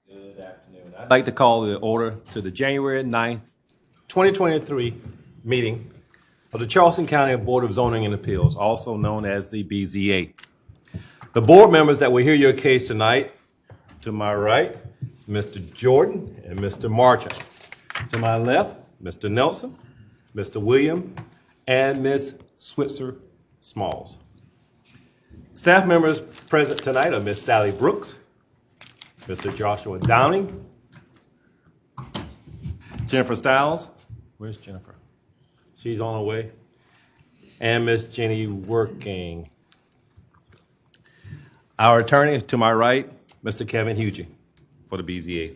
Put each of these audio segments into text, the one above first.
Good afternoon. I'd like to call the order to the January 9th, 2023 meeting of the Charleston County Board of Zoning and Appeals, also known as the BZA. The board members that will hear your case tonight, to my right, is Mr. Jordan and Mr. Marchant. To my left, Mr. Nelson, Mr. William, and Ms. Switzer Smalls. Staff members present tonight are Ms. Sally Brooks, Mr. Joshua Downing, Jennifer Stiles. Where's Jennifer? She's on her way. And Ms. Jenny Working. Our attorney is to my right, Mr. Kevin Hugie for the BZA.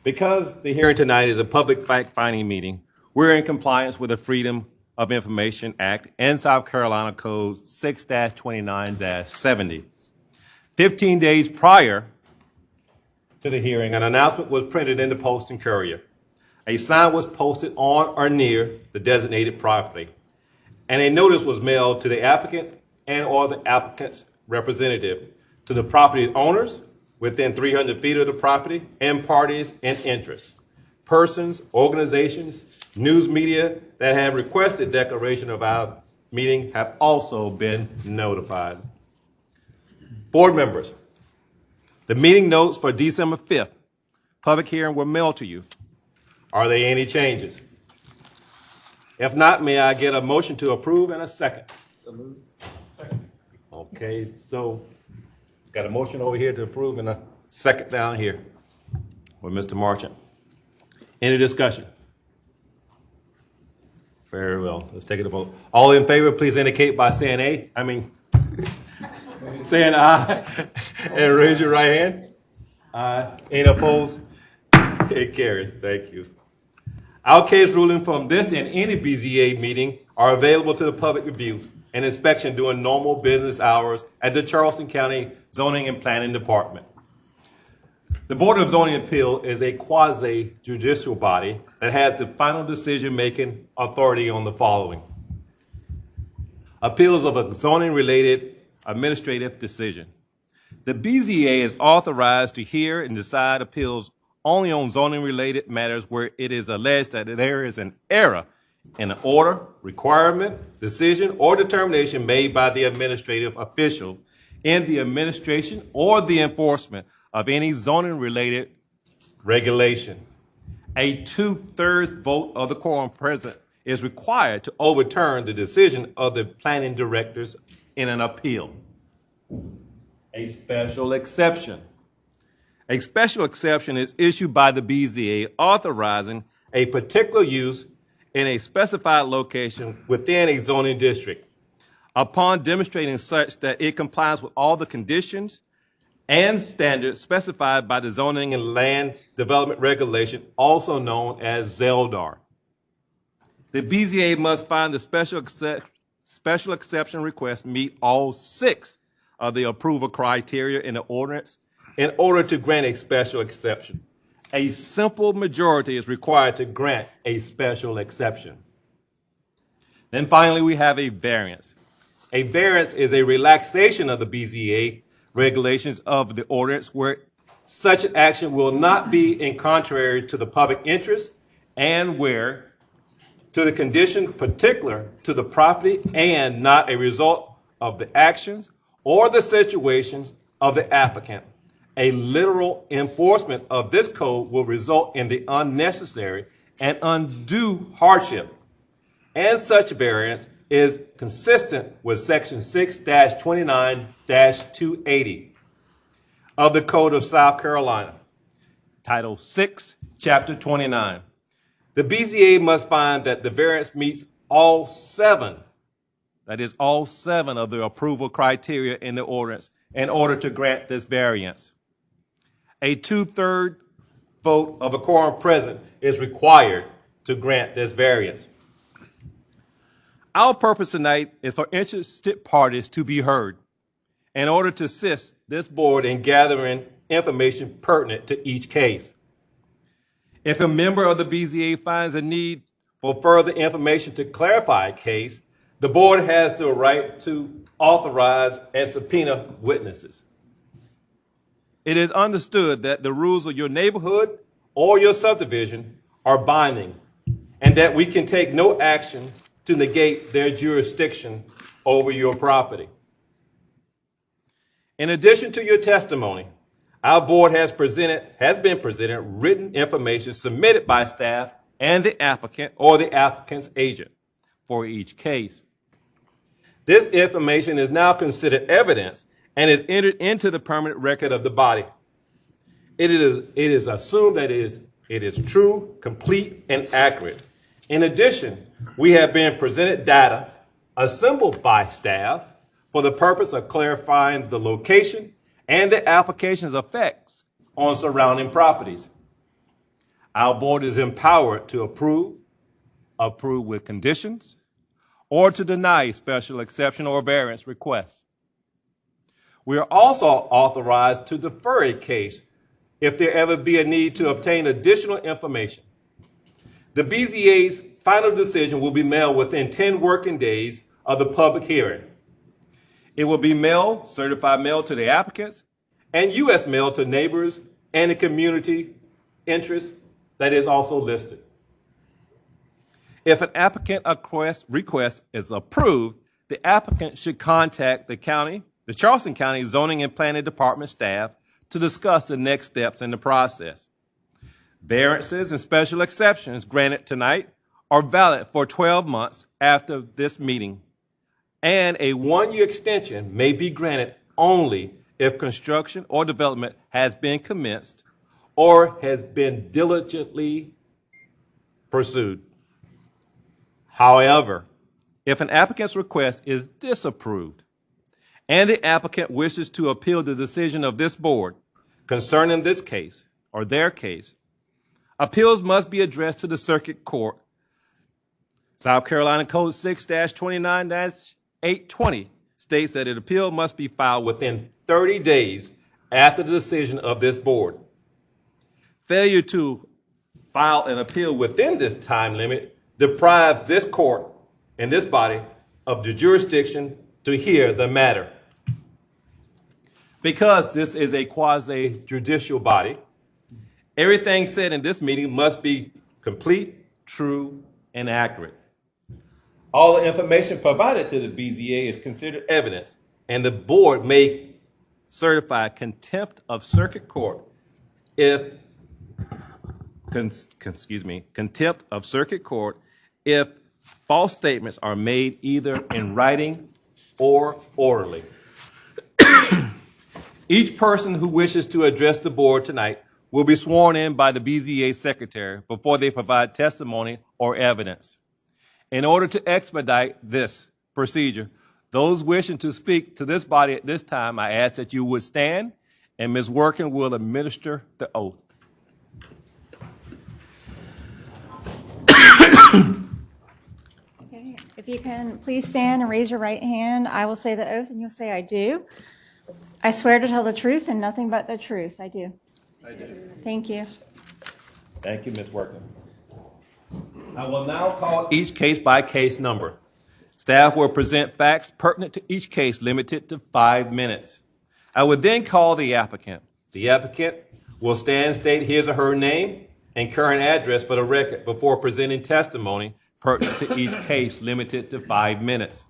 Because the hearing tonight is a public fact-finding meeting, we're in compliance with the Freedom of Information Act and South Carolina Code 6-29-70. 15 days prior to the hearing, an announcement was printed in the Post and Courier. A sign was posted on or near the designated property, and a notice was mailed to the applicant and or the applicant's representative, to the property owners within 300 feet of the property, and parties in interest. Persons, organizations, news media that have requested declaration of our meeting have also been notified. Board members, the meeting notes for December 5th, public hearing were mailed to you. Are there any changes? If not, may I get a motion to approve and a second? So moved. Second. Okay, so got a motion over here to approve and a second down here with Mr. Marchant. Any discussion? Very well, let's take it to vote. All in favor, please indicate by saying saying aye, and raise your right hand. Aye. Any opposed? It carries. Thank you. Our case ruling from this and any BZA meeting are available to the public review and inspection during normal business hours at the Charleston County Zoning and Planning Department. The Board of Zoning Appeal is a quasi-judicial body that has the final decision-making authority on the following: appeals of a zoning-related administrative decision. The BZA is authorized to hear and decide appeals only on zoning-related matters where it is alleged that there is an error in an order, requirement, decision, or determination made by the administrative official in the administration or the enforcement of any zoning-related regulation. A 2/3 vote of the quorum present is required to overturn the decision of the planning directors in an appeal. A special exception. A special exception is issued by the BZA authorizing a particular use in a specified location within a zoning district upon demonstrating such that it complies with all the conditions and standards specified by the Zoning and Land Development Regulation, also known as ZELDAR. The BZA must find the special exception request meet all 6 of the approval criteria in the ordinance in order to grant a special exception. A simple majority is required to grant a special exception. Then finally, we have a variance. A variance is a relaxation of the BZA regulations of the ordinance where such an action will not be in contrary to the public interest and where to the condition particular to the property and not a result of the actions or the situations of the applicant. A literal enforcement of this code will result in the unnecessary and undue hardship, and such variance is consistent with Section 6-29-280 of the Code of South Carolina, Title 6, Chapter 29. The BZA must find that the variance meets all 7, that is, all 7 of the approval criteria in the ordinance in order to grant this variance. A 2/3 vote of a quorum present is required to grant this variance. Our purpose tonight is for interested parties to be heard in order to assist this board in gathering information pertinent to each case. If a member of the BZA finds a need for further information to clarify a case, the board has the right to authorize and subpoena witnesses. it is understood that the rules of your neighborhood or your subdivision are binding, and that we can take no action to negate their jurisdiction over your property. In addition to your testimony, our board has been presented written information submitted by staff and the applicant or the applicant's agent for each case. This information is now considered evidence and is entered into the permanent record of the body. It is assumed that it is true, complete, and accurate. In addition, we have been presented data assembled by staff for the purpose of clarifying the location and the application's effects on surrounding properties. Our board is empowered to approve with conditions, or to deny special exception or variance requests. We are also authorized to defer a case if there ever be a need to obtain additional information. The BZA's final decision will be mailed within 10 working days of the public hearing. It will be mailed, certified mail to the applicants, and U.S. mail to neighbors and the community interest that is also listed. If an applicant request is approved, the applicant should contact the Charleston County Zoning and Planning Department staff to discuss the next steps in the process. Variances and special exceptions granted tonight are valid for 12 months after this meeting, and a one-year extension may be granted only if construction or development has been commenced or has been diligently pursued. However, if an applicant's request is disapproved and the applicant wishes to appeal the decision of this board concerning this case or their case, appeals must be addressed to the Circuit Court. South Carolina Code 6-29-820 states that an appeal must be filed within 30 days after the decision of this board. Failure to file an appeal within this time limit deprives this court and this body of the jurisdiction to hear the matter. Because this is a quasi-judicial body, everything said in this meeting must be complete, true, and accurate. All the information provided to the BZA is considered evidence, and the board may certify contempt of circuit court if contempt of circuit court if false statements are made either in writing or orally. Each person who wishes to address the board tonight will be sworn in by the BZA secretary before they provide testimony or evidence. In order to expedite this procedure, those wishing to speak to this body at this time, I ask that you would stand, and Ms. Workin will administer the oath. Okay, if you can please stand and raise your right hand, I will say the oath and you'll say I do. I swear to tell the truth and nothing but the truth. I do. I do. Thank you. Thank you, Ms. Workin. I will now call each case by case number. Staff will present facts pertinent to each case limited to 5 minutes. I will then call the applicant. The applicant will stand and state his or her name and current address for the record before presenting testimony pertinent to each case limited to 5 minutes.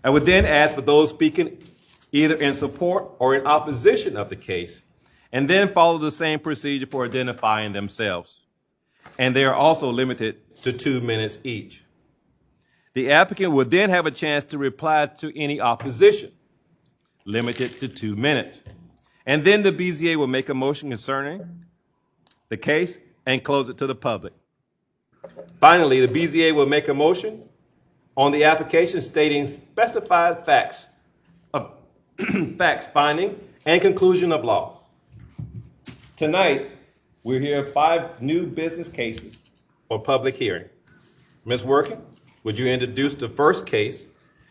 I would then ask for those speaking either in support or in opposition of the case, and then follow the same procedure for identifying themselves. And they are also limited to 2 minutes each. The applicant will then have a chance to reply to any opposition, limited to 2 minutes. And then the BZA will make a motion concerning the case and close it to the public. Finally, the BZA will make a motion on the application stating specified facts, finding, and conclusion of law. Tonight, we hear 5 new business cases for public hearing. Ms. Workin, would you introduce the first case?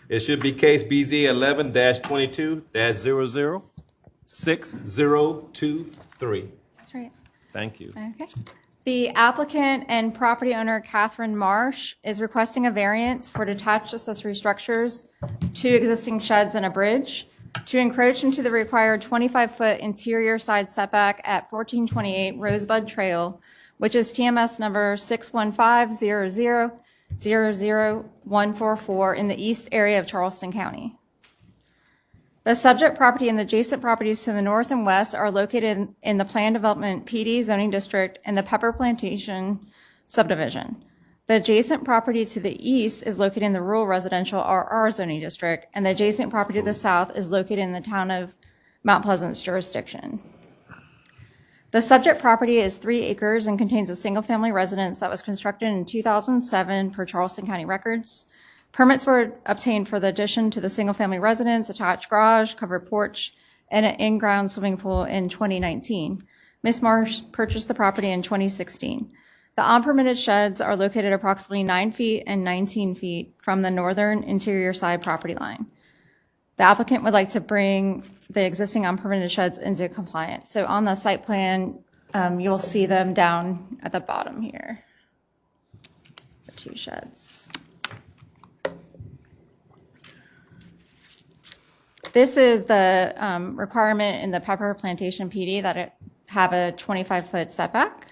It should be case BZ 11-22-006023. That's right. Thank you. Okay. The applicant and property owner, Catherine Marsh, is requesting a variance for detached accessory structures, 2 existing sheds and a bridge. to encroach into the required 25-foot interior side setback at 1428 Rosebud Trail, which is TMS number 61500000144 in the east area of Charleston County. The subject property and the adjacent properties to the north and west are located in the Planned Development PD zoning district and the Pepper Plantation subdivision. The adjacent property to the east is located in the rural residential RR zoning district, and the adjacent property to the south is located in the town of Mount Pleasant's jurisdiction. The subject property is 3 acres and contains a single-family residence that was constructed in 2007 per Charleston County records. Permits were obtained for the addition to the single-family residence, attached garage, covered porch, and an in-ground swimming pool in 2019. Ms. Marsh purchased the property in 2016. The unpermitted sheds are located approximately 9 feet and 19 feet from the northern interior side property line. The applicant would like to bring the existing unpermitted sheds into compliance. So on the site plan, you'll see them down at the bottom here, the 2 sheds. This is the requirement in the Pepper Plantation PD that it have a 25-foot setback.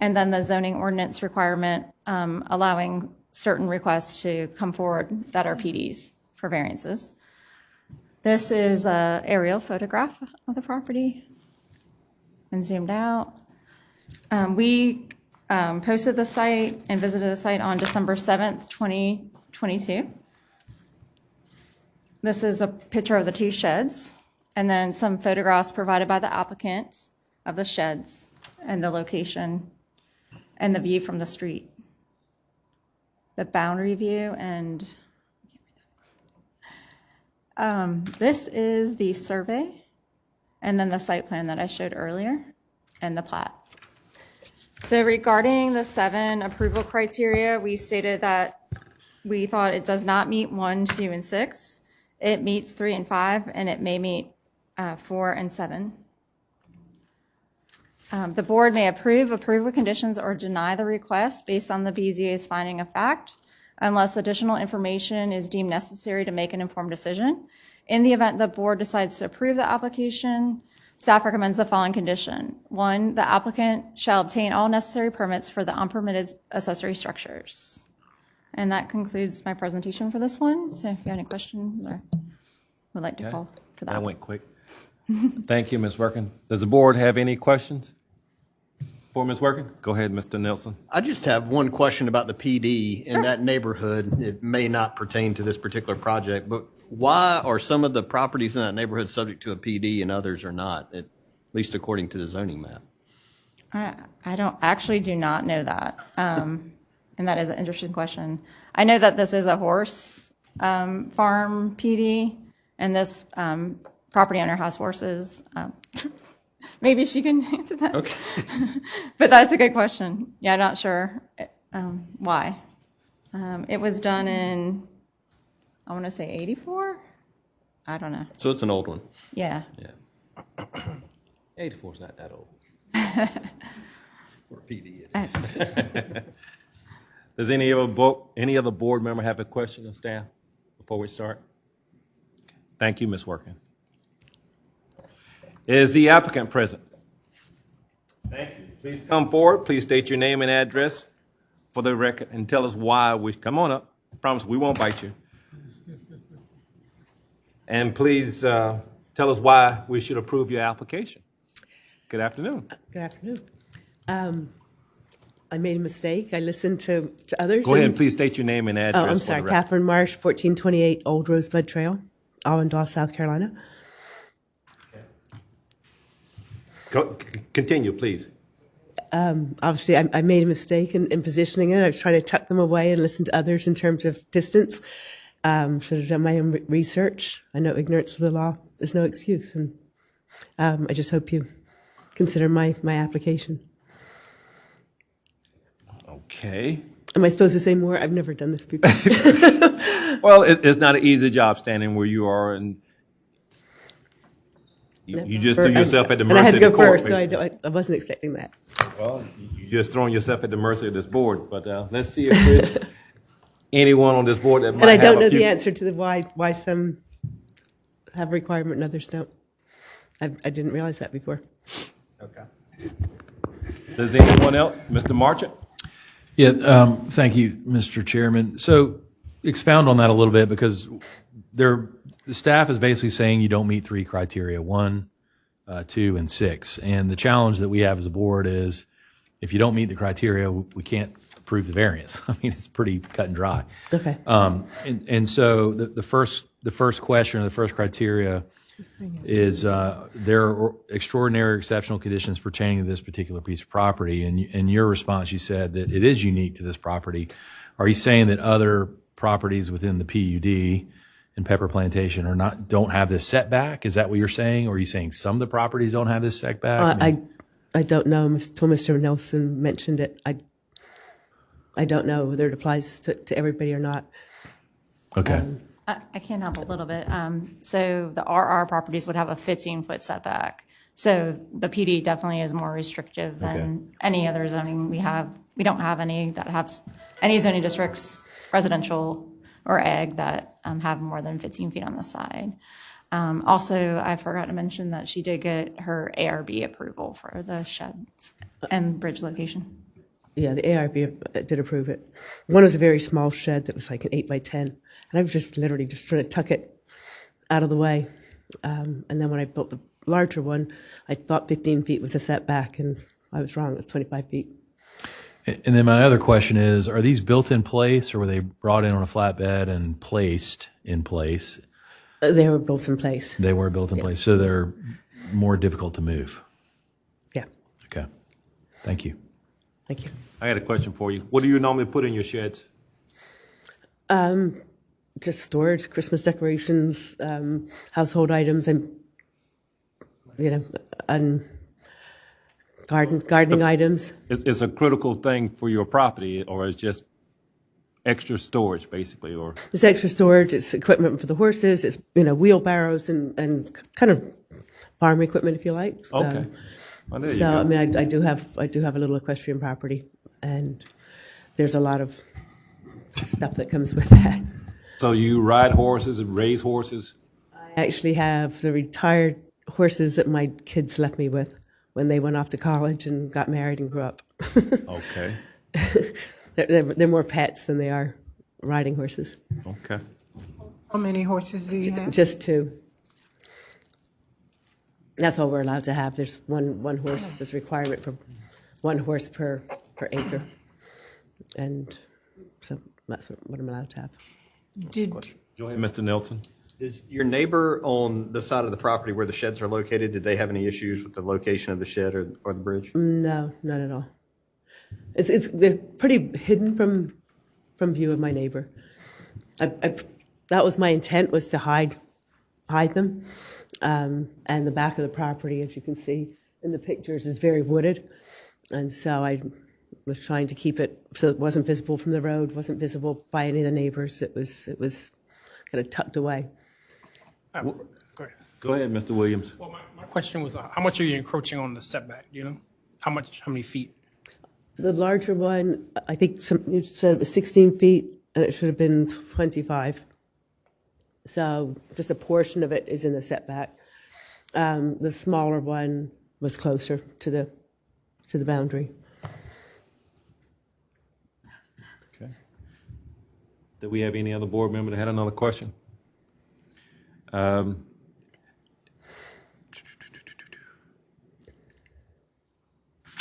And then the zoning ordinance requirement allowing certain requests to come forward that are PDs for variances. This is an aerial photograph of the property and zoomed out. We posted the site and visited the site on December 7th, 2022. This is a picture of the 2 sheds, and then some photographs provided by the applicant of the sheds and the location and the view from the street. The boundary view, and this is the survey, and then the site plan that I showed earlier, and the plat. So regarding the 7 approval criteria, we stated that we thought it does not meet 1, 2, and 6. It meets 3 and 5, and it may meet 4 and 7. The board may approve with conditions, or deny the request based on the BZA's finding of fact, unless additional information is deemed necessary to make an informed decision. In the event the board decides to approve the application, staff recommends the following condition. 1, the applicant shall obtain all necessary permits for the unpermitted accessory structures. And that concludes my presentation for this one. So if you have any questions or would like to call for that. That went quick. Thank you, Ms. Workin. Does the board have any questions for Ms. Workin? Go ahead, Mr. Nelson. I just have one question about the PD in that neighborhood. It may not pertain to this particular project, but why are some of the properties in that neighborhood subject to a PD and others are not, at least according to the zoning map? I do not know that. And that is an interesting question. I know that this is a horse farm PD, and this property owner has horses. Maybe she can answer that. Okay. But that's a good question. Yeah, I'm not sure why. It was done in, I want to say 84? I don't know. So it's an old one. Yeah. Yeah. 84 is not that old. Or PD. It is. Does any other board member have a question of staff before we start? Thank you, Ms. Workin. Is the applicant present? Thank you. Please come forward. Please state your name and address for the record and tell us why we, come on up. I promise we won't bite you. And please tell us why we should approve your application. Good afternoon. Good afternoon. I made a mistake. I listened to others. Go ahead and please state your name and address. Oh, I'm sorry. Catherine Marsh, 1428 Old Rosebud Trail, Allendale, South Carolina. Continue, please. Obviously, I made a mistake in positioning it. I was trying to tuck them away and listen to others in terms of distance. Should have done my own research. I know ignorance of the law is no excuse. And I just hope you consider my application. Okay. Am I supposed to say more? I've never done this before. Well, it's not an easy job standing where you are, and you just threw yourself at the mercy and I had to of the go court. first, so I wasn't expecting that. Well, you're just throwing yourself at the mercy of this board. But let's see if there's anyone on this board that might And I don't have know a few. the answer to the why some have a requirement and others don't. I didn't realize that before. Okay. Does anyone else? Mr. Marchant? Yeah, thank you, Mr. Chairman. So expound on that a little bit, because the staff is basically saying you don't meet 3 criteria, 1, 2, and 6. And the challenge that we have as a board is if you don't meet the criteria, we can't approve the variance. I mean, it's pretty cut and dry. Okay. And so the first question, or the first criteria is there are extraordinary or exceptional conditions pertaining to this particular piece of property. And in your response, you said that it is unique to this property. Are you saying that other properties within the PUD and Pepper Plantation don't have this setback? Is that what you're saying? Or are you saying some of the properties don't have this setback? I don't know until Mr. Nelson mentioned it. I don't know whether it applies to everybody or not. Okay. I can help a little bit. So the RR properties would have a 15-foot setback. So the PD definitely is more restrictive than any other zoning we have. We don't have any that have any zoning districts, residential or ag, that have more than 15 feet on the side. Also, I forgot to mention that she did get her ARB approval for the sheds and bridge location. Yeah, the ARB did approve it. One was a very small shed that was like an 8 by 10, and I was just literally just trying to tuck it out of the way. And then when I built the larger one, I thought 15 feet was a setback, and I was wrong. It's 25 feet. And then my other question is, are these built in place, or were they brought in on a flatbed and placed in place? They were built in place. They were built in place, so they're more difficult to move. Yeah. Okay. Thank you. Thank you. I got a question for you. What do you normally put in your sheds? Just storage, Christmas decorations, household items, and gardening items. It's a critical thing for your property, or it's just extra storage, basically, or? It's extra storage. It's equipment for the horses. It's wheelbarrows and kind of farm equipment, if you like. Okay. Well, there you So go. I mean, I do have a little equestrian property, and there's a lot of stuff that comes with that. So you ride horses and raise horses? I actually have the retired horses that my kids left me with when they went off to college and got married and grew up. Okay. They're more pets than they are riding horses. Okay. How many horses do you have? Just 2. That's all we're allowed to have. There's one horse. There's a requirement for 1 horse per acre, and so that's what I'm allowed to have. Did, Go ahead, Mr. Nelson. Is your neighbor on the side of the property where the sheds are located, did they have any issues with the location of the shed or the bridge? No, not at all. They're pretty hidden from view of my neighbor. That was my intent, was to hide them. And the back of the property, as you can see in the pictures, is very wooded, and so I was trying to keep it so it wasn't visible from the road, wasn't visible by any of the neighbors. It was kind of tucked away. Go ahead. Go ahead, Mr. Williams. Well, my question was, how much are you encroaching on the setback, do you know? How many feet? The larger one, I think you said it was 16 feet, and it should have been 25. So just a portion of it is in the setback. The smaller one was closer to the boundary. Okay. Do we have any other board member that had another question?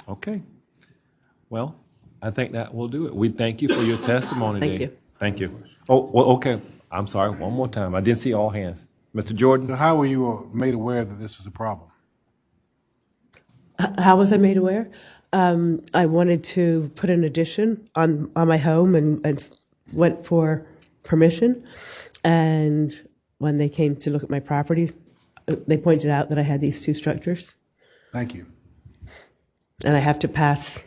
Okay. Well, I think that will do it. We thank you for your testimony Thank today. you. Thank you. Oh, well, okay. I'm sorry. One more time. I didn't see all hands. Mr. Jordan? How were you made aware that this was a problem? How was I made aware? I wanted to put an addition on my home and went for permission. And when they came to look at my property, they pointed out that I had these 2 structures. Thank you. And I have to pass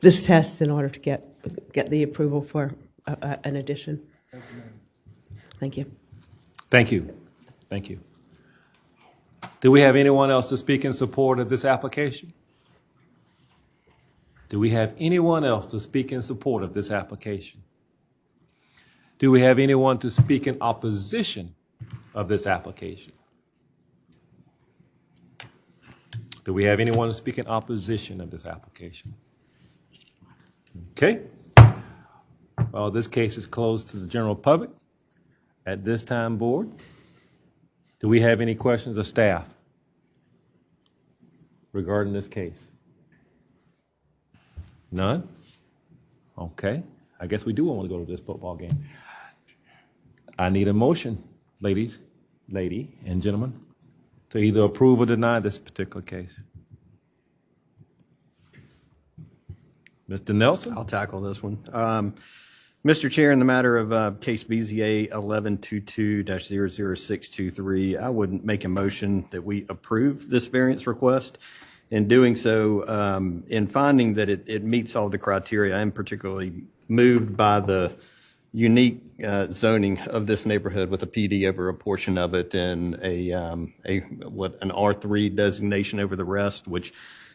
this test in order to get the approval for an addition. Thank you. Thank you. Thank you. Do we have anyone else to speak in support of this application? Do we have anyone else to speak in support of this application? Do we have anyone to speak in opposition of this application? Do we have anyone to speak in opposition of this application? Okay. Well, this case is closed to the general public. At this time, board, do we have any questions of staff regarding this case? None? Okay. I guess we do want to go to this football game. I need a motion, lady and gentlemen, to either approve or deny this particular case. Mr. Nelson? I'll tackle this one. Mr. Chair, in the matter of case BZA 1122-00623, I would make a motion that we approve this variance request. In doing so, in finding that it meets all the criteria, I am particularly moved by the unique zoning of this neighborhood with a PD over a portion of it and an R3 designation over the rest, which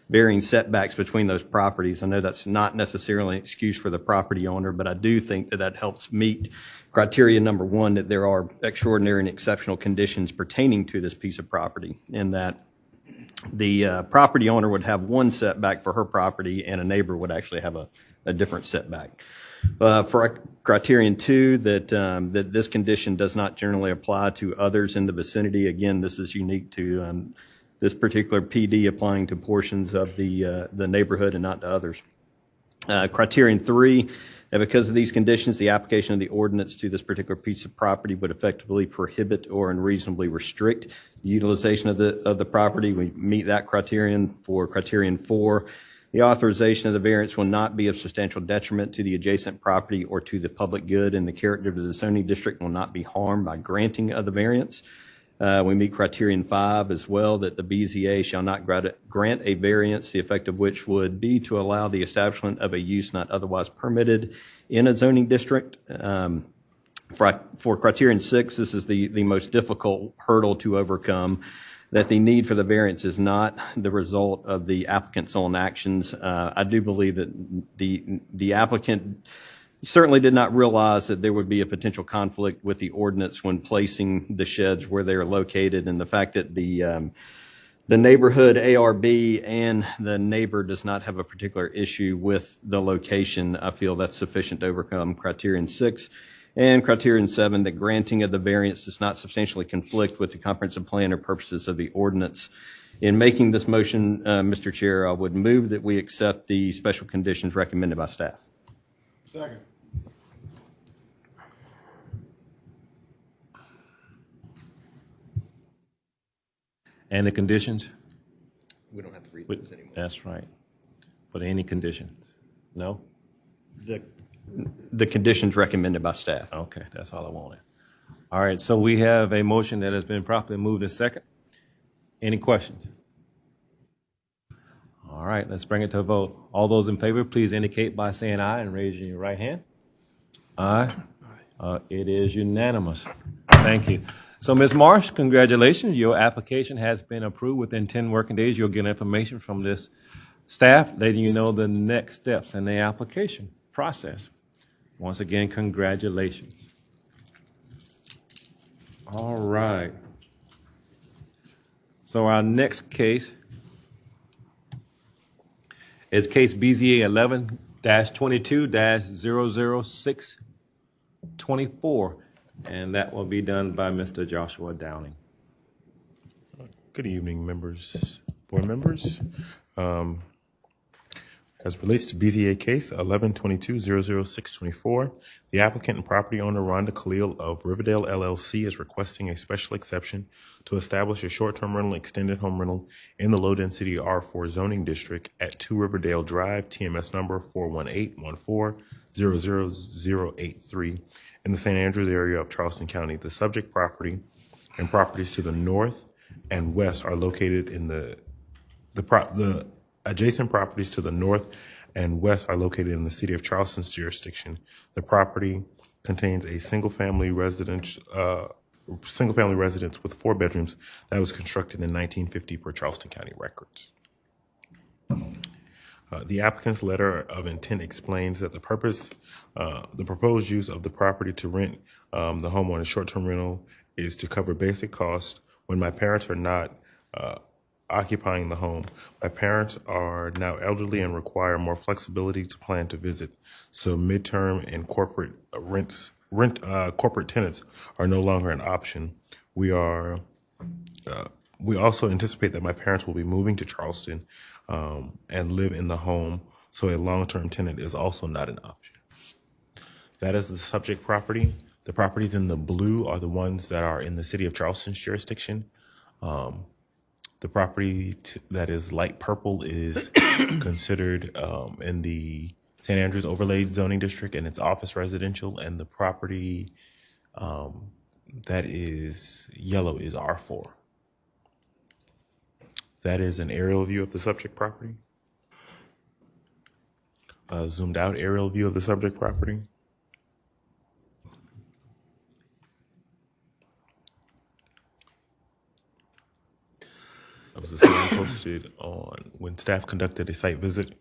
varying setbacks between those properties. I know that's not necessarily an excuse for the property owner, but I do think that helps meet criteria number one, that there are extraordinary and exceptional conditions pertaining to this piece of property, and that the property owner would have one setback for her property and a neighbor would actually have a different setback. For criterion two, that this condition does not generally apply to others in the vicinity. Again, this is unique to this particular PD applying to portions of the neighborhood and not to others. Criterion three, that because of these conditions, the application of the ordinance to this particular piece of property would effectively prohibit or unreasonably restrict the utilization of the property. We meet that criterion. For criterion four, the authorization of the variance will not be of substantial detriment to the adjacent property or to the public good, and the character of the zoning district will not be harmed by granting of the variance. We meet criterion five as well, that the BZA shall not grant a variance, the effect of which would be to allow the establishment of a use not otherwise permitted in a zoning district. For criterion six, this is the most difficult hurdle to overcome, that the need for the variance is not the result of the applicant's own actions. I do believe that the applicant certainly did not realize that there would be a potential conflict with the ordinance when placing the sheds where they are located, and the fact that the neighborhood ARB and the neighbor does not have a particular issue with the location, I feel that's sufficient to overcome criterion six. And criterion seven, that granting of the variance does not substantially conflict with the comprehensive plan or purposes of the ordinance. In making this motion, Mr. Chair, I would move that we accept the special conditions recommended by staff. Second. And the conditions? We don't have to read those anymore. That's right. But any conditions? No? The conditions recommended by staff. Okay, that's all I wanted. All right, so we have a motion that has been properly moved and second. Any questions? All right, let's bring it to a vote. All those in favor, please indicate by saying aye and raising your right hand. Aye. It is unanimous. Thank you. So, Ms. Marsh, congratulations. Your application has been approved within 10 working days. You'll get information from this staff letting you know the next steps in the application process. Once again, congratulations. All right. So our next case is case BZA 11-22-00624, and that will be done by Mr. Joshua Downing. Good evening, board members. As it relates to BZA case 11-22-00624, the applicant and property owner Rhonda Khalil of Riverdale LLC is requesting a special exception to establish a short-term rental extended home rental in the low-density R4 zoning district at 2 Riverdale Drive, TMS number 418-14-00083 in the St. Andrews area of Charleston County. The subject property and properties to the north and west are located in the adjacent properties to the north and west are located in the city of Charleston's jurisdiction. The property contains a single-family residence with 4 bedrooms that was constructed in 1950 per Charleston County records. The applicant's letter of intent explains that the proposed use of the property to rent the home on a short-term rental is to cover basic costs when my parents are not occupying the home. My parents are now elderly and require more flexibility to plan to visit. So midterm and corporate corporate tenants are no longer an option. We also anticipate that my parents will be moving to Charleston and live in the home, so a long-term tenant is also not an option. That is the subject property. The properties in the blue are the ones that are in the city of Charleston's jurisdiction. The property that is light purple is considered in the St. Andrews Overlay Zoning District, and it's office residential, and the property that is yellow is R4. That is an aerial view of the subject property. A zoomed out aerial view of the subject property. That was a sign posted on when staff conducted a site visit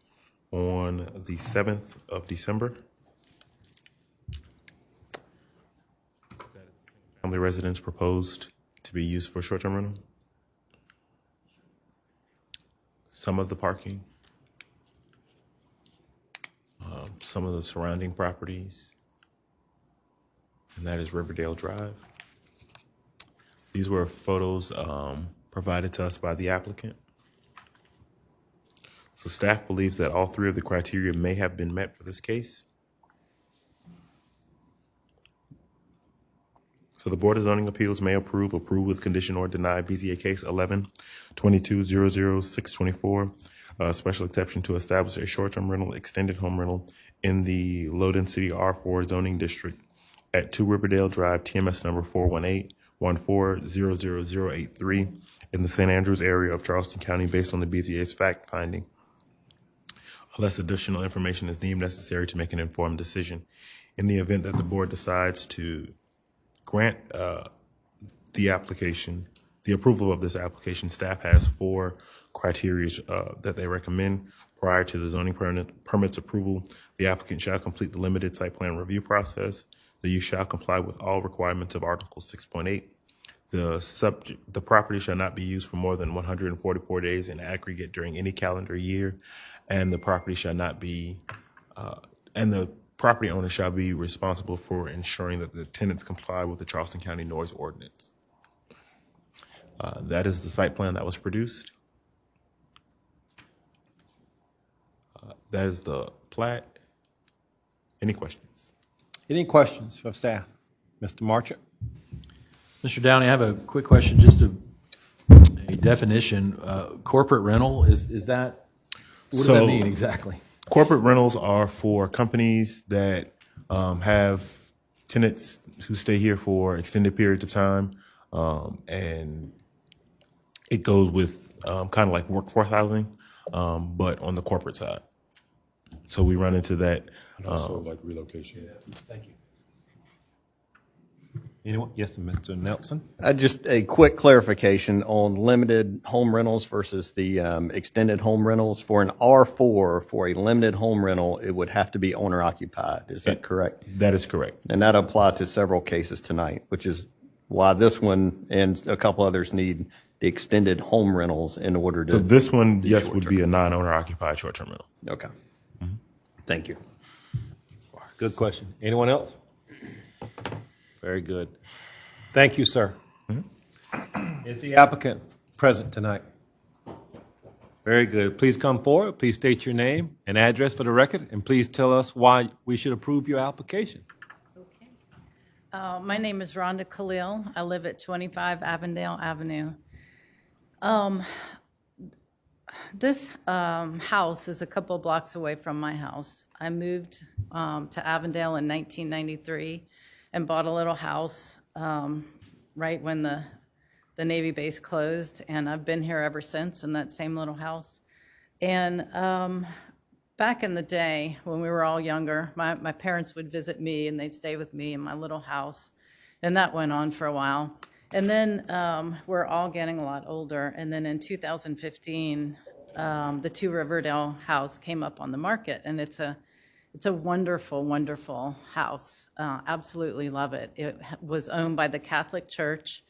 on the 7th of December. Family residence proposed to be used for short-term rental. Some of the parking, some of the surrounding properties, and that is Riverdale Drive. These were photos provided to us by the applicant. So staff believes that all three of the criteria may have been met for this case. So the Board of Zoning Appeals may approve with condition, or deny BZA case 11-22-00624, special exception to establish a short-term rental, extended home rental in the low-density R4 zoning district at 2 Riverdale Drive, TMS number 418-1400083 in the St. Andrews area of Charleston County based on the BZA's fact finding, unless additional information is deemed necessary to make an informed decision. In the event that the board decides to grant the approval of this application, staff has 4 criteria that they recommend. Prior to the zoning permit's approval, the applicant shall complete the limited site plan review process. The use shall comply with all requirements of Article 6.8. The property shall not be used for more than 144 days in aggregate during any calendar year, and the property shall not be, and the property owner shall be responsible for ensuring that the tenants comply with the Charleston County Noise Ordinance. That is the site plan that was produced. That is the plat. Any questions? Any questions from staff? Mr. Marchant? Mr. Downey, I have a quick question, just a definition. Corporate rental, is that, what does that mean exactly? Corporate rentals are for companies that have tenants who stay here for extended periods of time, and it goes with kind of like workforce housing, but on the corporate side. So we run into that. Also like relocation. Thank you. Anyone? Yes, Mr. Nelson? Just a quick clarification on limited home rentals versus the extended home rentals. For an R4, for a limited home rental, it would have to be owner occupied. Is that correct? That is correct. And that applied to several cases tonight, which is why this one and a couple others need the extended home rentals in order to. So this one, yes, would be a non-owner occupied short-term rental. Okay. Thank you. Good question. Anyone else? Very good. Thank you, sir. Is the applicant present tonight? Very good. Please come forward. Please state your name and address for the record, and please tell us why we should approve your application. My name is Rhonda Khalil. I live at 25 Avondale Avenue. This house is a couple of blocks away from my house. I moved to Avondale in 1993 and bought a little house right when the Navy base closed, and I've been here ever since in that same little house. And back in the day when we were all younger, my parents would visit me and they'd stay with me in my little house, and that went on for a while. And then we're all getting a lot older, and then in 2015, the 2 Riverdale house came up on the market, and it's It's a wonderful, wonderful house. Absolutely love it. It was owned by the Catholic Church,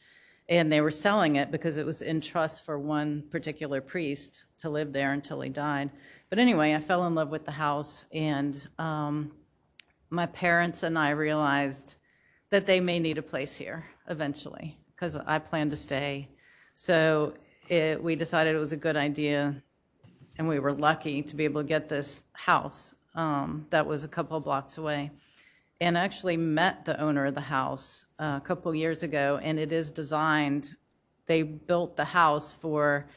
and they were selling it because it was in trust for one particular priest to live there until he died. But anyway, I fell in love with the house, and my parents and I realized that they may need a place here eventually, because I plan to stay. So we decided it was a good idea, and we were lucky to be able to get this house that was a couple of blocks away. And I actually met the owner of the house a couple years ago, and it is designed, they built the house for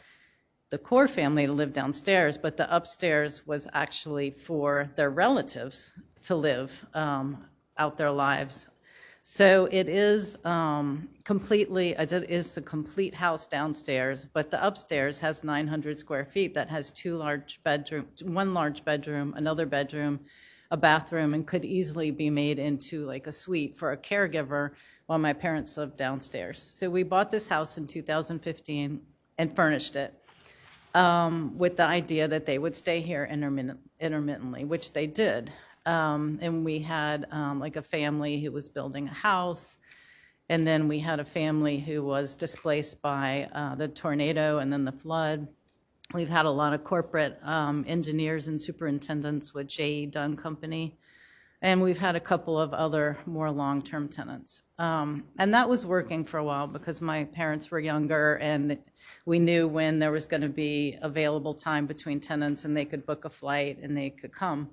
the Core family to live downstairs, but the upstairs was actually for their relatives to live out their lives. So it is completely, as it is a complete house downstairs, but the upstairs has 900 square feet. That has one large bedroom, another bedroom, a bathroom, and could easily be made into like a suite for a caregiver while my parents lived downstairs. So we bought this house in 2015 and furnished it with the idea that they would stay here intermittently, which they did. And we had like a family who was building a house, and then we had a family who was displaced by the tornado and then the flood. We've had a lot of corporate engineers and superintendents with J.E. Dunn Company, and we've had a couple of other more long-term tenants. And that was working for a while because my parents were younger, and we knew when there was going to be available time between tenants and they could book a flight and they could come.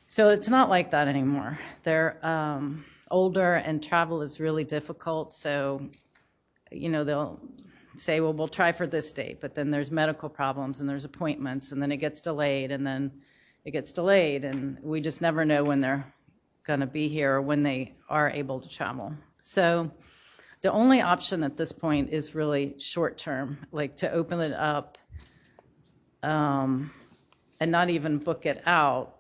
So it's not like that anymore. They're older and travel is really difficult. So, you know, they'll say, well, we'll try for this date, but then there's medical problems and there's appointments, and then it gets delayed, and then it gets delayed, and we just never know when they're going to be here or when they are able to travel. So the only option at this point is really short term, like to open it up and not even book it out.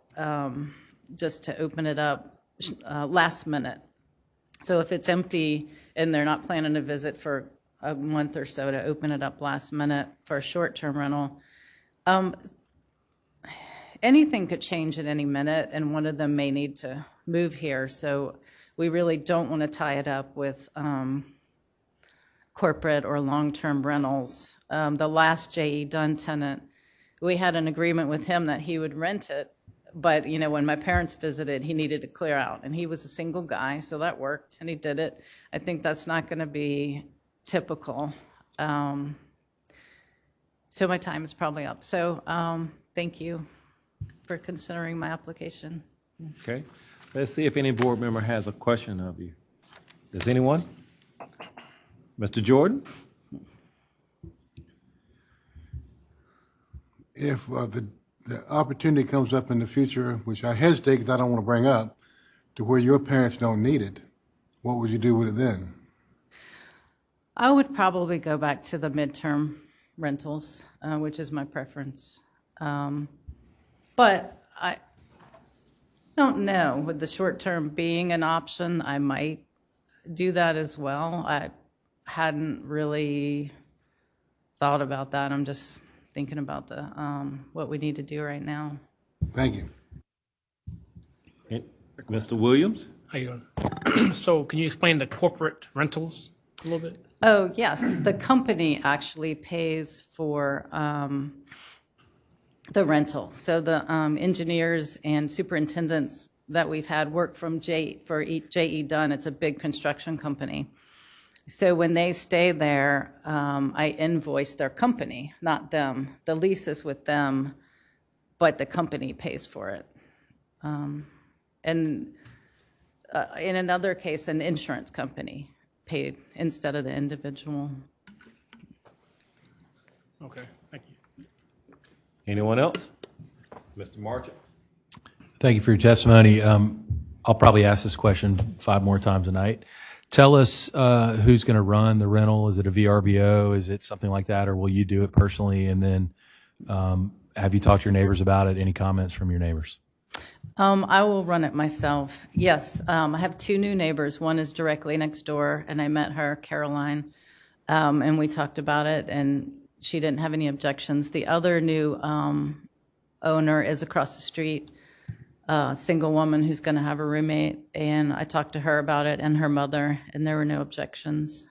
Just to open it up last minute. So if it's empty and they're not planning a visit for a month or so, to open it up last minute for a short-term rental. Anything could change at any minute, and one of them may need to move here. So we really don't want to tie it up with corporate or long-term rentals. The last J.E. Dunn tenant, we had an agreement with him that he would rent it. But, you know, when my parents visited, he needed to clear out, and he was a single guy, so that worked, and he did it. I think that's not going to be typical. So my time is probably up. So thank you for considering my application. Okay. Let's see if any board member has a question of you. Does anyone? Mr. Jordan? If the opportunity comes up in the future, which I hesitate because I don't want to bring up, to where your parents don't need it, what would you do with it then? I would probably go back to the midterm rentals, which is my preference. But I don't know. With the short term being an option, I might do that as well. I hadn't really thought about that. I'm just thinking about the what we need to do right now. Thank you. Mr. Williams? How you doing? So can you explain the corporate rentals a little bit? Oh, yes. The company actually pays for the rental. So the engineers and superintendents that we've had work from J.E. Dunn, it's a big construction company. So when they stay there, I invoice their company, not them. The lease is with them, but the company pays for it. And in another case, an insurance company paid instead of the individual. Okay, thank you. Anyone else? Mr. Marchant? Thank you for your testimony. I'll probably ask this question 5 more times a night. Tell us who's going to run the rental. Is it a VRBO? Is it something like that, or will you do it personally? And then have you talked to your neighbors about it? Any comments from your neighbors? I will run it myself. Yes, I have 2 new neighbors. One is directly next door, and I met her, Caroline, and we talked about it, and she didn't have any objections. The other new owner is across the street. single woman who's going to have a roommate, and I talked to her about it and her mother, and there were no objections.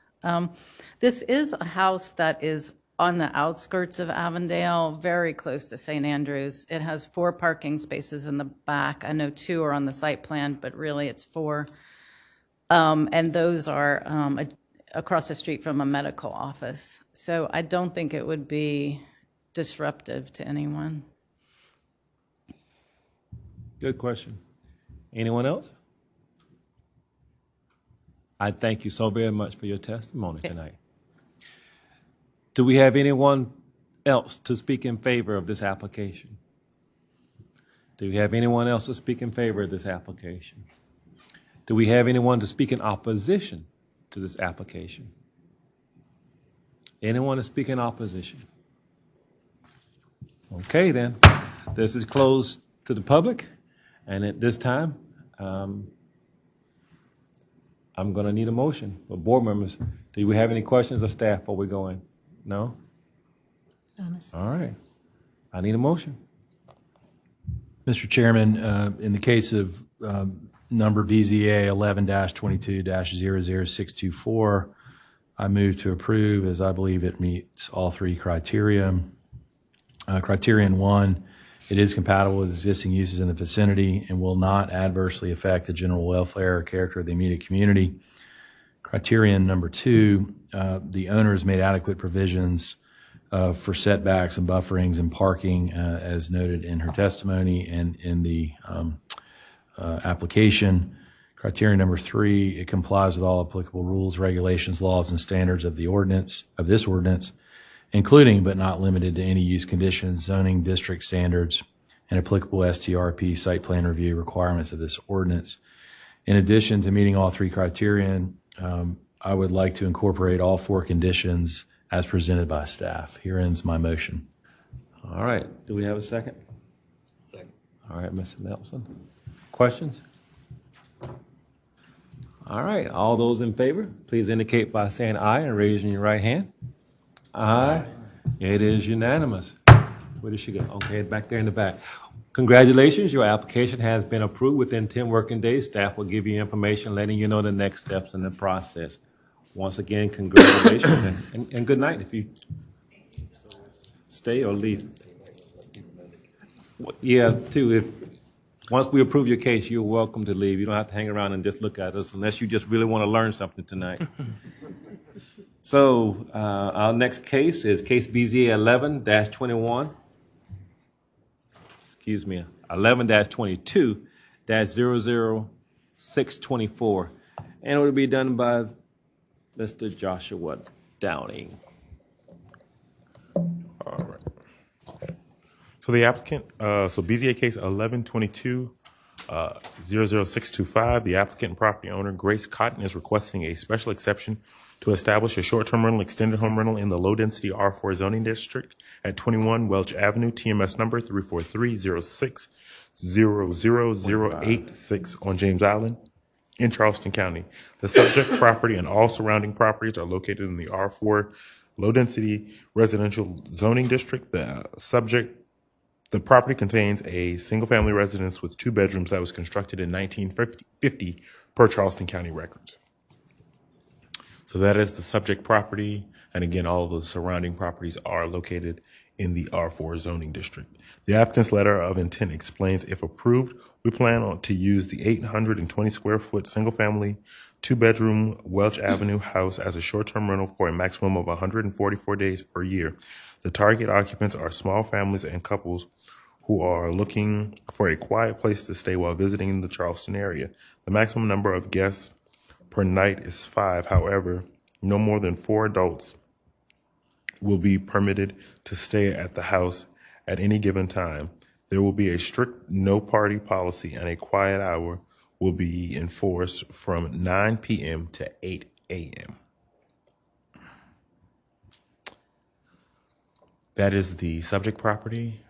This is a house that is on the outskirts of Avondale, very close to St. Andrews. It has 4 parking spaces in the back. I know 2 are on the site plan, but really it's 4. And those are across the street from a medical office. So I don't think it would be disruptive to anyone. Good question. Anyone else? I thank you so very much for your testimony tonight. Do we have anyone else to speak in favor of this application? Do we have anyone else to speak in favor of this application? Do we have anyone to speak in opposition to this application? Anyone to speak in opposition? Okay, then. This is closed to the public, and at this time, I'm going to need a motion. But board members, do we have any questions of staff before we go in? No? All right. I need a motion. Mr. Chairman, in the case of number BZA 11-22-00624, I move to approve as I believe it meets all 3 criteria. Criterion 1, it is compatible with existing uses in the vicinity and will not adversely affect the general welfare or character of the immediate community. Criterion number 2, the owner has made adequate provisions for setbacks and bufferings and parking as noted in her testimony and in the application. Criterion number 3, it complies with all applicable rules, regulations, laws, and standards of the ordinance, of this ordinance, including but not limited to any use conditions, zoning district standards, and applicable STRP site plan review requirements of this ordinance. In addition to meeting all 3 criterion, I would like to incorporate all 4 conditions as presented by staff. Here ends my motion. All right. Do we have a second? Second. All right, Mr. Nelson. Questions? All right. All those in favor, please indicate by saying aye and raising your right hand. Aye. It is unanimous. Where did she go? Okay, back there in the back. Congratulations, your application has been approved within 10 working days. Staff will give you information letting you know the next steps in the process. Once again, congratulations and good night if you stay or leave. Yeah, too, if once we approve your case, you're welcome to leave. You don't have to hang around and just look at us unless you just really want to learn something tonight. So our next case is case BZA 11-21. Excuse me, 11-22-00624. And it will be done by Mr. Joshua Downing. All right. So the applicant, so BZA case 11-22-00625, the applicant and property owner, Grace Cotton, is requesting a special exception to establish a short-term rental, extended home rental in the low-density R4 zoning district at 21 Welch Avenue, TMS number 34306-00086 on James Island in Charleston County. The subject property and all surrounding properties are located in the R4 low-density residential zoning district. The property contains a single-family residence with 2 bedrooms that was constructed in 1950 per Charleston County records. So that is the subject property, and again, all of the surrounding properties are located in the R4 zoning district. The applicant's letter of intent explains, if approved, we plan to use the 820 square foot single-family 2-bedroom Welch Avenue house as a short-term rental for a maximum of 144 days per year. The target occupants are small families and couples who are looking for a quiet place to stay while visiting the Charleston area. The maximum number of guests per night is 5. However, no more than 4 adults will be permitted to stay at the house at any given time. There will be a strict no party policy, and a quiet hour will be enforced from 9 p.m. to 8 a.m. That is the subject property.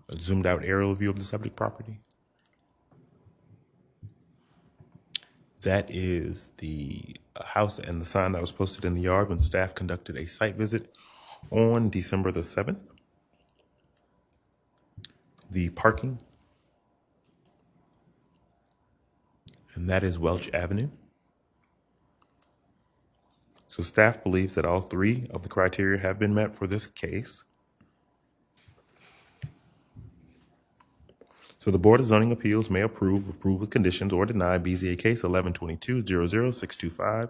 A zoomed out aerial view of the subject property. That is the house and the sign that was posted in the yard when staff conducted a site visit on December the 7th. The parking and that is Welch Avenue. So staff believes that all three of the criteria have been met for this case. So the Board of Zoning Appeals may approve with conditions, or deny BZA case 1122-00625.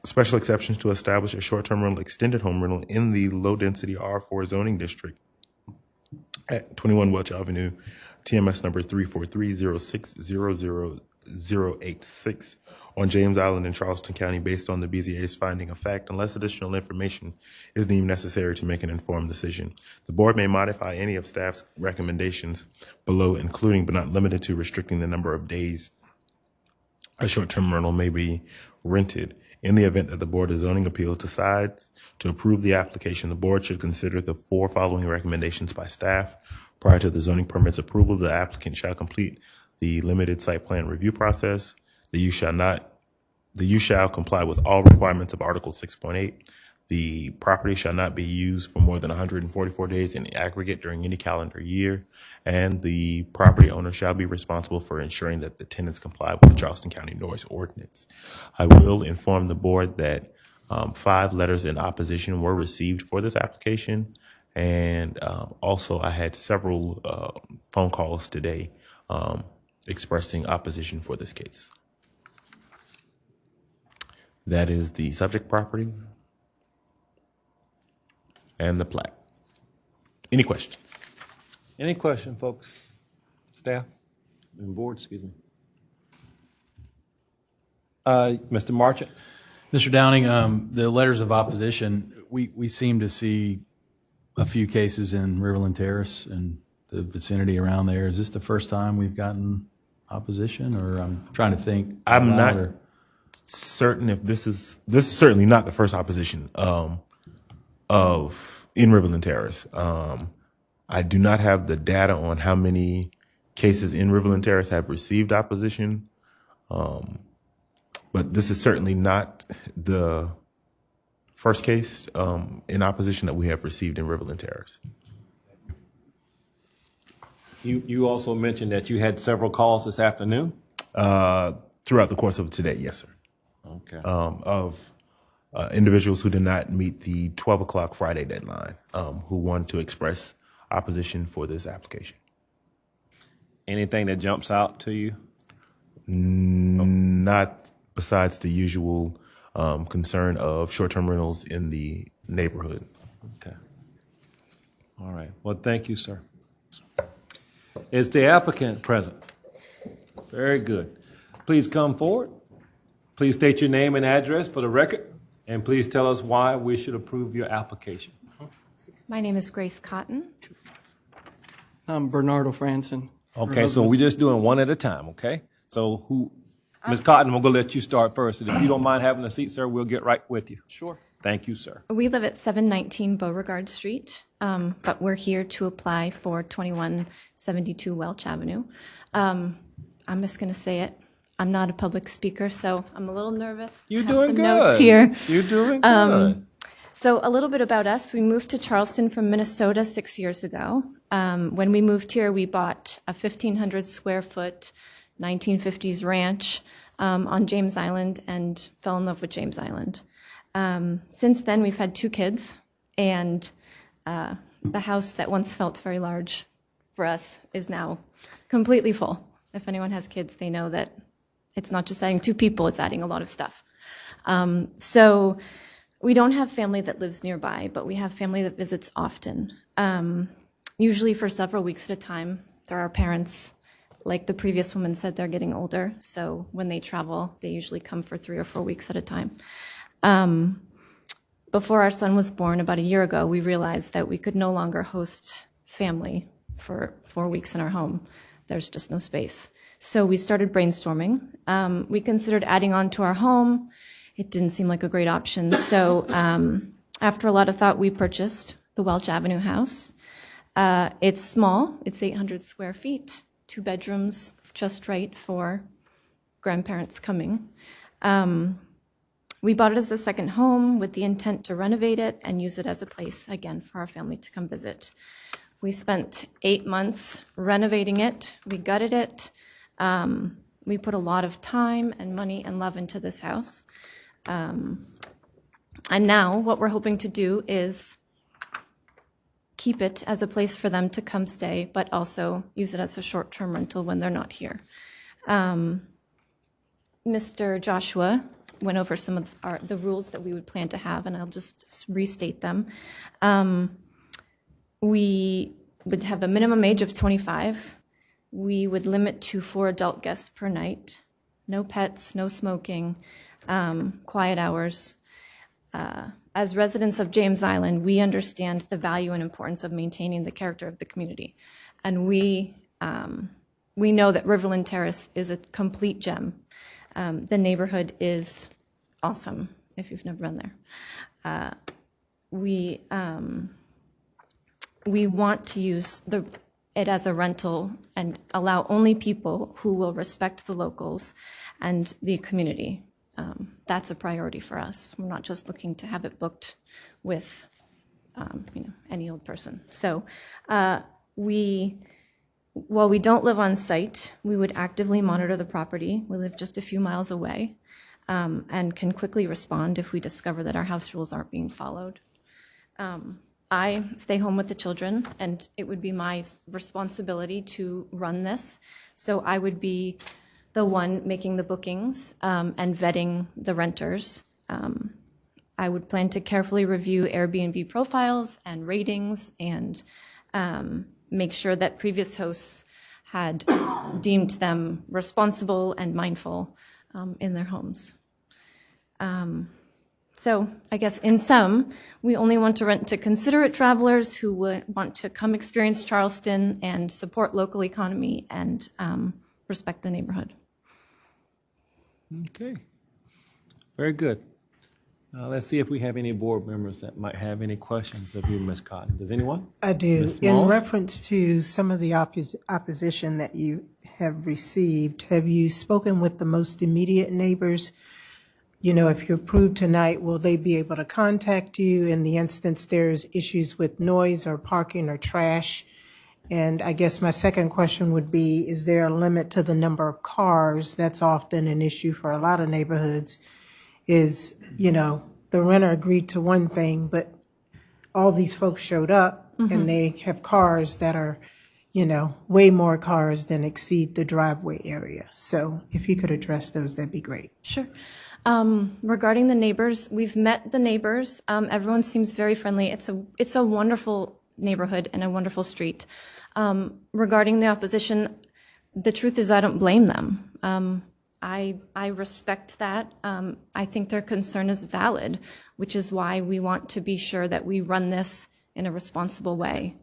Special exceptions to establish a short-term rental, extended home rental in the low-density R4 zoning district at 21 Welch Avenue, TMS number 343060086 on James Island in Charleston County, based on the BZA's finding of fact, unless additional information is deemed necessary to make an informed decision. The board may modify any of staff's recommendations below, including but not limited to restricting the number of days a short-term rental may be rented. In the event that the Board of Zoning Appeals decides to approve the application, the board should consider the four following recommendations by staff. Prior to the zoning permit's approval, the applicant shall complete the limited site plan review process. The use shall comply with all requirements of Article 6.8. The property shall not be used for more than 144 days in aggregate during any calendar year, and the property owner shall be responsible for ensuring that the tenants comply with the Charleston County Noise Ordinance. I will inform the board that 5 letters in opposition were received for this application, and also I had several phone calls today expressing opposition for this case. That is the subject property and the plat. Any questions? Any question, folks? Staff and board, excuse me. Mr. Marchant? Mr. Downing, the letters of opposition, we seem to see a few cases in Riverland Terrace and the vicinity around there. Is this the first time we've gotten opposition, or I'm trying to think? I'm not or- certain if this is certainly not the first opposition in Riverland Terrace. I do not have the data on how many cases in Riverland Terrace have received opposition, but this is certainly not the first case in opposition that we have received in Riverland Terrace. You also mentioned that you had several calls this afternoon? Throughout the course of today, yes, sir. Okay. Of individuals who did not meet the 12 o'clock Friday deadline, who wanted to express opposition for this application. Anything that jumps out to you? Not besides the usual concern of short-term rentals in the neighborhood. Okay. All right. Well, thank you, sir. Is the applicant present? Very good. Please come forward. Please state your name and address for the record, and please tell us why we should approve your application. My name is Grace Cotton. I'm Bernardo Franson. Okay, so we're just doing one at a time, okay? So Ms. Cotton, we're going to let you start first. And if you don't mind having a seat, sir, we'll get right with you. Sure. Thank you, sir. We live at 719 Beauregard Street, but we're here to apply for 2172 Welch Avenue. I'm just going to say it. I'm not a public speaker, so I'm a little nervous. You're I have doing some good. notes here. You're doing good. So a little bit about us. We moved to Charleston from Minnesota 6 years ago. When we moved here, we bought a 1,500 square foot 1950s ranch on James Island and fell in love with James Island. Since then, we've had 2 kids, and the house that once felt very large for us is now completely full. If anyone has kids, they know that it's not just adding 2 people, it's adding a lot of stuff. So we don't have family that lives nearby, but we have family that visits often, usually for several weeks at a time. There are parents, like the previous woman said, they're getting older, so when they travel, they usually come for 3 or 4 weeks at a time. Before our son was born about a year ago, we realized that we could no longer host family for 4 weeks in our home. There's just no space. So we started brainstorming. We considered adding on to our home. It didn't seem like a great option. So after a lot of thought, we purchased the Welch Avenue house. It's small. It's 800 square feet, 2 bedrooms, just right for grandparents coming. We bought it as a second home with the intent to renovate it and use it as a place, again, for our family to come visit. We spent 8 months renovating it. We gutted it. We put a lot of time and money and love into this house. And now what we're hoping to do is keep it as a place for them to come stay, but also use it as a short-term rental when they're not here. Mr. Joshua went over some of the rules that we would plan to have, and I'll just restate them. We would have a minimum age of 25. We would limit to 4 adult guests per night. No pets, no smoking, quiet hours. As residents of James Island, we understand the value and importance of maintaining the character of the community. And we know that Riverland Terrace is a complete gem. The neighborhood is awesome, if you've never been there. We want to use it as a rental and allow only people who will respect the locals and the community. That's a priority for us. We're not just looking to have it booked with any old person. So while we don't live on site, we would actively monitor the property. We live just a few miles away and can quickly respond if we discover that our house rules aren't being followed. I stay home with the children, and it would be my responsibility to run this. So I would be the one making the bookings and vetting the renters. I would plan to carefully review Airbnb profiles and ratings and make sure that previous hosts had deemed them responsible and mindful in their homes. So I guess in sum, we only want to rent to considerate travelers who would want to come experience Charleston and support local economy and respect the neighborhood. Okay. Very good. Let's see if we have any board members that might have any questions of you, Ms. Cotton. Does anyone? I do. Ms. In Smalls? reference to some of the opposition that you have received, have you spoken with the most immediate neighbors? You know, if you're approved tonight, will they be able to contact you in the instance there's issues with noise or parking or trash? And I guess my second question would be, is there a limit to the number of cars? That's often an issue for a lot of neighborhoods. Is, the renter agreed to one thing, but all these folks showed up and they have cars that are, way more cars than exceed the driveway area. So if you could address those, that'd be great. Sure. Regarding the neighbors, we've met the neighbors. Everyone seems very friendly. It's a wonderful neighborhood and a wonderful street. Regarding the opposition, the truth is I don't blame them. I respect that. I think their concern is valid, which is why we want to be sure that we run this in a responsible way.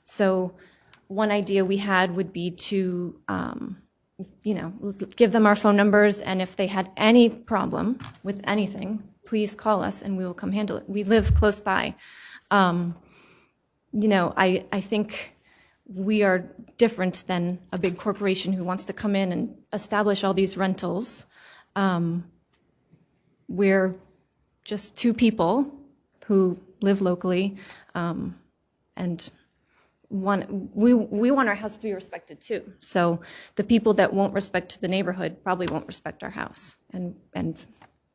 So one idea we had would be to give them our phone numbers, and if they had any problem with anything, please call us and we will come handle it. We live close by. I think we are different than a big corporation who wants to come in and establish all these rentals. We're just 2 people who live locally, and we want our house to be respected too. So the people that won't respect the neighborhood probably won't respect our house. And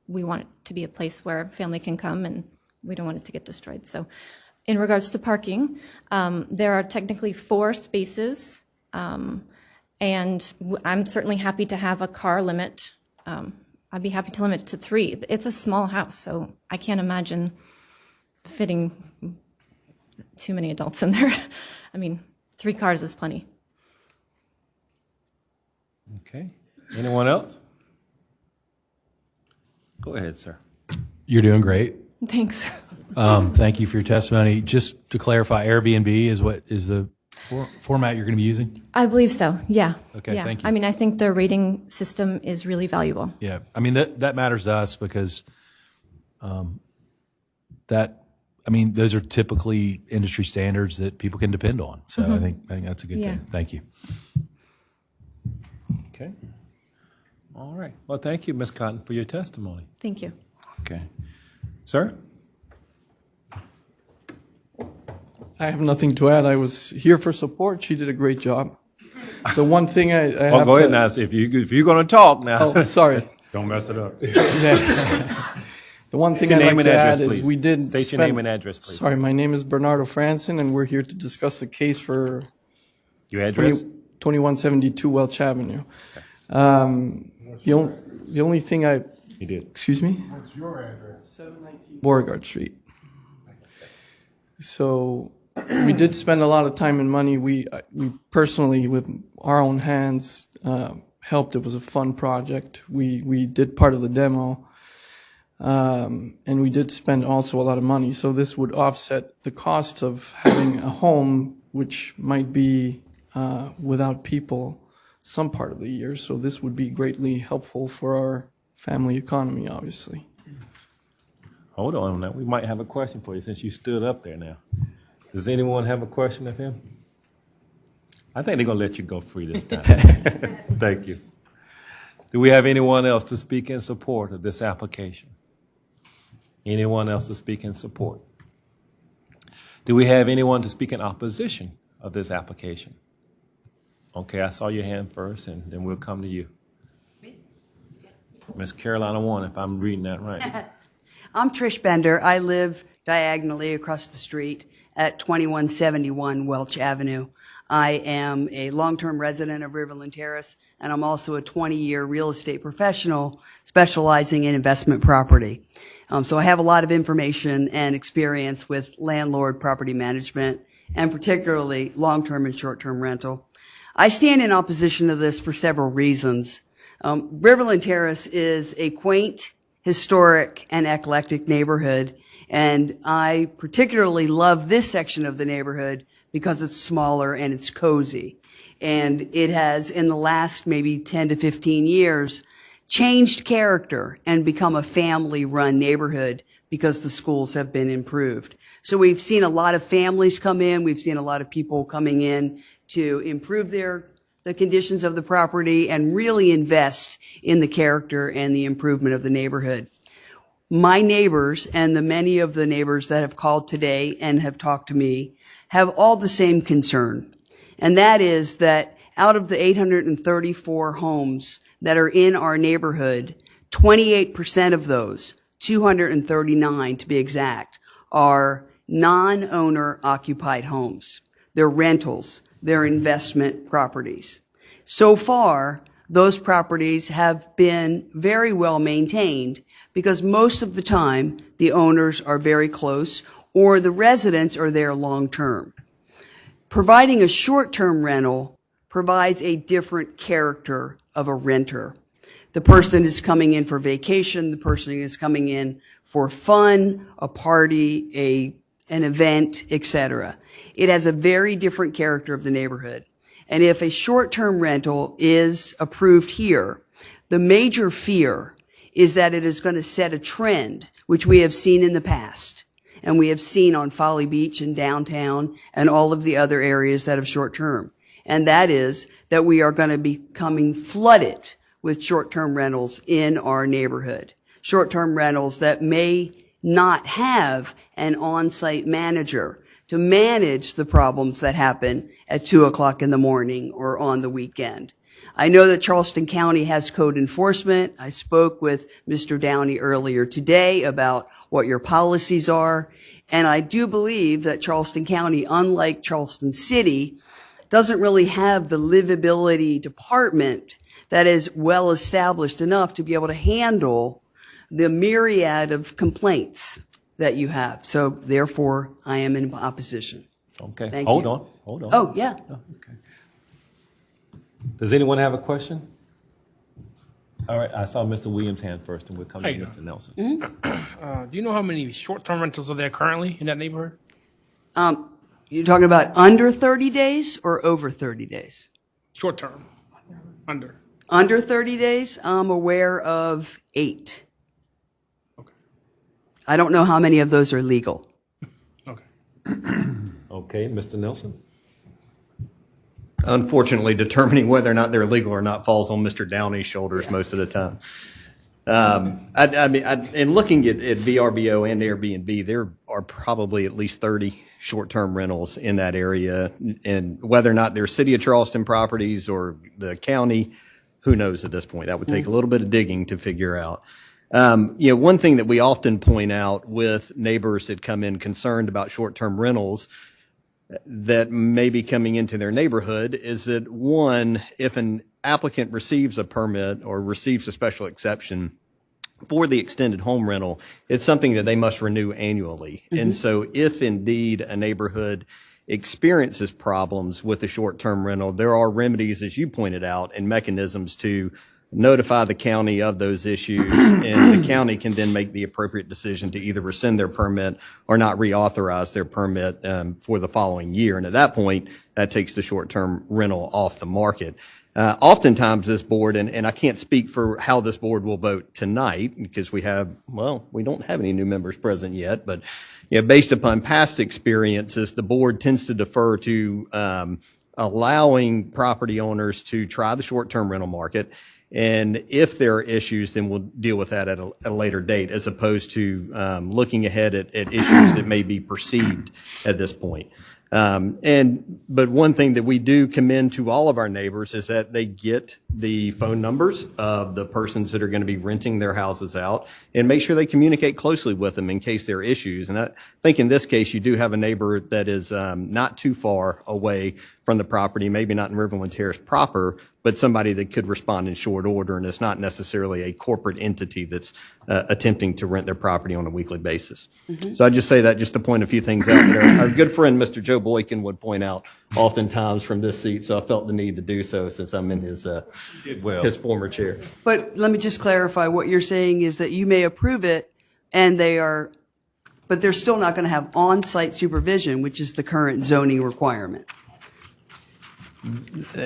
we want it to be a place where family can come, and we don't want it to get destroyed. So in regards to parking, there are technically 4 spaces, and I'm certainly happy to have a car limit. I'd be happy to limit it to 3. It's a small house, so I can't imagine fitting too many adults in there. 3 cars is plenty. Okay. Anyone else? Go ahead, sir. You're doing great. Thanks. Thank you for your testimony. Just to clarify, Airbnb is the format you're going to be using? I believe so, yeah. Okay, yeah. thank you. I think the rating system is really valuable. Yeah, that matters to us because those are typically industry standards that people can depend on. So I think that's a good thing. Thank you. Okay. All right. Well, thank you, Ms. Cotton, for your testimony. Thank you. Okay. Sir? I have nothing to add. I was here for support. She did a great job. The one thing I Oh, have go ahead to- now. If you're going to talk now. Oh, sorry. Don't mess it up. The one thing Your I'd name like and to address, add please. is we did State your spend- name and address, please. Sorry, my name is Bernardo Franson, and we're here to discuss the case for Your address? 2172 Welch Avenue. The only thing I, You did. excuse me? What's your address? 719 Beauregard Street. So we did spend a lot of time and money. We personally, with our own hands, helped. It was a fun project. We did part of the demo, and we did spend also a lot of money. So this would offset the cost of having a home, which might be without people some part of the year. So this would be greatly helpful for our family economy, obviously. Hold on now. We might have a question for you since you stood up there now. Does anyone have a question of him? I think they're going to let you go free this time. Thank you. Do we have anyone else to speak in support of this application? Anyone else to speak in support? Do we have anyone to speak in opposition of this application? Okay, I saw your hand first, and then we'll come to you. Miss Carolina Warren, if I'm reading that right. I'm Trish Bender. I live diagonally across the street at 2171 Welch Avenue. I am a long-term resident of Riverland Terrace, and I'm also a 20-year real estate professional specializing in investment property. So I have a lot of information and experience with landlord property management, and particularly long-term and short-term rental. I stand in opposition to this for several reasons. Riverland Terrace is a quaint, historic, and eclectic neighborhood, and I particularly love this section of the neighborhood because it's smaller and it's cozy. And it has, in the last maybe 10 to 15 years, changed character and become a family-run neighborhood because the schools have been improved. So we've seen a lot of families come in. We've seen a lot of people coming in to improve the conditions of the property and really invest in the character and the improvement of the neighborhood. My neighbors and the many of the neighbors that have called today and have talked to me have all the same concern. And that is that out of the 834 homes that are in our neighborhood, 28% of those, 239 to be exact, are non-owner occupied homes. They're rentals. They're investment properties. So far, those properties have been very well maintained because most of the time the owners are very close or the residents are there long term. Providing a short-term rental provides a different character of a renter. The person is coming in for vacation, the person is coming in for fun, a party, an event, etc. It has a very different character of the neighborhood. And if a short-term rental is approved here, the major fear is that it is going to set a trend, which we have seen in the past, and we have seen on Folly Beach and downtown and all of the other areas that have short-term. And that is that we are going to be becoming flooded with short-term rentals in our neighborhood. Short-term rentals that may not have an on-site manager to manage the problems that happen at 2 o'clock in the morning or on the weekend. I know that Charleston County has code enforcement. I spoke with Mr. Downey earlier today about what your policies are. And I do believe that Charleston County, unlike Charleston City, doesn't really have the livability department that is well established enough to be able to handle the myriad of complaints that you have. So therefore, I am in opposition. Okay. Thank Hold you. on. Hold on. Oh, yeah. Okay. Does anyone have a question? All right. I saw Mr. Williams' hand first, and we'll come to Hey. Mr. Nelson. Do you know how many short-term rentals are there currently in that neighborhood? You're talking about under 30 days or over 30 days? Short-term, under. Under 30 days, I'm aware of 8. Okay. I don't know how many of those are legal. Okay. Okay, Mr. Nelson. Unfortunately, determining whether or not they're legal or not falls on Mr. Downey's shoulders most of the time. In looking at VRBO and Airbnb, there are probably at least 30 short-term rentals in that area. And whether or not they're City of Charleston properties or the county, who knows at this point? That would take a little bit of digging to figure out. One thing that we often point out with neighbors that come in concerned about short-term rentals that may be coming into their neighborhood is that, one, if an applicant receives a permit or receives a special exception for the extended home rental, it's something that they must renew annually. And so if indeed a neighborhood experiences problems with the short-term rental, there are remedies, as you pointed out, and mechanisms to notify the county of those issues, and the county can then make the appropriate decision to either rescind their permit or not reauthorize their permit for the following year. And at that point, that takes the short-term rental off the market. Oftentimes this board, and I can't speak for how this board will vote tonight because we don't have any new members present yet, but based upon past experiences, the board tends to defer to allowing property owners to try the short-term rental market. And if there are issues, then we'll deal with that at a later date, as opposed to looking ahead at issues that may be perceived at this point. But one thing that we do commend to all of our neighbors is that they get the phone numbers of the persons that are going to be renting their houses out and make sure they communicate closely with them in case there are issues. And I think in this case, you do have a neighbor that is not too far away from the property, maybe not in Riverland Terrace proper, but somebody that could respond in short order, and it's not necessarily a corporate entity that's attempting to rent their property on a weekly basis. So I just say that just to point a few things out that our good friend Mr. Joe Boykin would point out oftentimes from this seat, so I felt the need to do so since I'm in his his former chair. But let me just clarify, what you're saying is that you may approve it but they're still not going to have on-site supervision, which is the current zoning requirement.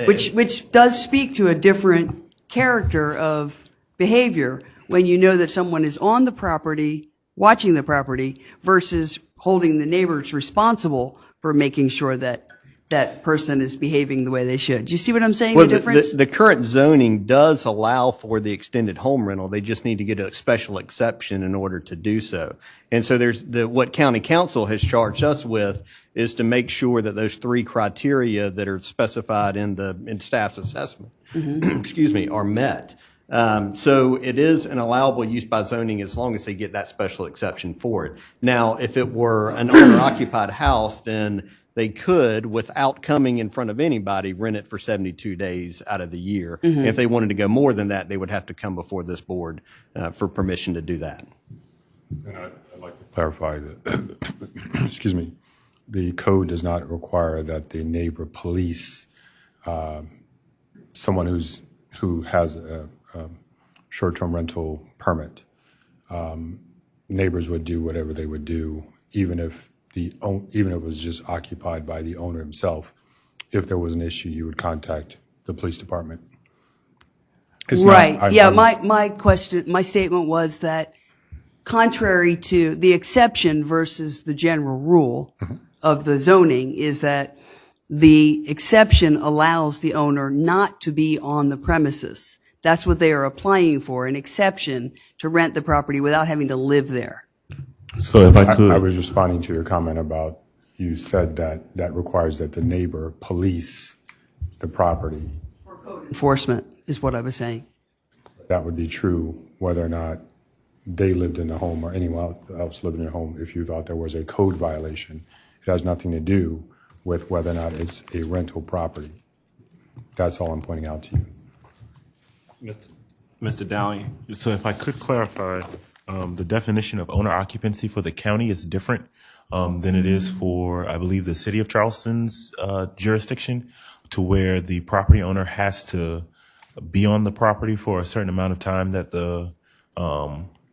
Which does speak to a different character of behavior when you know that someone is on the property, watching the property, versus holding the neighbors responsible for making sure that that person is behaving the way they should. Do you see what I'm saying, the difference? The current zoning does allow for the extended home rental. They just need to get a special exception in order to do so. And so there's what county council has charged us with is to make sure that those three criteria that are specified in staff's assessment, excuse me, are met. So it is an allowable use by zoning as long as they get that special exception for it. Now, if it were an owner-occupied house, then they could, without coming in front of anybody, rent it for 72 days out of the year. If they wanted to go more than that, they would have to come before this board for permission to do that. And I'd like to clarify that, excuse me, the code does not require that the neighbor police someone who has a short-term rental permit. Neighbors would do whatever they would do, even if it was just occupied by the owner himself. If there was an issue, you would contact the police department. My statement was that contrary to the exception versus the general rule of the zoning is that the exception allows the owner not to be on the premises. That's what they are applying for, an exception to rent the property without having to live there. So if I could. I was responding to your comment about, you said that requires that the neighbor police the property. For code enforcement is what I was saying. That would be true whether or not they lived in the home or anyone else lived in the home. If you thought there was a code violation, it has nothing to do with whether or not it's a rental property. That's all I'm pointing out to you. Mr. Downey. So if I could clarify, the definition of owner occupancy for the county is different than it is for, I believe, the city of Charleston's jurisdiction, to where the property owner has to be on the property for a certain amount of time that the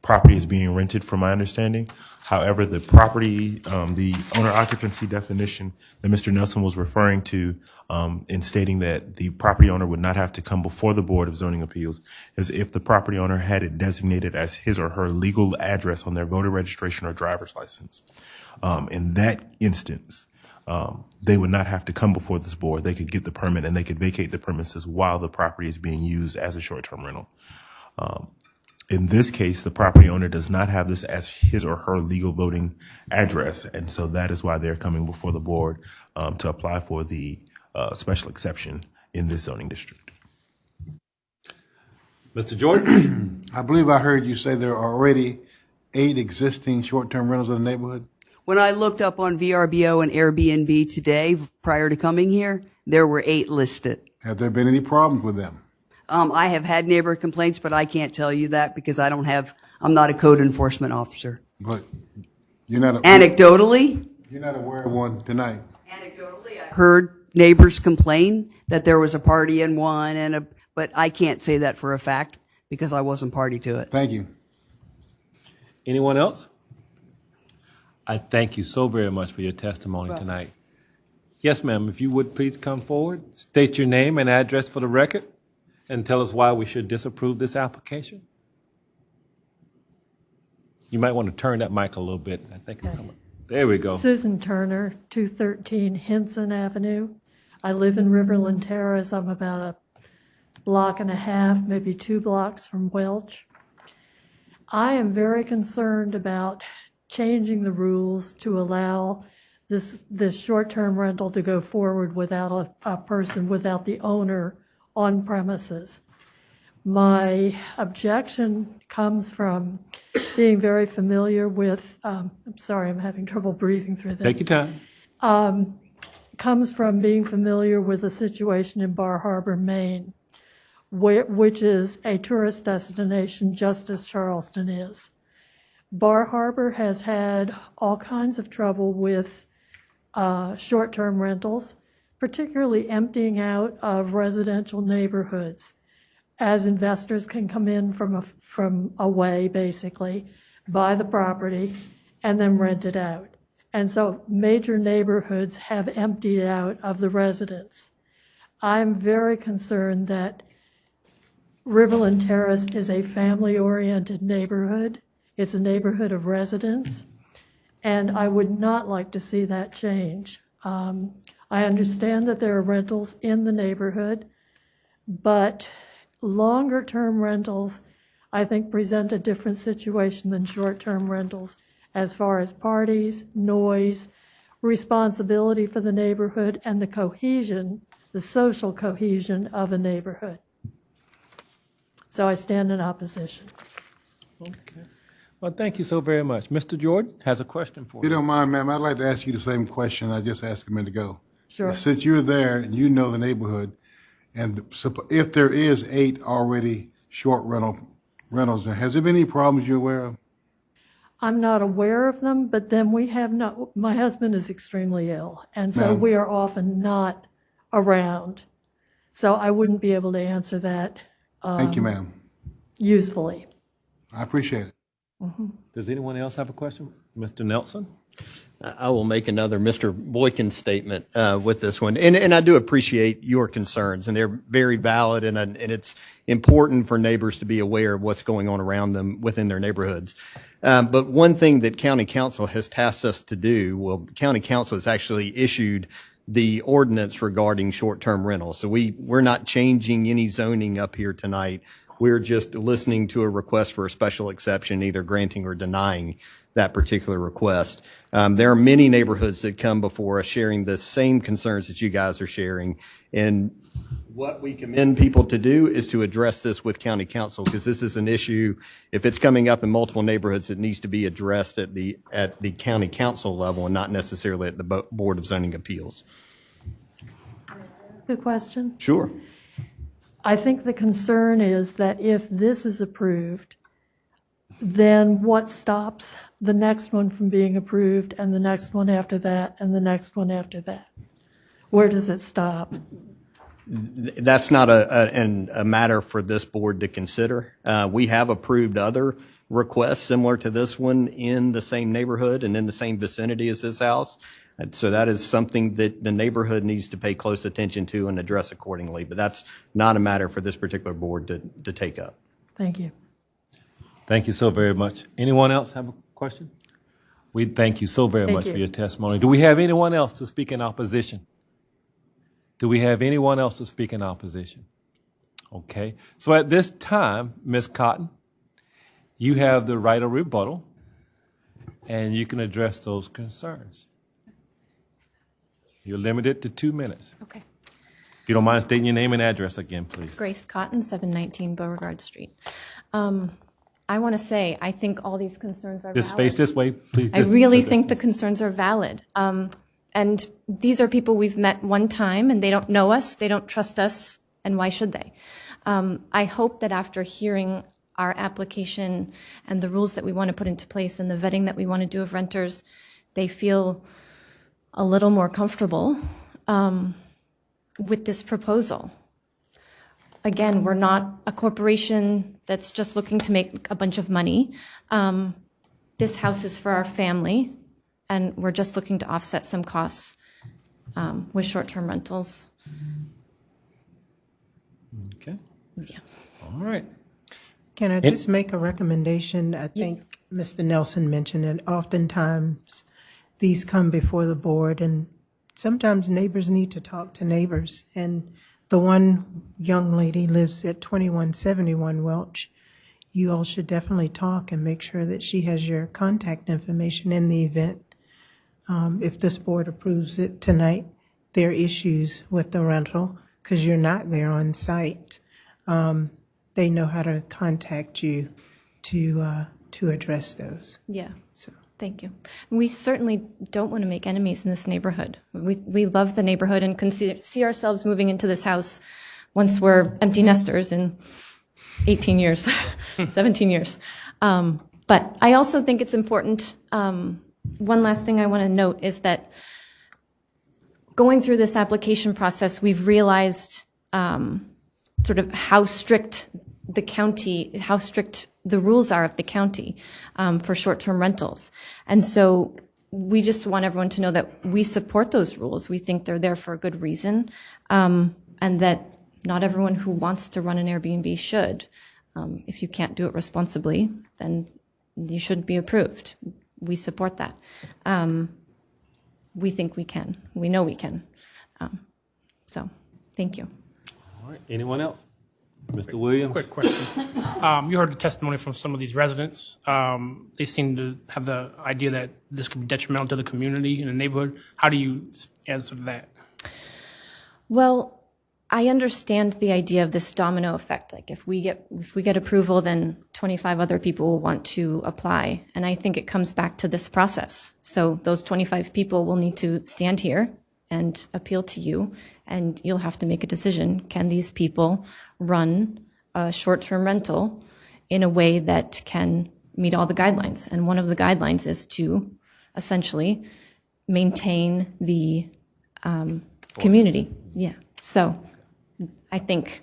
property is being rented, from my understanding. However, the property, the owner occupancy definition that Mr. Nelson was referring to in stating that the property owner would not have to come before the Board of Zoning Appeals is if the property owner had it designated as his or her legal address on their voter registration or driver's license. In that instance, they would not have to come before this board. They could get the permit and they could vacate the premises while the property is being used as a short-term rental. In this case, the property owner does not have this as his or her legal voting address, and so that is why they're coming before the board to apply for the special exception in this zoning district. Mr. Jordan? I believe I heard you say there are already 8 existing short-term rentals in the neighborhood. When I looked up on VRBO and Airbnb today, prior to coming here, there were 8 listed. Have there been any problems with them? I have had neighbor complaints, but I can't tell you that because I'm not a code enforcement officer. But you're not Anecdotally, you're not aware of one tonight. I've heard neighbors complain that there was a party in one but I can't say that for a fact because I wasn't party to it. Thank you. Anyone else? I thank you so very much for your testimony tonight. Yes, ma'am, if you would please come forward, state your name and address for the record, and tell us why we should disapprove this application. You might want to turn that mic a little bit. I think it's somewhere. There we go. Susan Turner, 213 Hinson Avenue. I live in Riverland Terrace. I'm about a block and a half, maybe 2 blocks from Welch. I am very concerned about changing the rules to allow this short-term rental to go forward without a person, without the owner on premises. My objection comes from being very familiar with, I'm sorry, I'm having trouble breathing through this. Take your time. Comes from being familiar with the situation in Bar Harbor, Maine, which is a tourist destination just as Charleston is. Bar Harbor has had all kinds of trouble with short-term rentals, particularly emptying out of residential neighborhoods, as investors can come in from away, basically, buy the property, and then rent it out. And so major neighborhoods have emptied out of the residents. I'm very concerned that Riverland Terrace is a family-oriented neighborhood. It's a neighborhood of residents, and I would not like to see that change. I understand that there are rentals in the neighborhood, but longer-term rentals, I think, present a different situation than short-term rentals as far as parties, noise, responsibility for the neighborhood, and the cohesion, the social cohesion of a neighborhood. So I stand in opposition. Okay. Well, thank you so very much. Mr. Jordan has a question for If you you. don't mind, ma'am, I'd like to ask you the same question I just asked a minute ago. Sure. Since you're there and you know the neighborhood, and if there is 8 already short rentals, has there been any problems you're aware of? I'm not aware of them, but then we have not, my husband is extremely ill, and so Ma'am. we are often not around. So I wouldn't be able to answer that Thank you, ma'am. usefully. I appreciate it. Does anyone else have a question? Mr. Nelson? I will make another Mr. Boykin statement with this one. And I do appreciate your concerns, and they're very valid, and it's important for neighbors to be aware of what's going on around them within their neighborhoods. But one thing that County Council has tasked us to do, well, County Council has actually issued the ordinance regarding short-term rentals. So we're not changing any zoning up here tonight. We're just listening to a request for a special exception, either granting or denying that particular request. There are many neighborhoods that come before us sharing the same concerns that you guys are sharing. And what we commend people to do is to address this with County Council, because this is an issue, if it's coming up in multiple neighborhoods, it needs to be addressed at the County Council level and not necessarily at the Board of Zoning Appeals. Good question. Sure. I think the concern is that if this is approved, then what stops the next one from being approved, and the next one after that, and the next one after that? Where does it stop? That's not a matter for this board to consider. We have approved other requests similar to this one in the same neighborhood and in the same vicinity as this house. And so that is something that the neighborhood needs to pay close attention to and address accordingly. But that's not a matter for this particular board to take up. Thank you. Thank you so very much. Anyone else have a question? We thank you so very much for your testimony. Do we have anyone else to speak in opposition? Do we have anyone else to speak in opposition? Okay. So at this time, Ms. Cotton, You have the right of rebuttal, and you can address those concerns. You're limited to 2 minutes. Okay. If you don't mind stating your name and address again, please. Grace Cotton, 719 Beauregard Street. I want to say, I think all these concerns are valid. Just face this way, please. I really think the concerns are valid. And these are people we've met one time, and they don't know us, they don't trust us, and why should they? I hope that after hearing our application and the rules that we want to put into place and the vetting that we want to do of renters, they feel a little more comfortable with this proposal. Again, we're not a corporation that's just looking to make a bunch of money. This house is for our family, and we're just looking to offset some costs with short-term rentals. Okay. Yeah. All right. Can I just make a recommendation? I think Mr. Nelson mentioned it. Oftentimes, these come before the board, and sometimes neighbors need to talk to neighbors. And the one young lady lives at 2171 Welch. You all should definitely talk and make sure that she has your contact information in the event. If this board approves it tonight, there are issues with the rental because you're not there on site. They know how to contact you to address those. Yeah. So. Thank you. We certainly don't want to make enemies in this neighborhood. We love the neighborhood and can see ourselves moving into this house once we're empty nesters in 18 years, 17 years. But I also think it's important, one last thing I want to note is that going through this application process, we've realized sort of how strict the county, how strict the rules are of the county for short-term rentals. And so we just want everyone to know that we support those rules. We think they're there for a good reason, and that not everyone who wants to run an Airbnb should. If you can't do it responsibly, then you shouldn't be approved. We support that. We think we can. We know we can. So thank you. All right. Anyone else? Mr. Williams? Quick question. You heard the testimony from some of these residents. They seem to have the idea that this could be detrimental to the community and the neighborhood. How do you answer that? Well, I understand the idea of this domino effect. Like if we get approval, then 25 other people will want to apply. And I think it comes back to this process. So those 25 people will need to stand here and appeal to you, and you'll have to make a decision. Can these people run a short-term rental in a way that can meet all the guidelines? And one of the guidelines is to essentially maintain the community. Yeah. So I think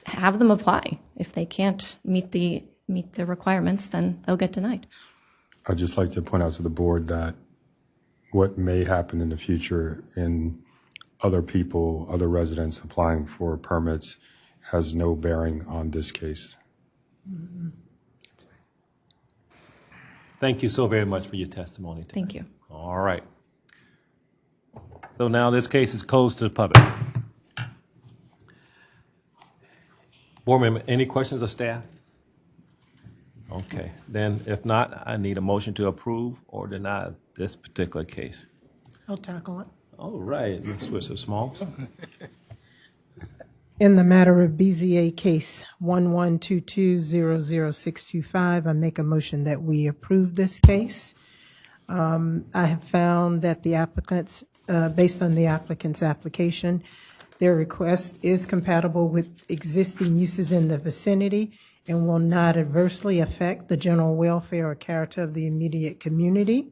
have them apply. If they can't meet the requirements, then they'll get denied. I'd just like to point out to the board that what may happen in the future in other people, other residents applying for permits has no bearing on this case. Thank you so very much for your testimony today. Thank you. All right. So now this case is closed to the public. Board member, any questions of staff? Okay, then if not, I need a motion to approve or deny this particular case. I'll tackle it. All right, Ms. Switzer Smalls. In the matter of BZA case 112200625, I make a motion that we approve this case. I have found that the applicants, based on the applicant's application, their request is compatible with existing uses in the vicinity and will not adversely affect the general welfare or character of the immediate community.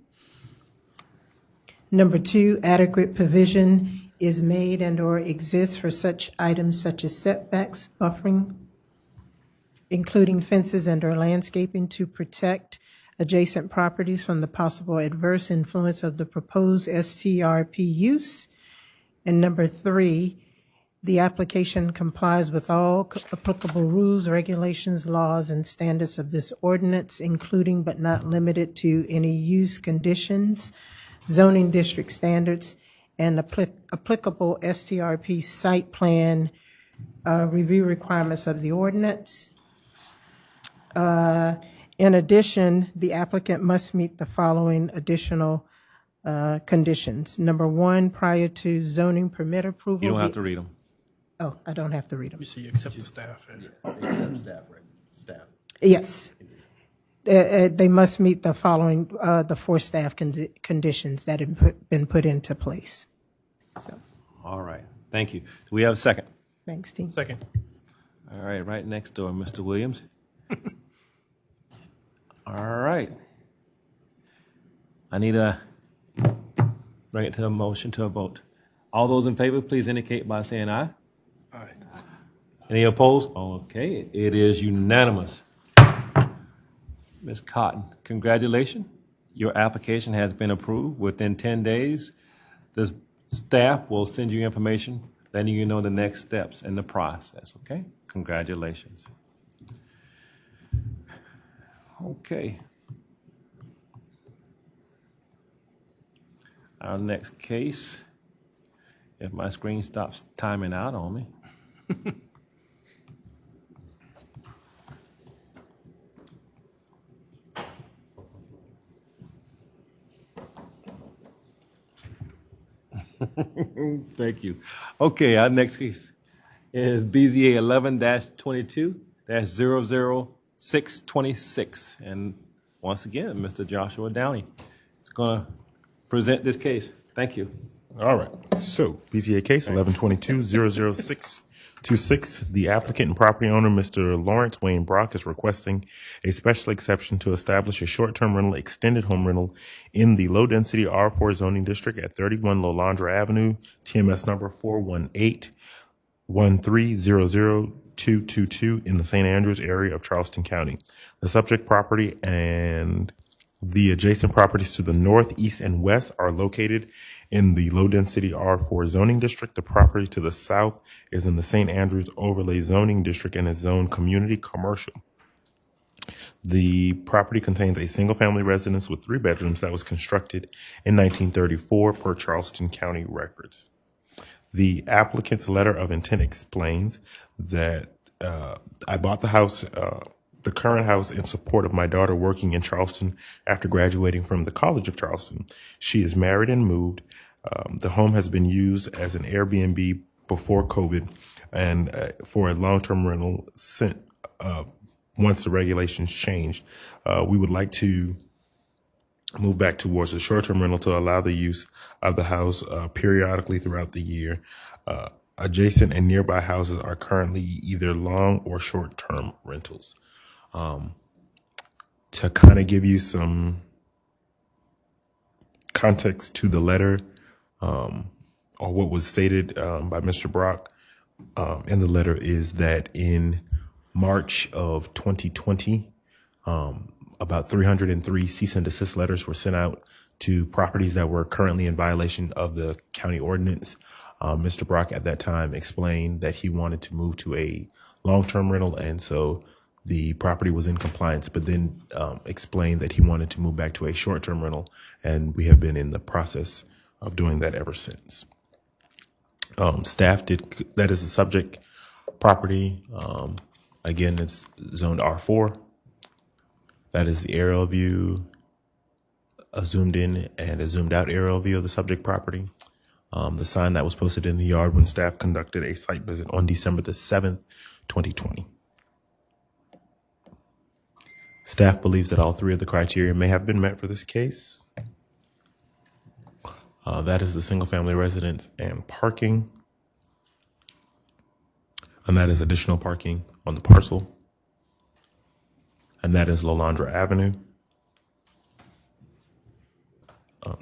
Number two, adequate provision is made and or exists for such items such as setbacks, buffering, including fences and or landscaping to protect adjacent properties from the possible adverse influence of the proposed STRP use. And number three, the application complies with all applicable rules, regulations, laws, and standards of this ordinance, including but not limited to any use conditions, zoning district standards, and applicable STRP site plan review requirements of the ordinance. And In addition, the applicant must meet the following additional conditions. Number one, prior to zoning permit approval. You don't have to read them. Oh, I don't have to read them. You see, you accept the staff. Staff. Yes. They must meet the following, the 4 staff conditions that have been put into place. All right. Thank you. Do we have a second? Thanks, team. Second. All right. Right next door, Mr. Williams. All right. I need to bring it to a motion to a vote. All those in favor, please indicate by saying aye. Aye. Any opposed? Okay, it is unanimous. Ms. Cotton, congratulations. Your application has been approved. Within 10 days, the staff will send you information letting you know the next steps in the process, okay? Congratulations. Okay. Our next case, if my screen stops timing out on me. Thank you. Okay, our next case is BZA 11-22-00626. And once again, Mr. Joshua Downey is going to present this case. Thank you. All right. So, BZA case 1122-00626. The applicant and property owner, Mr. Lawrence Wayne Brock, is requesting a special exception to establish a short-term rental, extended home rental in the low-density R4 zoning district at 31 Lolandra Avenue, TMS number 418-1300222 in the St. Andrews area of Charleston County. The subject property and the adjacent properties to the north, east, and west are located in the low-density R4 zoning district. The property to the south is in the St. Andrews Overlay zoning district and is zoned community commercial. The property contains a single-family residence with 3 bedrooms that was constructed in 1934 per Charleston County records. The applicant's letter of intent explains that I bought the house, the current house, in support of my daughter working in Charleston after graduating from the College of Charleston. She is married and moved. The home has been used as an Airbnb before COVID and for a long-term rental since once the regulations changed. We would like to move back towards a short-term rental to allow the use of the house periodically throughout the year. Adjacent and nearby houses are currently either long or short-term rentals. To kind of give you some context to the letter, or what was stated by Mr. Brock in the letter, is that in March of 2020, about 303 cease and desist letters were sent out to properties that were currently in violation of the county ordinance. Mr. Brock at that time explained that he wanted to move to a long-term rental, and so the property was in compliance, but then explained that he wanted to move back to a short-term rental, and we have been in the process of doing that ever since. Staff did, that is the subject property. Again, it's zoned R4. That is the aerial view, a zoomed in and a zoomed out aerial view of the subject property. The sign that was posted in the yard when staff conducted a site visit on December the 7th, 2020. Staff believes that all 3 of the criteria may have been met for this case. That is the single-family residence and parking. And that is additional parking on the parcel. And that is Lolandra Avenue.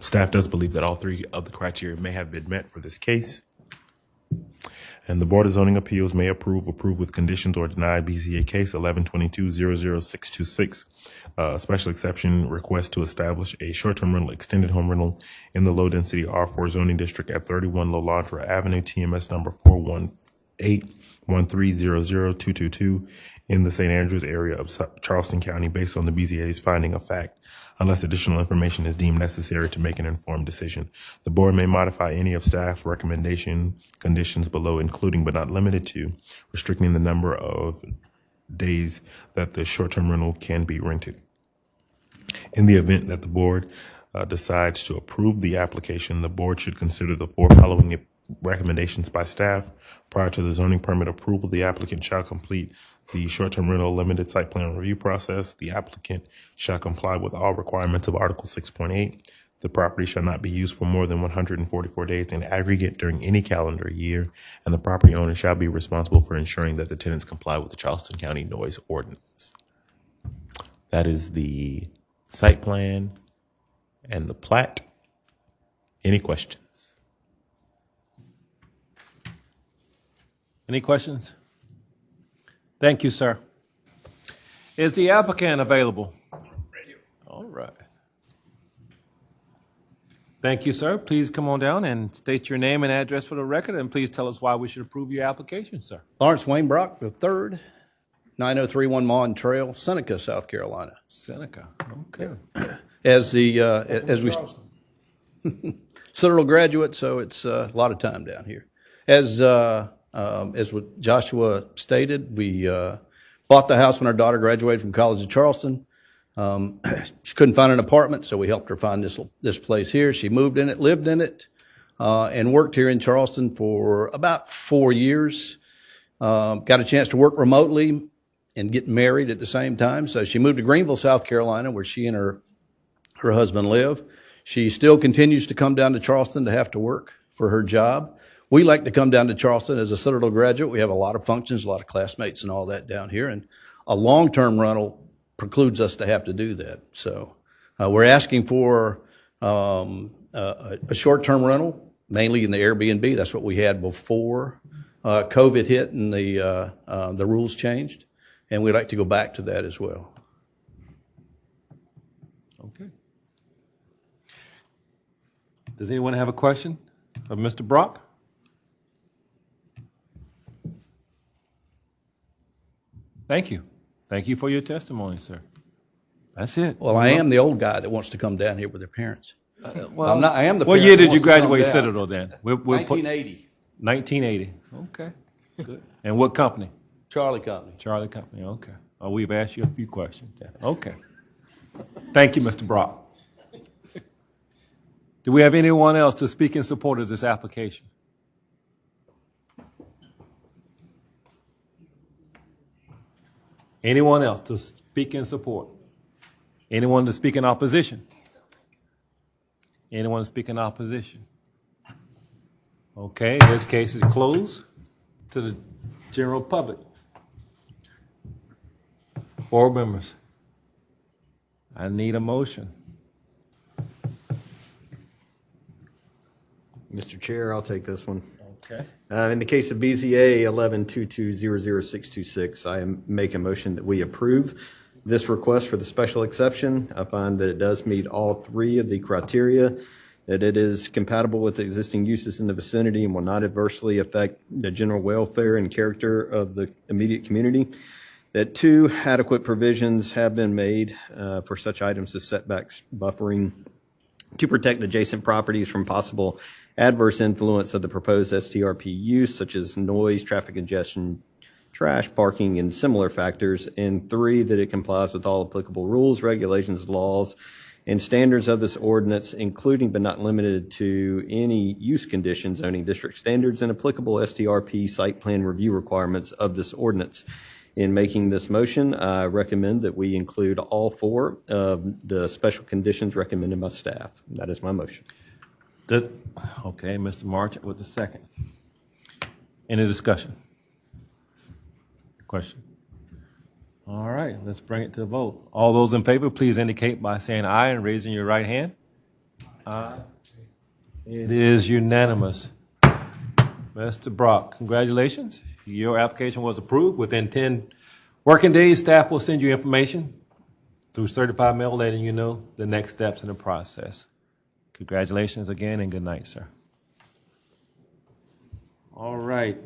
Staff does believe that all 3 of the criteria may have been met for this case. And the Board of Zoning Appeals may approve with conditions, or deny BZA case 1122-00626. Special exception request to establish a short-term rental, extended home rental in the low-density R4 zoning district at 31 Lolandra Avenue, TMS number 418-1300222 in the St. Andrews area of Charleston County, based on the BZA's finding of fact, unless additional information is deemed necessary to make an informed decision. The board may modify any of staff's recommendation conditions below, including but not limited to restricting the number of days that the short-term rental can be rented. In the event that the board decides to approve the application, the board should consider the four following recommendations by staff. Prior to the zoning permit approval, the applicant shall complete the short-term rental limited site plan review process. The applicant shall comply with all requirements of Article 6.8. The property shall not be used for more than 144 days in aggregate during any calendar year, and the property owner shall be responsible for ensuring that the tenants comply with the Charleston County Noise Ordinance. That is the site plan and the plat. Any questions? Any questions? Thank you, sir. Is the applicant available? All right. Thank you, sir. Please come on down and state your name and address for the record, and please tell us why we should approve your application, sir. Lawrence Wayne Brock III, 9031 Maughan Trail, Seneca, South Carolina. Seneca, okay. As we Citadel graduate, so it's a lot of time down here. As what Joshua stated, we bought the house when our daughter graduated from College of Charleston. She couldn't find an apartment, so we helped her find this place here. She moved in it, lived in it, and worked here in Charleston for about 4 years. Got a chance to work remotely and get married at the same time. So she moved to Greenville, South Carolina, where she and her husband live. She still continues to come down to Charleston to have to work for her job. We like to come down to Charleston as a Citadel graduate. We have a lot of functions, a lot of classmates and all that down here, and a long-term rental precludes us to have to do that. So we're asking for a short-term rental, mainly in the Airbnb. That's what we had before COVID hit and the rules changed, and we'd like to go back to that as well. Okay. Does anyone have a question of Mr. Brock? Thank you. Thank you for your testimony, sir. That's it. Well, I am the old guy that wants to come down here with their parents. Well, I'm not. I am the. What parent year that did you wants to come graduate down. Citadel then? 1980. 1980. Okay. Good. And what company? Charlie Company. Charlie Company. Okay. Oh, we've asked you a few questions then. Okay. Thank you, Mr. Brock. Do we have anyone else to speak in support of this application? Anyone else to speak in support? Anyone to speak in opposition? Anyone to speak in opposition? Okay, this case is closed to the general public. Board members, I need a motion. Mr. Chair, I'll take this one. Okay. In the case of BZA 11-22-00626, I make a motion that we approve this request for the special exception. I find that it does meet all three of the criteria, that it is compatible with the existing uses in the vicinity and will not adversely affect the general welfare and character of the immediate community, that 2 adequate provisions have been made for such items as setbacks, buffering, to protect adjacent properties from possible adverse influence of the proposed STRP use, such as noise, traffic congestion, trash, parking, and similar factors. And 3, that it complies with all applicable rules, regulations, laws, and standards of this ordinance, including but not limited to any use condition, zoning district standards, and applicable STRP site plan review requirements of this ordinance. In making this motion, I recommend that we include all 4 of the special conditions recommended by staff. That is my motion. Okay, Mr. Marchant with the second. Any discussion? Question? All right, let's bring it to a vote. All those in favor, please indicate by saying aye and raising your right hand. Aye. It is unanimous. Mr. Brock, congratulations. Your application was approved. Within 10 working days, staff will send you information through certified mail letting you know the next steps in the process. Congratulations again and good night, sir. All right.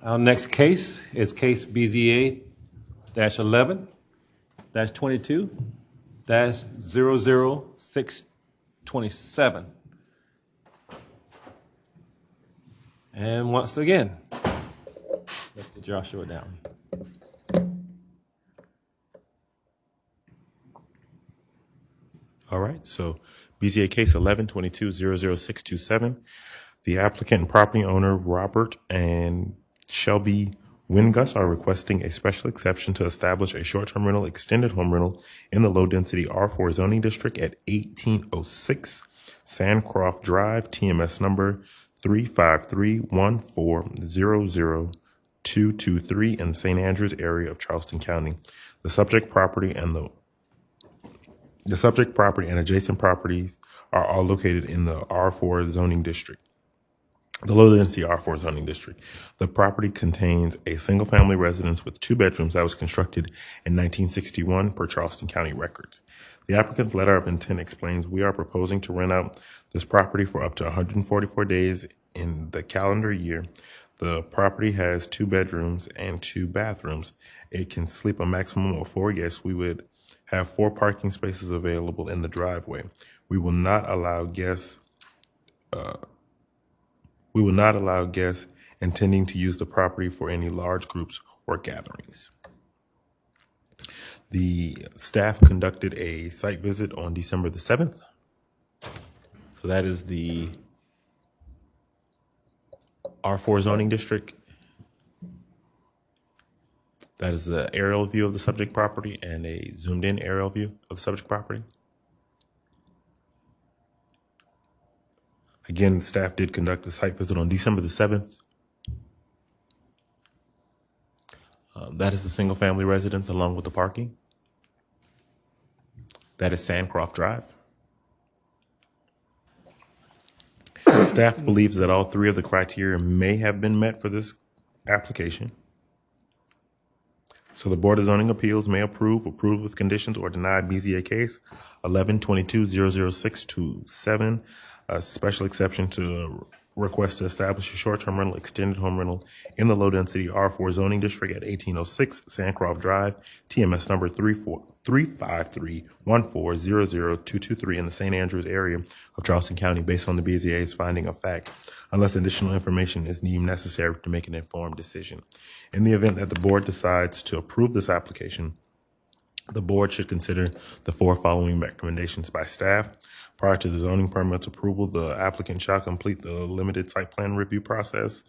Our next case is case BZA-11-22-00627. And once again, Mr. Joshua Downey. All right, so BZA case 11-22-00627. The applicant and property owner, Robert and Shelby Wingus, are requesting a special exception to establish a short-term rental, extended home rental in the low-density R4 zoning district at 1806 Sandcroft Drive, TMS number 35314000223 in the St. Andrews area of Charleston County. The subject property and adjacent properties are all located in the R4 zoning district, the low-density R4 zoning district. The property contains a single-family residence with 2 bedrooms that was constructed in 1961 per Charleston County records. The applicant's letter of intent explains we are proposing to rent out this property for up to 144 days in the calendar year. The property has 2 bedrooms and 2 bathrooms. It can sleep a maximum of 4 guests. We would have 4 parking spaces available in the driveway. We will not allow guests intending to use the property for any large groups or gatherings. The staff conducted a site visit on December the 7th. So that is the R4 zoning district. That is the aerial view of the subject property and a zoomed in aerial view of the subject property. Again, staff did conduct a site visit on December the 7th. That is the single family residence along with the parking. That is Sandcroft Drive. Staff believes that all 3 of the criteria may have been met for this application. So the Board of Zoning Appeals may approve with conditions, or deny BZA case 11-22-00627, a special exception to request to establish a short-term rental, extended home rental in the low-density R4 zoning district at 1806 Sandcroft Drive, TMS number 35314000223 in the St. Andrews area of Charleston County, based on the BZA's finding of fact, unless additional information is deemed necessary to make an informed decision. In the event that the board decides to approve this application, the board should consider the 4 following recommendations by staff. Prior to the zoning permit's approval, the applicant shall complete the limited site plan review process.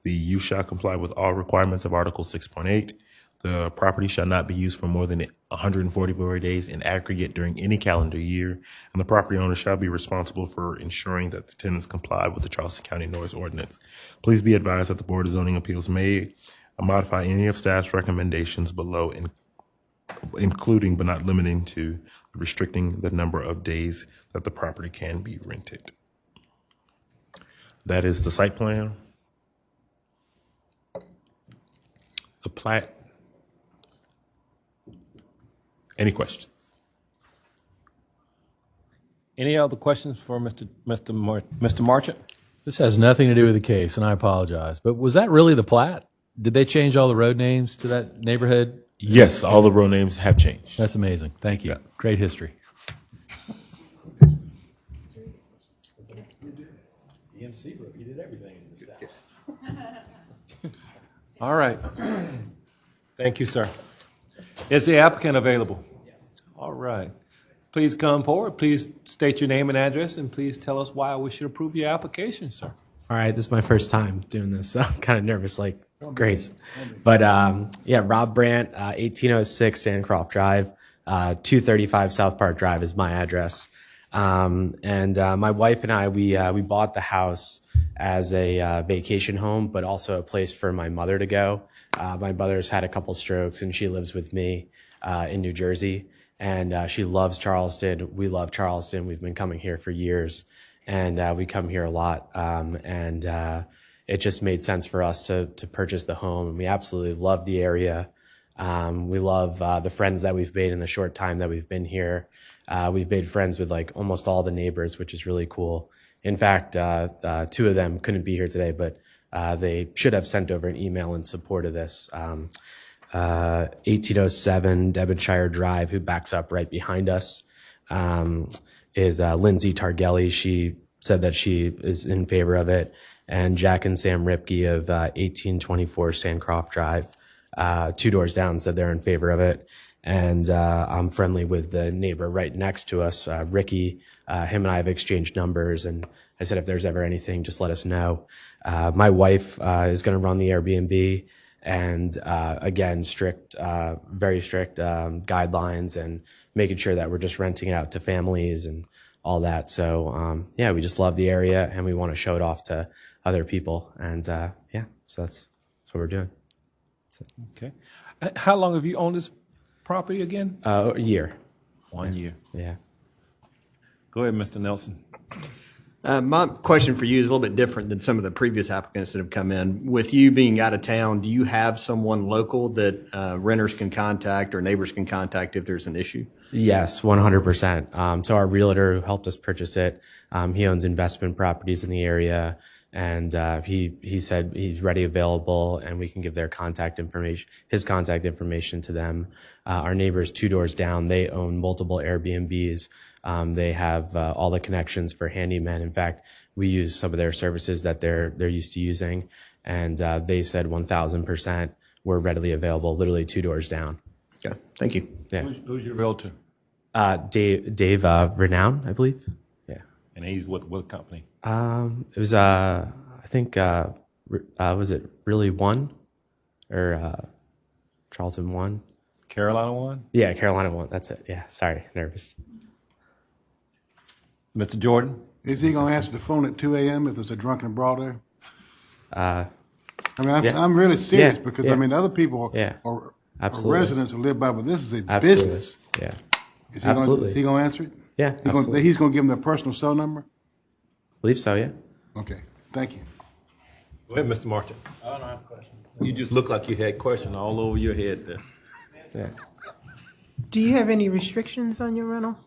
The use shall comply with all requirements of Article 6.8. The property shall not be used for more than 144 days in aggregate during any calendar year, and the property owner shall be responsible for ensuring that the tenants comply with the Charleston County Noise Ordinance. Please be advised that the Board of Zoning Appeals may modify any of staff's recommendations below, including but not limiting to restricting the number of days that the property can be rented. That is the site plan, the plat. Any questions? Any other questions for Mr. Marchant? This has nothing to do with the case, and I apologize. But was that really the plat? Did they change all the road names to that neighborhood? Yes, all the road names have changed. That's amazing. Thank you. Yeah. Great history. EMC, you did everything in this staff. All right. Thank you, sir. Is the applicant available? Yes. All right. Please come forward. Please state your name and address, and please tell us why we should approve your application, sir. All right, this is my first time doing this, so I'm kind of nervous, like Grace. But yeah, Rob Brandt, 1806 Sandcroft Drive, 235 South Park Drive is my address. And my wife and I, we bought the house as a vacation home, but also a place for my mother to go. My mother's had a couple strokes, and she lives with me in New Jersey. And she loves Charleston. We love Charleston. We've been coming here for years. And we come here a lot, and it just made sense for us to purchase the home. And we absolutely love the area. We love the friends that we've made in the short time that we've been here. We've made friends with like almost all the neighbors, which is really cool. In fact, 2 of them couldn't be here today, but they should have sent over an email in support of this. 1807 Devonshire Drive, who backs up right behind us, is Lindsay Targelli. She said that she is in favor of it. And Jack and Sam Ripke of 1824 Sandcroft Drive, 2 doors down, said they're in favor of it. And I'm friendly with the neighbor right next to us, Ricky. Him and I have exchanged numbers, and I said, if there's ever anything, just let us know. My wife is going to run the Airbnb, and again, very strict guidelines, and making sure that we're just renting it out to families and all that. So yeah, we just love the area, and we want to show it off to other people. And yeah, so that's what we're doing. Okay. How long have you owned this property again? A year. 1 year. Yeah. Go ahead, Mr. Nelson. My question for you is a little bit different than some of the previous applicants that have come in. With you being out of town, do you have someone local that renters can contact or neighbors can contact if there's an issue? Yes, 100%. So our realtor who helped us purchase it, he owns investment properties in the area, and he said he's ready, available, and we can give his contact information to them. Our neighbors 2 doors down, they own multiple Airbnbs. They have all the connections for handymen. In fact, we use some of their services that they're used to using, and they said 1,000% were readily available, literally 2 doors down. Okay, thank you. Yeah. Who's your realtor? Dave Renown, I believe. Yeah. And he's with what company? It was I think was it Really One or Charlton One? Carolina One? Yeah, Carolina One. That's it. Yeah. Sorry, nervous. Mr. Jordan? Is he going to answer the phone at 2 a.m. if there's a drunken brawler? I mean, Yeah. I'm really serious Yeah, because, yeah. I mean, other people Yeah. are Absolutely. residents who live by, but this is a Absolutely. business. Yeah. Is he Absolutely. going to answer it? Yeah, absolutely. He's going to give them their personal cell number? Believe so. Yeah. Okay, thank you. Go ahead, Mr. Martin. I don't have a question. You just look like you had question all over your head there. Yeah. Do you have any restrictions on your rental?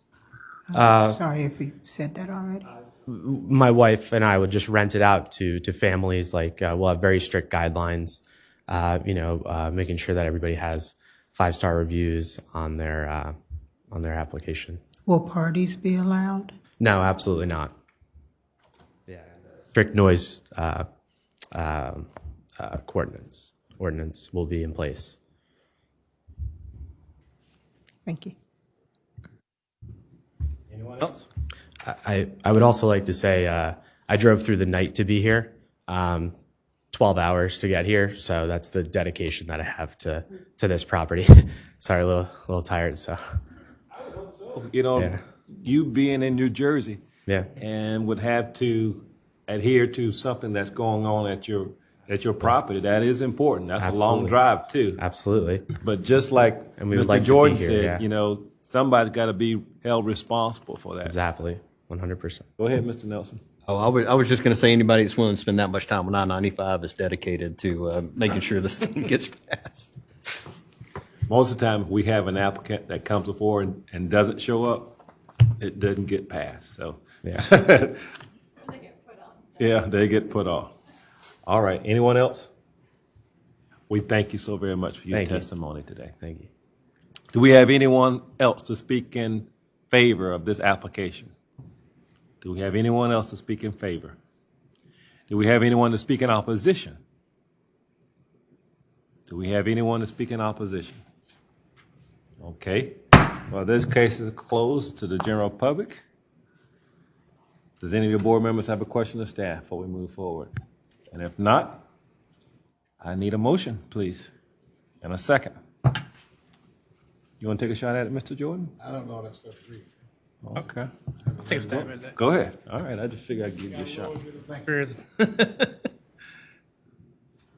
Sorry if you said that already. My wife and I would just rent it out to families. Like we'll have very strict guidelines. Making sure that everybody has 5-star reviews on their application. Will parties be allowed? No, absolutely not. Yeah. Strict noise ordinance will be in place. Thank you. Anyone else? I would also like to say I drove through the night to be here, 12 hours to get here. So that's the dedication that I have to this property. Sorry, a little tired. So, Yeah. You being in New Jersey, yeah, and would have to adhere to something that's going on at your property. That is important. That's a long Absolutely. drive too. Absolutely. But just like And we would Mr. like to be Jordan here, said, yeah. Somebody's got to be held responsible for that. Exactly. 100%. Go ahead, Mr. Nelson. Oh, I was just going to say anybody that's willing to spend that much time on I-95 is dedicated to making sure this thing gets passed. Most of the time, we have an applicant that comes before and doesn't show up, it doesn't get passed. So, Yeah. yeah, they get put off. All right. Anyone else? We thank you so very much for your Thank you. testimony today. Thank you. Do we have anyone else to speak in favor of this application? Do we have anyone else to speak in favor? Do we have anyone to speak in opposition? Do we have anyone to speak in opposition? Okay. Well, this case is closed to the general public. Does any of the board members have a question of staff before we move forward? And if not, I need a motion, please, and a second. You want to take a shot at it, Mr. Jordan? I don't know that stuff to read. Okay. I'll take a stab at that. Go ahead. All right, I just figured I'd give you a shot.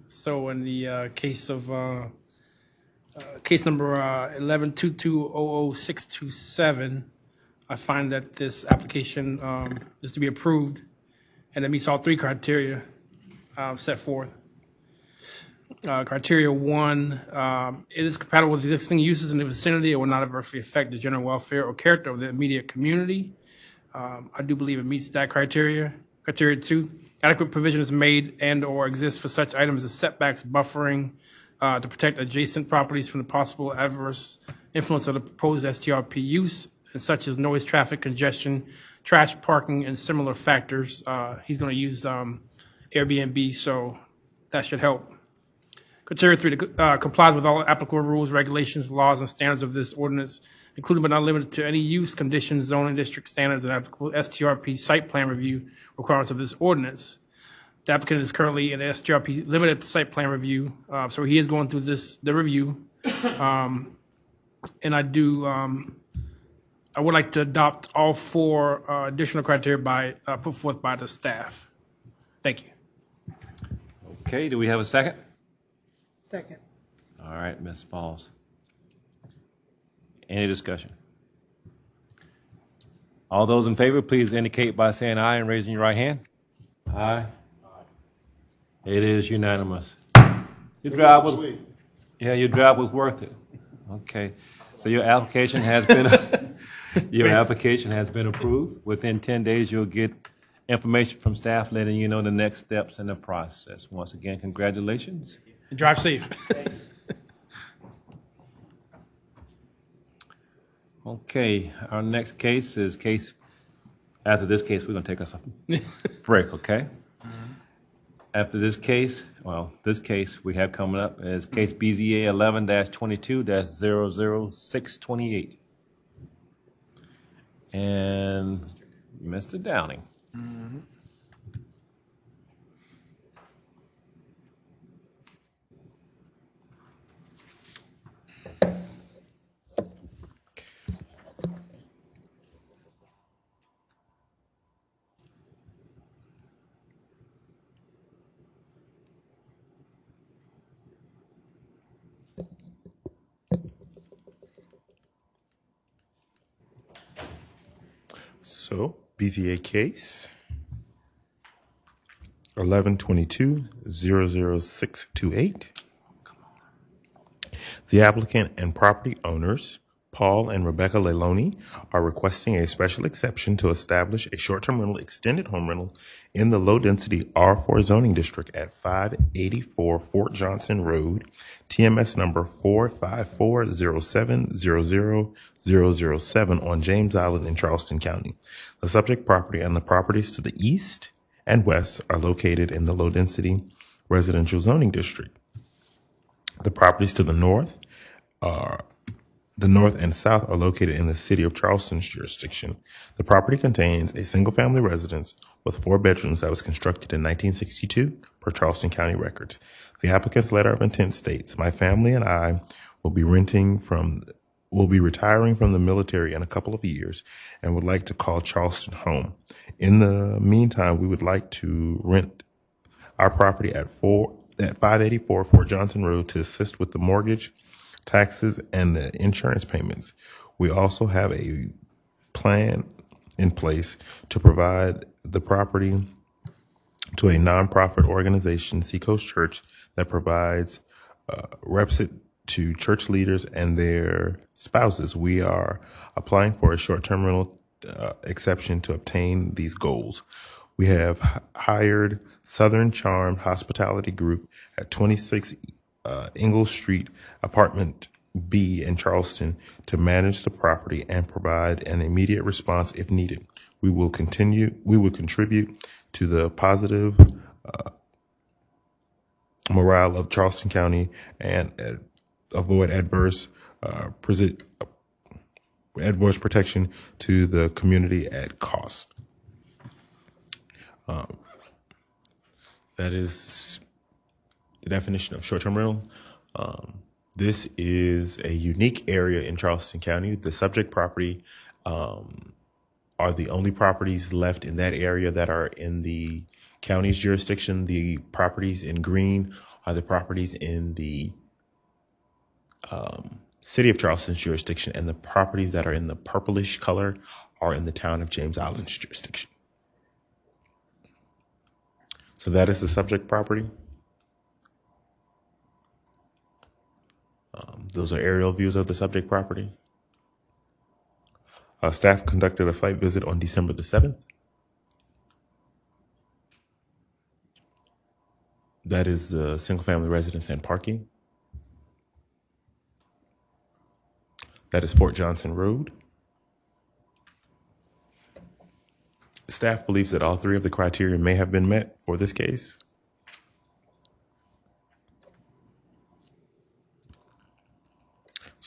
So in the case of case number 11-22-00627, I find that this application is to be approved, and it meets all 3 criteria set forth. Criteria 1, it is compatible with existing uses in the vicinity. It will not adversely affect the general welfare or character of the immediate community. I do believe it meets that criteria. Criteria 2, adequate provision is made and or exists for such items as setbacks, buffering, to protect adjacent properties from the possible adverse influence of the proposed STRP use, and such as noise, traffic, congestion, trash, parking, and similar factors. He's going to use Airbnb, so that should help. Criteria 3, complies with all applicable rules, regulations, laws, and standards of this ordinance, including but not limited to any use, conditions, zoning district standards, and applicable STRP site plan review requirements of this ordinance. The applicant is currently in the STRP limited site plan review, so he is going through the review. And I would like to adopt all 4 additional criteria put forth by the staff. Thank you. Okay, do we have a second? Second. All right, Ms. Smalls. Any discussion? All those in favor, please indicate by saying aye and raising your right hand. Aye. It is unanimous. Your drive was worth it. Okay, so your application has been approved. Within 10 days, you'll get information from staff letting you know the next steps in the process. Once again, congratulations. Drive safe. Okay, our next case is after this case, we're going to take us a break, okay? After this case we have coming up is case BZA 11-22-00628. And Mr. Downing. So, BZA case 11-22-00628. The applicant and property owners, Paul and Rebecca Leloni, are requesting a special exception to establish a short-term rental extended home rental in the low-density R4 zoning district at 584 Fort Johnson Road, TMS number 45407000007 on James Island in Charleston County. The subject property and the properties to the east and west are located in the low-density residential zoning district. The properties to the north and south are located in the city of Charleston's jurisdiction. The property contains a single-family residence with 4 bedrooms that was constructed in 1962 per Charleston County records. The applicant's letter of intent states, "My family and I will be retiring from the military in a couple of years and would like to call Charleston home. In the meantime, we would like to rent our property at 584 Fort Johnson Road to assist with the mortgage, taxes, and the insurance payments. We also have a plan in place to provide the property to a nonprofit organization, Seacoast Church, that provides reps it to church leaders and their spouses. We are applying for a short-term rental exception to obtain these goals. We have hired Southern Charm Hospitality Group at 26 Ingle Street, Apartment B in Charleston, to manage the property and provide an immediate response if needed. We will contribute to the positive morale of Charleston County and avoid adverse protection to the community at cost." That is the definition of short-term rental. This is a unique area in Charleston County. The subject property are the only properties left in that area that are in the county's jurisdiction. The properties in green are the properties in the city of Charleston's jurisdiction, and the properties that are in the purplish color are in the town of James Island's jurisdiction. So that is the subject property. Those are aerial views of the subject property. Staff conducted a site visit on December the 7th. That is the single-family residence and parking. That is Fort Johnson Road. Staff believes that all 3 of the criteria may have been met for this case.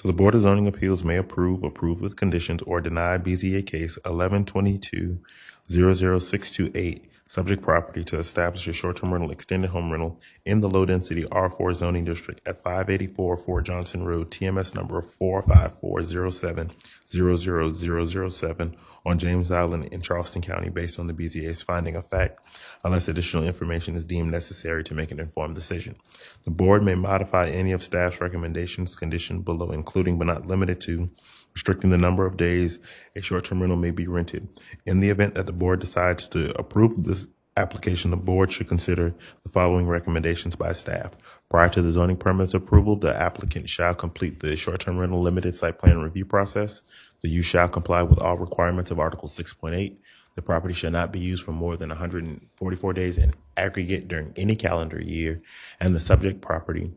So the Board of Zoning Appeals may approve with conditions, or deny BZA case 1122-00628, subject property to establish a short-term rental, extended home rental in the low-density R4 zoning district at 584 Fort Johnson Road, TMS number 45407-00007 on James Island in Charleston County, based on the BZA's finding of fact, unless additional information is deemed necessary to make an informed decision. The board may modify any of staff's recommendations conditioned below, including but not limited to restricting the number of days a short-term rental may be rented. In the event that the board decides to approve this application, the board should consider the following recommendations by staff. Prior to the zoning permit's approval, the applicant shall complete the short-term rental limited site plan review process. The use shall comply with all requirements of Article 6.8. The property shall not be used for more than 144 days in aggregate during any calendar year, and the subject property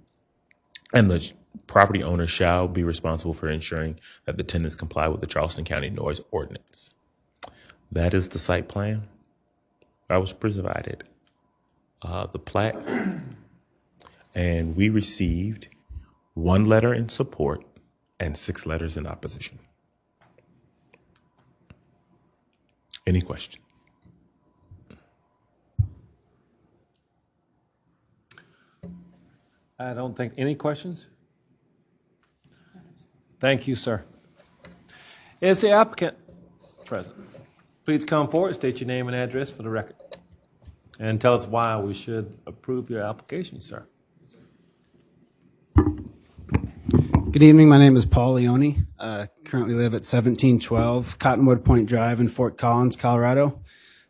and the property owner shall be responsible for ensuring that the tenants comply with the Charleston County noise ordinance. That is the site plan that was provided, the plat, and we received 1 letter in support and 6 letters in opposition. Any questions? I don't think, any questions? Thank you, sir. Is the applicant present? Please come forward, state your name and address for the record, and tell us why we should approve your application, sir. Good evening. My name is Paul Leone. Currently live at 1712 Cottonwood Point Drive in Fort Collins, Colorado.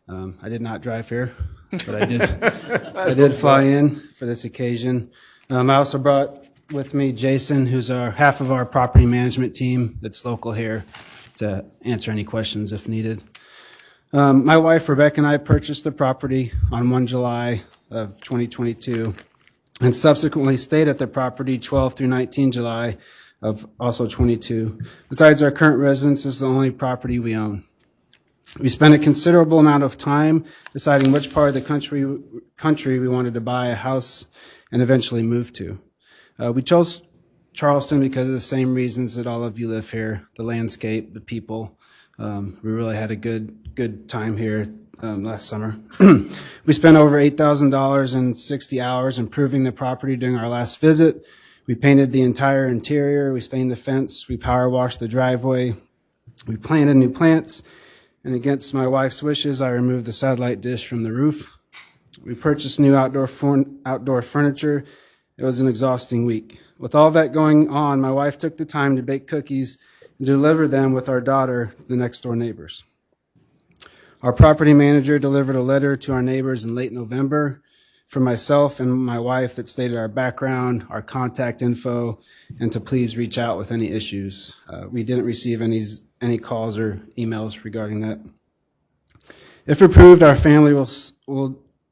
I did not drive here, but I did. I did fly in for this occasion. I also brought with me Jason, who's half of our property management team that's local here, to answer any questions if needed. My wife Rebecca and I purchased the property on 1 July of 2022, and subsequently stayed at the property 12 through 19 July of also 22. Besides our current residence, this is the only property we own. We spent a considerable amount of time deciding which part of the country we wanted to buy a house and eventually move to. We chose Charleston because of the same reasons that all of you live here: the landscape, the people. We really had a good time here last summer. We spent over $8,000 and 60 hours improving the property during our last visit. We painted the entire interior, we stained the fence, we power washed the driveway, we planted new plants, and against my wife's wishes, I removed the satellite dish from the roof. We purchased new outdoor furniture. It was an exhausting week. With all that going on, my wife took the time to bake cookies and deliver them with our daughter to the next door neighbors. Our property manager delivered a letter to our neighbors in late November from myself and my wife that stated our background, our contact info, and to please reach out with any issues. We didn't receive any calls or emails regarding that. If approved, our family will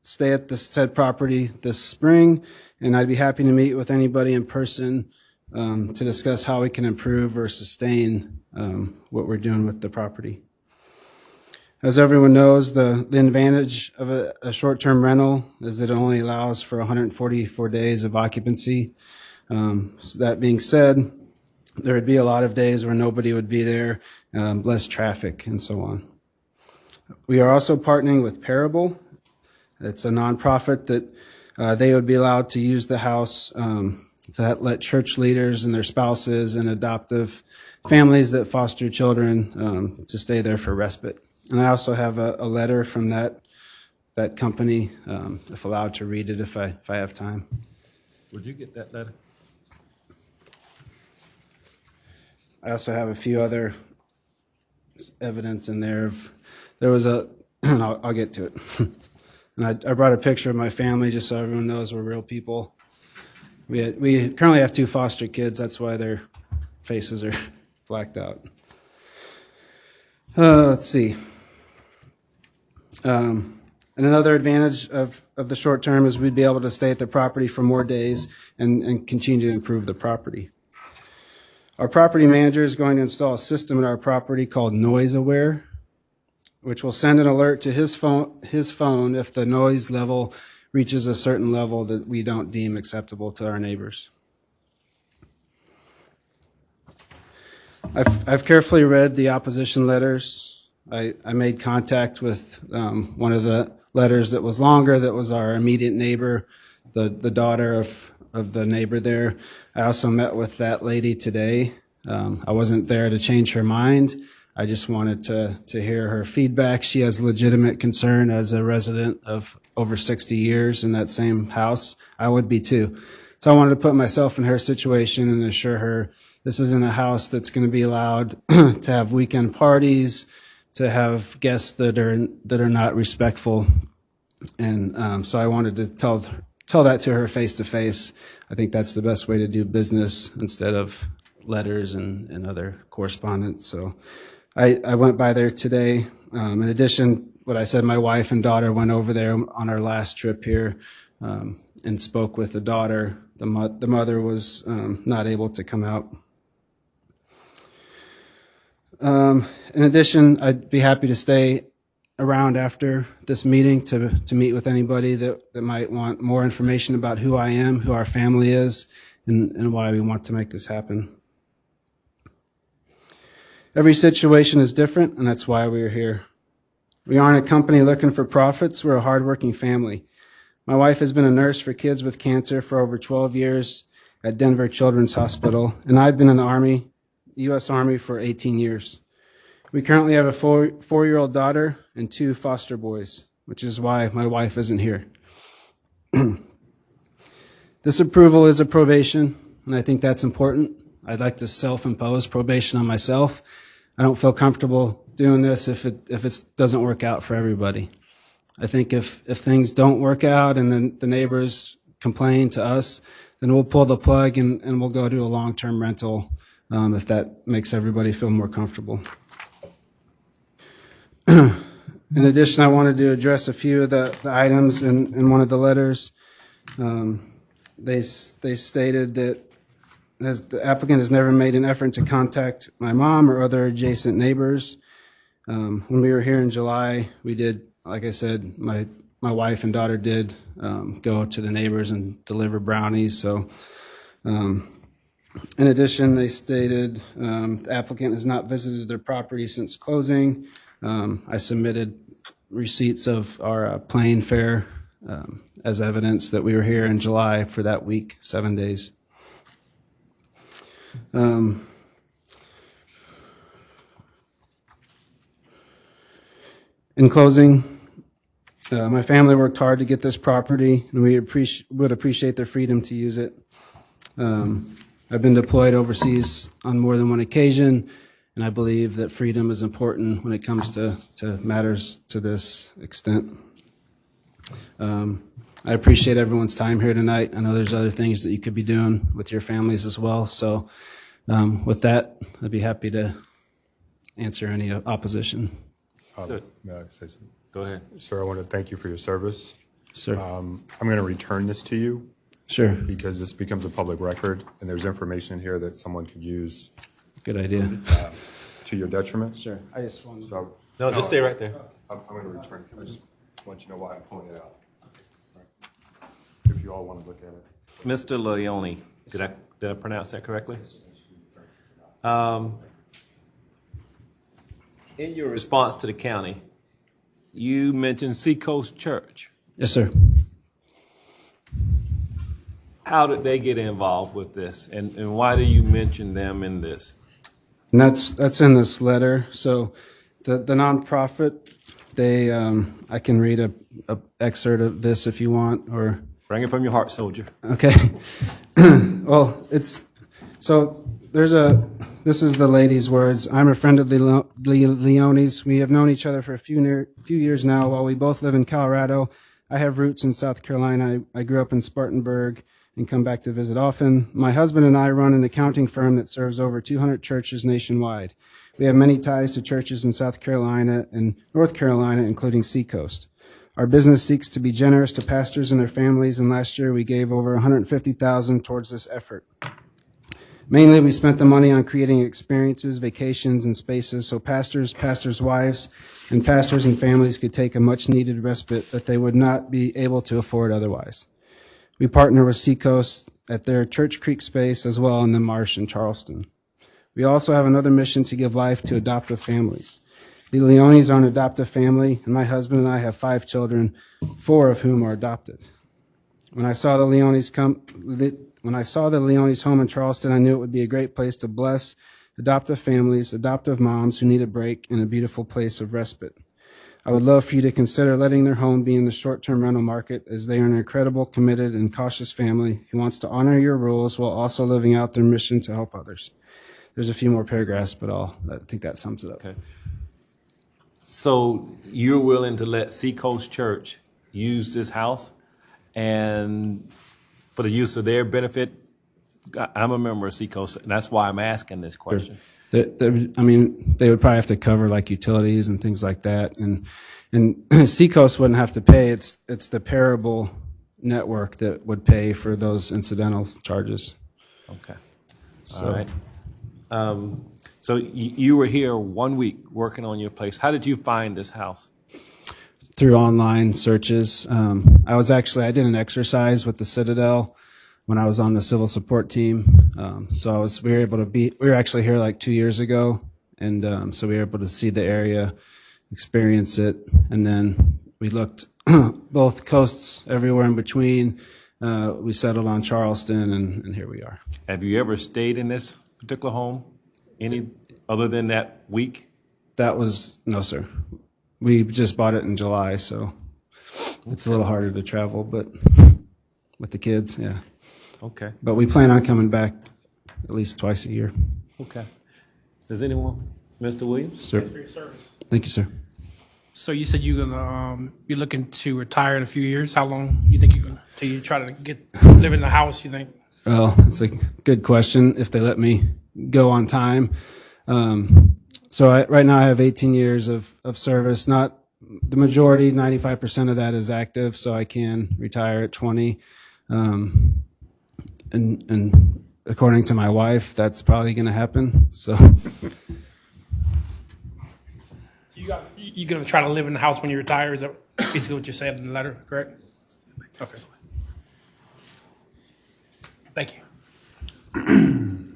stay at the said property this spring, and I'd be happy to meet with anybody in person to discuss how we can improve or sustain what we're doing with the property. As everyone knows, the advantage of a short-term rental is that it only allows for 144 days of occupancy. So that being said, there would be a lot of days where nobody would be there, less traffic, and so on. We are also partnering with Parable. It's a nonprofit that they would be allowed to use the house to let church leaders and their spouses and adoptive families that foster children to stay there for respite. And I also have a letter from that company, if allowed to read it if I have time. Would you get that letter? I also have a few other evidence in there. There was I'll get to it. And I brought a picture of my family just so everyone knows we're real people. We currently have 2 foster kids. That's why their faces are blacked out. Let's see. And another advantage of the short term is we'd be able to stay at the property for more days and continue to improve the property. Our property manager is going to install a system at our property called Noise Aware, which will send an alert to his phone if the noise level reaches a certain level that we don't deem acceptable to our neighbors. I've carefully read the opposition letters. I made contact with one of the letters that was longer, that was our immediate neighbor, the daughter of the neighbor there. I also met with that lady today. I wasn't there to change her mind. I just wanted to hear her feedback. She has legitimate concern as a resident of over 60 years in that same house. I would be too. So I wanted to put myself in her situation and assure her this isn't a house that's going to be allowed to have weekend parties, to have guests that are not respectful. And so I wanted to tell that to her face to face. I think that's the best way to do business instead of letters and other correspondence. So I went by there today. In addition, what I said, my wife and daughter went over there on our last trip here and spoke with the daughter. The mother was not able to come out. In addition, I'd be happy to stay around after this meeting to meet with anybody that might want more information about who I am, who our family is, and why we want to make this happen. Every situation is different, and that's why we're here. We aren't a company looking for profits. We're a hardworking family. My wife has been a nurse for kids with cancer for over 12 years at Denver Children's Hospital, and I've been in the Army, U.S. Army, for 18 years. We currently have a four-year-old daughter and 2 foster boys, which is why my wife isn't here. This approval is a probation, and I think that's important. I'd like to self-impose probation on myself. I don't feel comfortable doing this if it doesn't work out for everybody. I think if things don't work out and then the neighbors complain to us, then we'll pull the plug and we'll go to a long-term rental if that makes everybody feel more comfortable. In addition, I wanted to address a few of the items in one of the letters. They stated that the applicant has never made an effort to contact my mom or other adjacent neighbors. When we were here in July, we did, like I said, my wife and daughter did go to the neighbors and deliver brownies. So, in addition, they stated the applicant has not visited their property since closing. I submitted receipts of our plane fare as evidence that we were here in July for that week, 7 days. In closing, my family worked hard to get this property, and we would appreciate their freedom to use it. I've been deployed overseas on more than one occasion, and I believe that freedom is important when it comes to matters to this extent. I appreciate everyone's time here tonight. I know there's other things that you could be doing with your families as well. So with that, I'd be happy to answer any opposition. May I say something? Go ahead. Sir, I want to thank you for your service. Sir. I'm going to return this to you. Sure. Because this becomes a public record, and there's information in here that someone could use. Good idea. To your detriment. Sure. I just want to. So, No, just stay right there. I'm going to return. I just want you to know why I'm pulling it out. If you all want to look at it. Mr. Leone, did I pronounce that correctly? In your response to the county, you mentioned Seacoast Church. Yes, sir. How did they get involved with this, and why do you mention them in this? And that's in this letter. So the nonprofit, they I can read a excerpt of this if you want, or Bring it from your heart, soldier. okay. Well, this is the lady's words. I'm a friend of the Leones. We have known each other for a few years now. While we both live in Colorado, I have roots in South Carolina. I grew up in Spartanburg and come back to visit often. My husband and I run an accounting firm that serves over 200 churches nationwide. We have many ties to churches in South Carolina and North Carolina, including Seacoast. Our business seeks to be generous to pastors and their families, and last year we gave over $150,000 towards this effort. Mainly, we spent the money on creating experiences, vacations, and spaces so pastors, pastors' wives, and pastors and families could take a much-needed respite that they would not be able to afford otherwise. We partner with Seacoast at their Church Creek space as well in the Marsh in Charleston. We also have another mission to give life to adoptive families. The Leones are an adoptive family, and my husband and I have 5 children, 4 of whom are adopted. When I saw the Leones home in Charleston, I knew it would be a great place to bless adoptive families, adoptive moms who need a break, and a beautiful place of respite. I would love for you to consider letting their home be in the short-term rental market, as they are an incredible, committed, and cautious family who wants to honor your rules while also living out their mission to help others. There's a few more paragraphs, but I think that sums it up. Okay. So you're willing to let Seacoast Church use this house and for the use of their benefit? I'm a member of Seacoast, and that's why I'm asking this question. I mean, they would probably have to cover like utilities and things like that, and Seacoast wouldn't have to pay. It's the Parable network that would pay for those incidental charges. Okay. So, all right. So you were here 1 week working on your place. How did you find this we through online searches. I did an exercise with the Citadel when I was on the civil support team. We were actually here like 2 years ago. And so we were able to see the area, experience it. And then we looked both coasts, everywhere in between. We settled on Charleston, and here we are. Have you ever stayed in this particular home? Any other than that week? No, sir. We just bought it in July, so it's a little harder to travel, but with the kids, yeah. Okay. But we plan on coming back at least twice a year. Okay. Does anyone, Mr. Williams? Sir. Thanks for your service. Thank you, sir. So you said you're gonna you're looking to retire in a few years. How long you think you're gonna till you try to live in the house? You think? Well, it's a good question. If they let me go on time. Right now I have 18 years of service. Not the majority, 95% of that is active, so I can retire at 20. And according to my wife, that's probably going to happen. So you're gonna try to live in the house when you retire? Is that basically what you said in the letter? Correct? Okay. Thank you.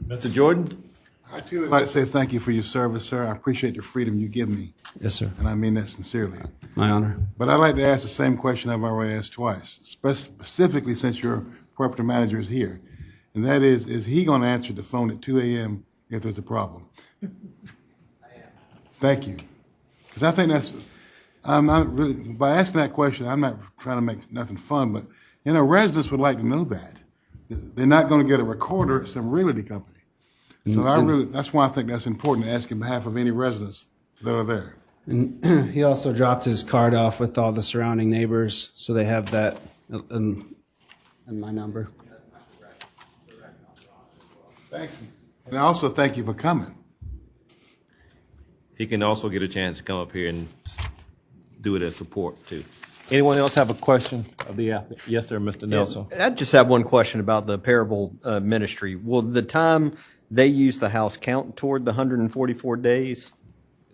Mr. Jordan? I too would like to say thank you for your service, sir. I appreciate the freedom you give me. Yes, sir. And I mean that sincerely. My honor. But I'd like to ask the same question I've already asked twice, specifically since your property manager is here. And that is he going to answer the phone at 2 a.m. if there's a problem? I am. Thank you. Because I think I'm not really, by asking that question, I'm not trying to make nothing fun, but residents would like to know that. They're not going to get a recorder at some realty company. So that's why I think that's important to ask on behalf of any residents that are there. And he also dropped his card off with all the surrounding neighbors, so they have that and my number. Thank you. And I also thank you for coming. He can also get a chance to come up here and do it as support too. Anyone else have a question of the applicant? Yes, sir, Mr. Nelson. I just have one question about the Parable ministry. Will the time they use the house count toward the 144 days?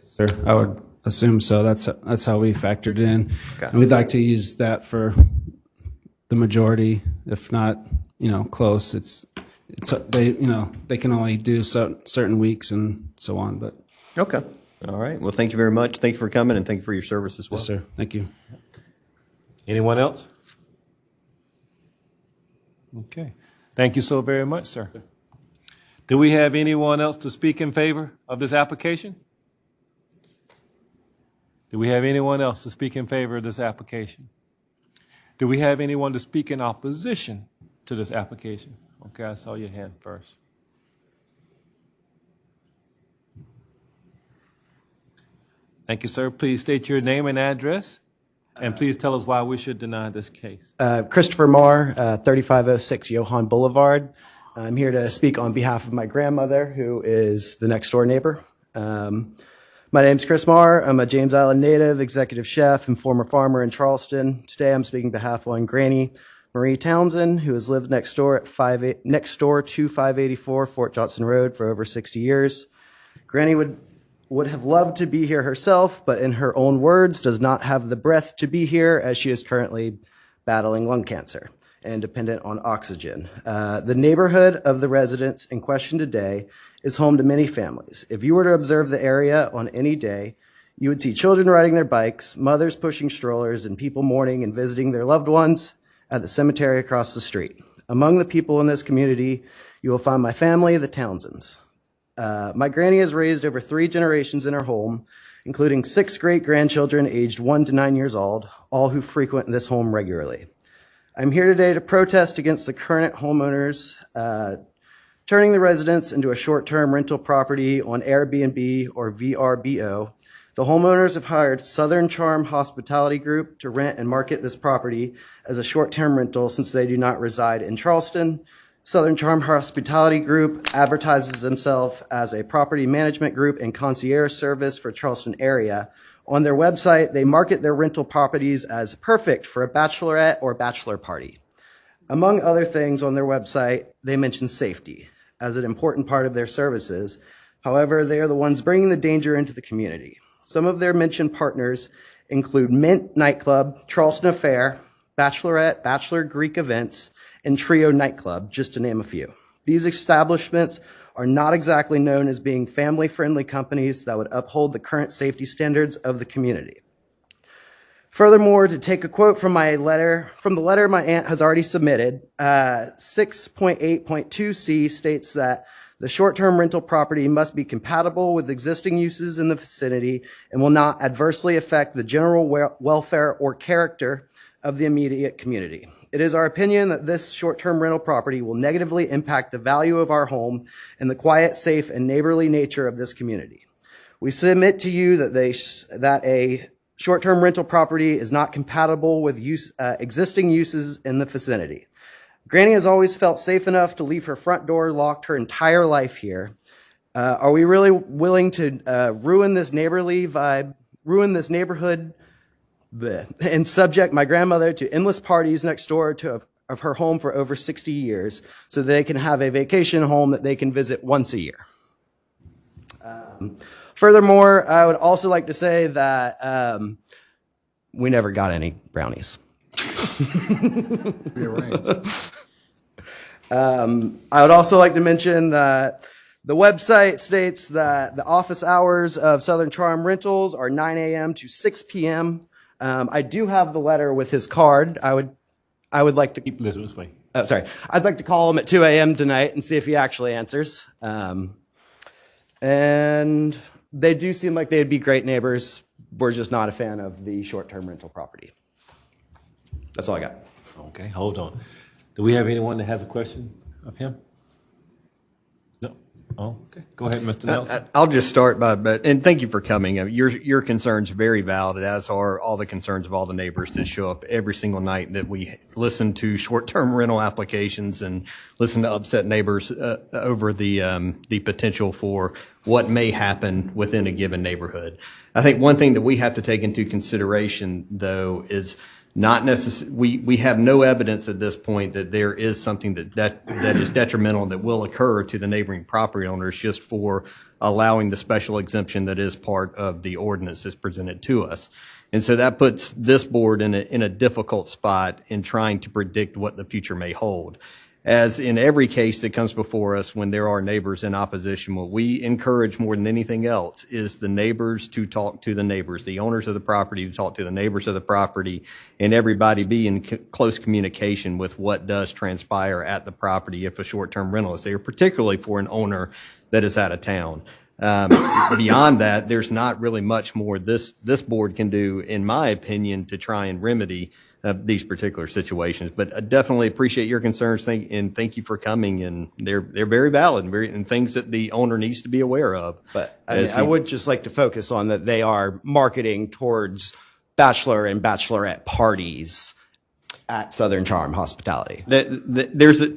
Sir, I would assume so. That's how we factored in. Okay. And we'd like to use that for the majority, if not, close. It's they can only do certain weeks and so on, but. Okay. All right. Well, thank you very much. Thank you for coming, and thank you for your service as well. Yes, sir. Thank you. Anyone else? Okay. Thank you so very much, sir. Do we have anyone else to speak in favor of this application? Do we have anyone else to speak in favor of this application? Do we have anyone to speak in opposition to this application? Okay, I saw your hand first. Thank you, sir. Please state your name and address, and please tell us why we should deny this case. Christopher Marr, 3506 Johann Boulevard. I'm here to speak on behalf of my grandmother, who is the next door neighbor. My name's Chris Marr. I'm a James Island native, executive chef, and former farmer in Charleston. Today I'm speaking on behalf of Granny Marie Townsend, who has lived next door to 584 Fort Johnson Road for over 60 years. Granny would have loved to be here herself, but in her own words, does not have the breath to be here as she is currently battling lung cancer. and dependent on oxygen. The neighborhood of the residents in question today is home to many families. If you were to observe the area on any day, you would see children riding their bikes, mothers pushing strollers, and people mourning and visiting their loved ones at the cemetery across the street. Among the people in this community, you will find my family, the Townsends. My granny has raised over 3 generations in her home, including 6 great-grandchildren aged 1 to 9 years old, all who frequent this home regularly. I'm here today to protest against the current homeowners turning the residence into a short-term rental property on Airbnb or VRBO. The homeowners have hired Southern Charm Hospitality Group to rent and market this property as a short-term rental since they do not reside in Charleston. Southern Charm Hospitality Group advertises themselves as a property management group and concierge service for Charleston area. On their website, they market their rental properties as perfect for a bachelorette or bachelor party. Among other things on their website, they mention safety as an important part of their services. However, they are the ones bringing the danger into the community. Some of their mentioned partners include Mint Nightclub, Charleston Affair, Bachelorette, Bachelor Greek Events, and Trio Nightclub, just to name a few. These establishments are not exactly known as being family-friendly companies that would uphold the current safety standards of the community. Furthermore, to take a quote from the letter my aunt has already submitted, 6.8.2c states that the short-term rental property must be compatible with existing uses in the vicinity and will not adversely affect the general welfare or character of the immediate community. It is our opinion that this short-term rental property will negatively impact the value of our home and the quiet, safe, and neighborly nature of this community. We submit to you that a short-term rental property is not compatible with existing uses in the vicinity. Granny has always felt safe enough to leave her front door locked her entire life here. Are we really willing to ruin this neighborly vibe, ruin this neighborhood, and subject my grandmother to endless parties next door of her home for over 60 years so they can have a vacation home that they can visit once a year? Furthermore, I would also like to say that we never got any brownies. I would also like to mention that the website states that the office hours of Southern Charm Rentals are 9 a.m. to 6 p.m. I do have the letter with his card. I would like to keep this way. Oh, sorry. I'd like to call him at 2 a.m. tonight and see if he actually answers. And they do seem like they'd be great neighbors. We're just not a fan of the short-term rental property. That's all I got. Okay, hold on. Do we have anyone that has a question of him? No? Oh, okay. Go ahead, Mr. Nelson. I'll just start and thank you for coming. Your concerns are very valid, as are all the concerns of all the neighbors that show up every single night that we listen to short-term rental applications and listen to upset neighbors over the potential for what may happen within a given neighborhood. I think one thing that we have to take into consideration, though, is not necessarily, we have no evidence at this point that there is something that is detrimental that will occur to the neighboring property owners just for allowing the special exemption that is part of the ordinance that's presented to us. And so that puts this board in a difficult spot in trying to predict what the future may hold. As in every case that comes before us when there are neighbors in opposition, what we encourage more than anything else is the neighbors to talk to the neighbors, the owners of the property to talk to the neighbors of the property, and everybody be in close communication with what does transpire at the property if a short-term rental is there, particularly for an owner that is out of town. Beyond that, there's not really much more this board can do, in my opinion, to try and remedy these particular situations. But I definitely appreciate your concerns, and thank you for coming. And they're very valid and things that the owner needs to be aware of. But I would just like to focus on that they are marketing towards bachelor and bachelorette parties at Southern Charm Hospitality. There's a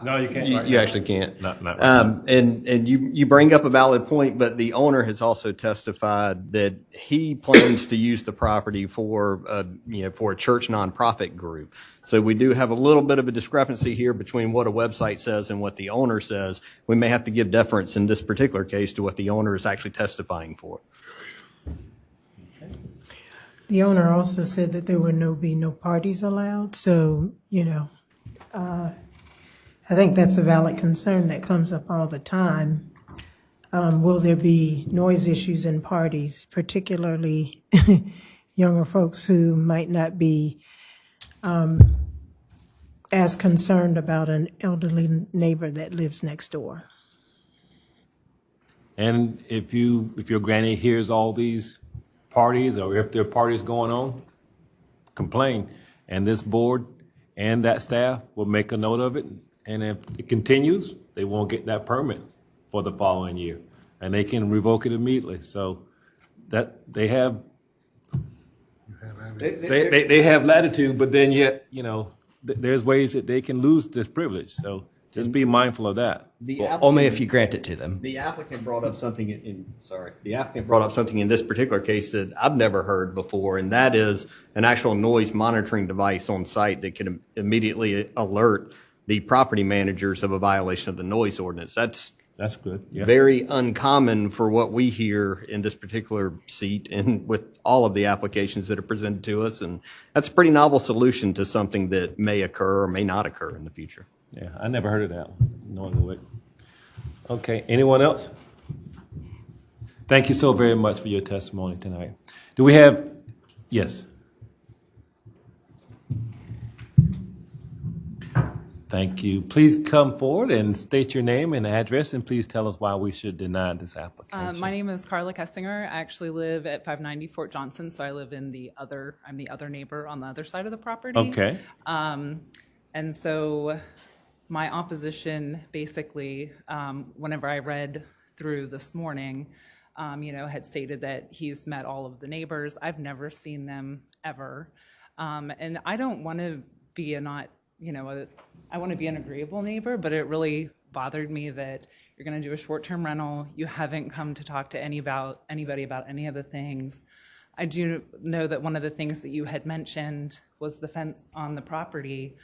No, you can't. You actually can't. Not right and you bring up a valid point, but the owner has also testified that he plans to use the property for a church nonprofit group. So we do have a little bit of a discrepancy here between what a website says and what the owner says. We may have to give deference in this particular case to what the owner is actually testifying for. The owner also said that there would be no parties allowed, so, I think that's a valid concern that comes up all the time. Will there be noise issues in parties, particularly younger folks who might not be as concerned about an elderly neighbor that lives next door? And if your granny hears all these parties, or if there are parties going on, complain. And this board and that staff will make a note of it. And if it continues, they won't get that permit for the following year. And they can revoke it immediately. So that they have latitude, but then yet, there's ways that they can lose this privilege. So just be mindful of that. Only if you grant it to them. The applicant brought up something in this particular case that I've never heard before, and that is an actual noise monitoring device on site that can immediately alert the property managers of a violation of the noise ordinance. That's good. Yeah. Very uncommon for what we hear in this particular seat and with all of the applications that are presented to us. And that's a pretty novel solution to something that may occur or may not occur in the future. Yeah, I never heard of that one. Okay, anyone else? Thank you so very much for your testimony tonight. Do we have, yes? Thank you. Please come forward and state your name and address, and please tell us why we should deny this application. My name is Carla Kessinger. I actually live at 590 Fort Johnson, so I live in I'm the other neighbor on the other side of the property. Okay. And so my opposition basically, whenever I read through this morning, had stated that he's met all of the neighbors. I've never seen them ever. And I don't want to be I want to be an agreeable neighbor, but it really bothered me that you're going to do a short-term rental. You haven't come to talk to anybody about any of the things. I do know that one of the things that you had mentioned was the fence on the property.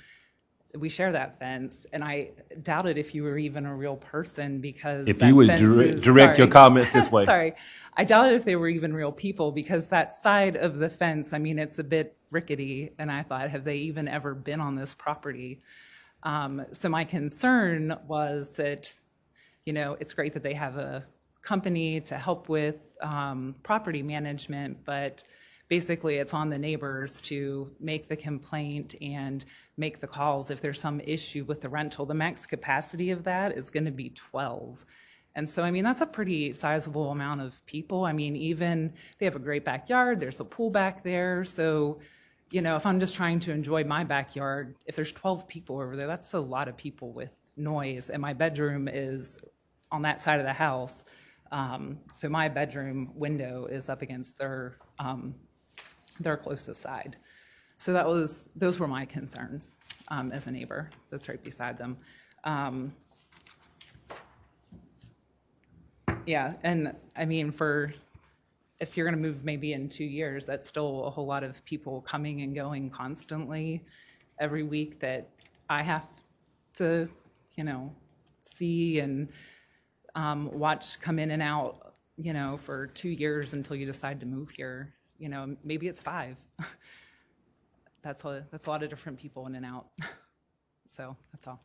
We share that fence, and I doubted if you were even a real person because if you would direct your comments this way. Sorry. I doubted if they were even real people because that side of the fence, it's a bit rickety, and I thought, have they even ever been on this property? So my concern was that, it's great that they have a company to help with property management, but basically it's on the neighbors to make the complaint and make the calls if there's some issue with the rental. The max capacity of that is going to be 12. And so, that's a pretty sizable amount of people. Even they have a great backyard, there's a pool back there. So, if I'm just trying to enjoy my backyard, if there's 12 people over there, that's a lot of people with noise. And my bedroom is on that side of the house. So my bedroom window is up against their closest side. So those were my concerns as a neighbor that's right beside them. Yeah, and if you're going to move maybe in 2 years, that's still a whole lot of people coming and going constantly every week that I have to, see and watch come in and out, for 2 years until you decide to move here. Maybe it's 5. That's a lot of different people in and out. So that's all.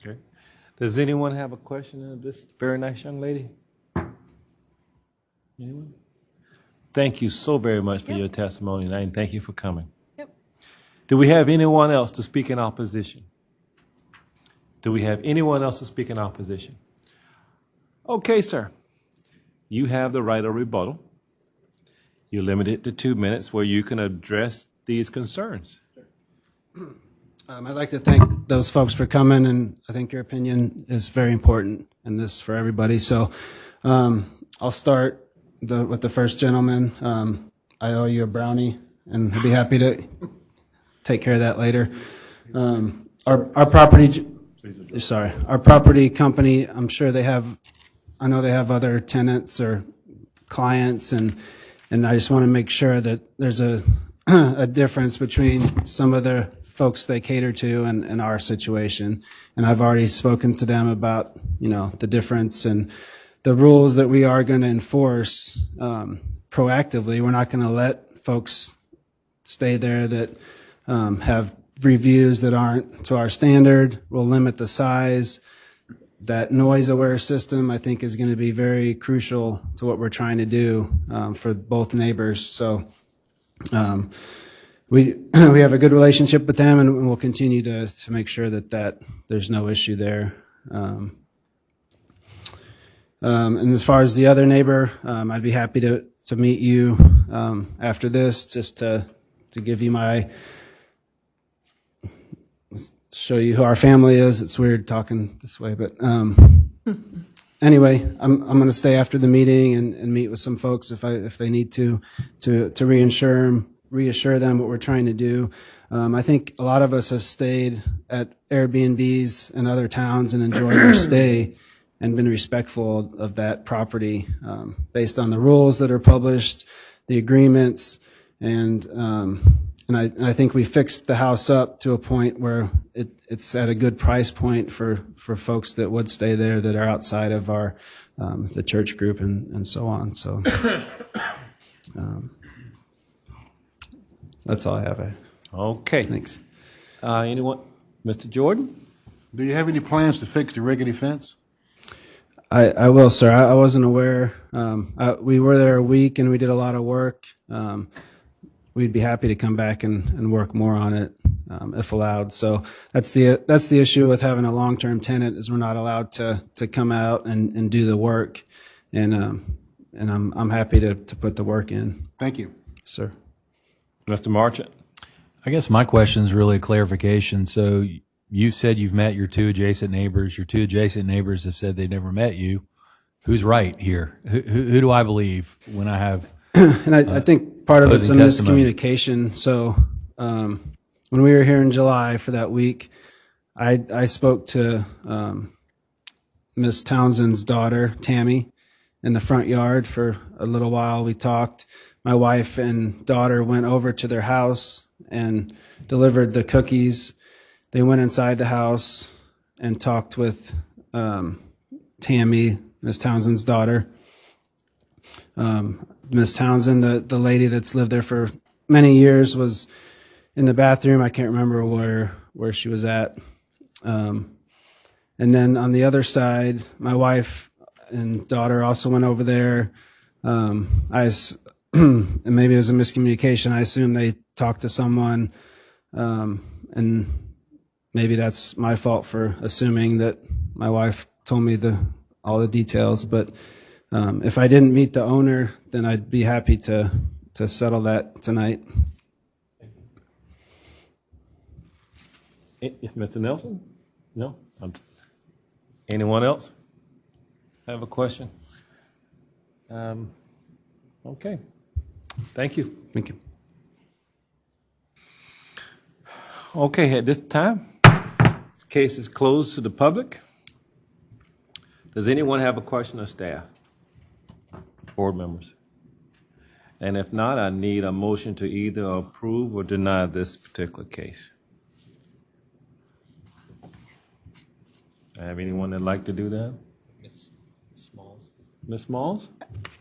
Okay. Does anyone have a question of this very nice young lady? Anyone? Thank you so very much for your testimony tonight, and thank you for coming. Yep. Do we have anyone else to speak in opposition? Do we have anyone else to speak in opposition? Okay, sir. You have the right of rebuttal. You're limited to 2 minutes where you can address these concerns. I'd like to thank those folks for coming, and I think your opinion is very important in this for everybody. So I'll start with the first gentleman. I owe you a brownie, and I'll be happy to take care of that later. Our property company, I'm sure I know they have other tenants or clients, and I just want to make sure that there's a difference between some of the folks they cater to and our situation. And I've already spoken to them about, the difference and the rules that we are going to enforce proactively. We're not going to let folks stay there that have reviews that aren't to our standard. We'll limit the size. That noise aware system, I think, is going to be very crucial to what we're trying to do for both neighbors. So we have a good relationship with them, and we'll continue to make sure that there's no issue there. And as far as the other neighbor, I'd be happy to meet you after this, just to give you show you who our family is. It's weird talking this way, but anyway, I'm going to stay after the meeting and meet with some folks if they need to reassure them what we're trying to do. I think a lot of us have stayed at Airbnbs in other towns and enjoyed our stay and been respectful of that property based on the rules that are published, the agreements, and I think we fixed the house up to a point where it's at a good price point for folks that would stay there that are outside of our the church group and so on. So that's all I have. Okay. Thanks. Anyone? Mr. Jordan? Do you have any plans to fix the rickety fence? I will, sir. I wasn't aware. We were there a week and we did a lot of work. We'd be happy to come back and work more on it if allowed. So that's the issue with having a long-term tenant, is we're not allowed to come out and do the work. And I'm happy to put the work in. Thank you. Sir. Mr. Marchant? I guess my question is really a clarification. So you said you've met your two adjacent neighbors. Your two adjacent neighbors have said they never met you. Who's right here? Who do I believe when I have? And I think part of it's a testimony? miscommunication. So when we were here in July for that week, I spoke to Miss Townsend's daughter, Tammy, in the front yard for a little while. We talked. My wife and daughter went over to their house and delivered the cookies. They went inside the house and talked with Tammy, Miss Townsend's daughter. Miss Townsend, the lady that's lived there for many years, was in the bathroom. I can't remember where she was at. And then on the other side, my wife and daughter also went over there. And maybe it was a miscommunication. I assume they talked to someone, and maybe that's my fault for assuming that my wife told me all the details. But if I didn't meet the owner, then I'd be happy to settle that tonight. Mr. Nelson? No? Anyone else have a question? Okay. Thank you. Thank you. Okay, at this time, this case is closed to the public. Does anyone have a question of staff? Board members? And if not, I need a motion to either approve or deny this particular case. I have anyone that'd like to do that? Ms. Smalls. Ms. Smalls?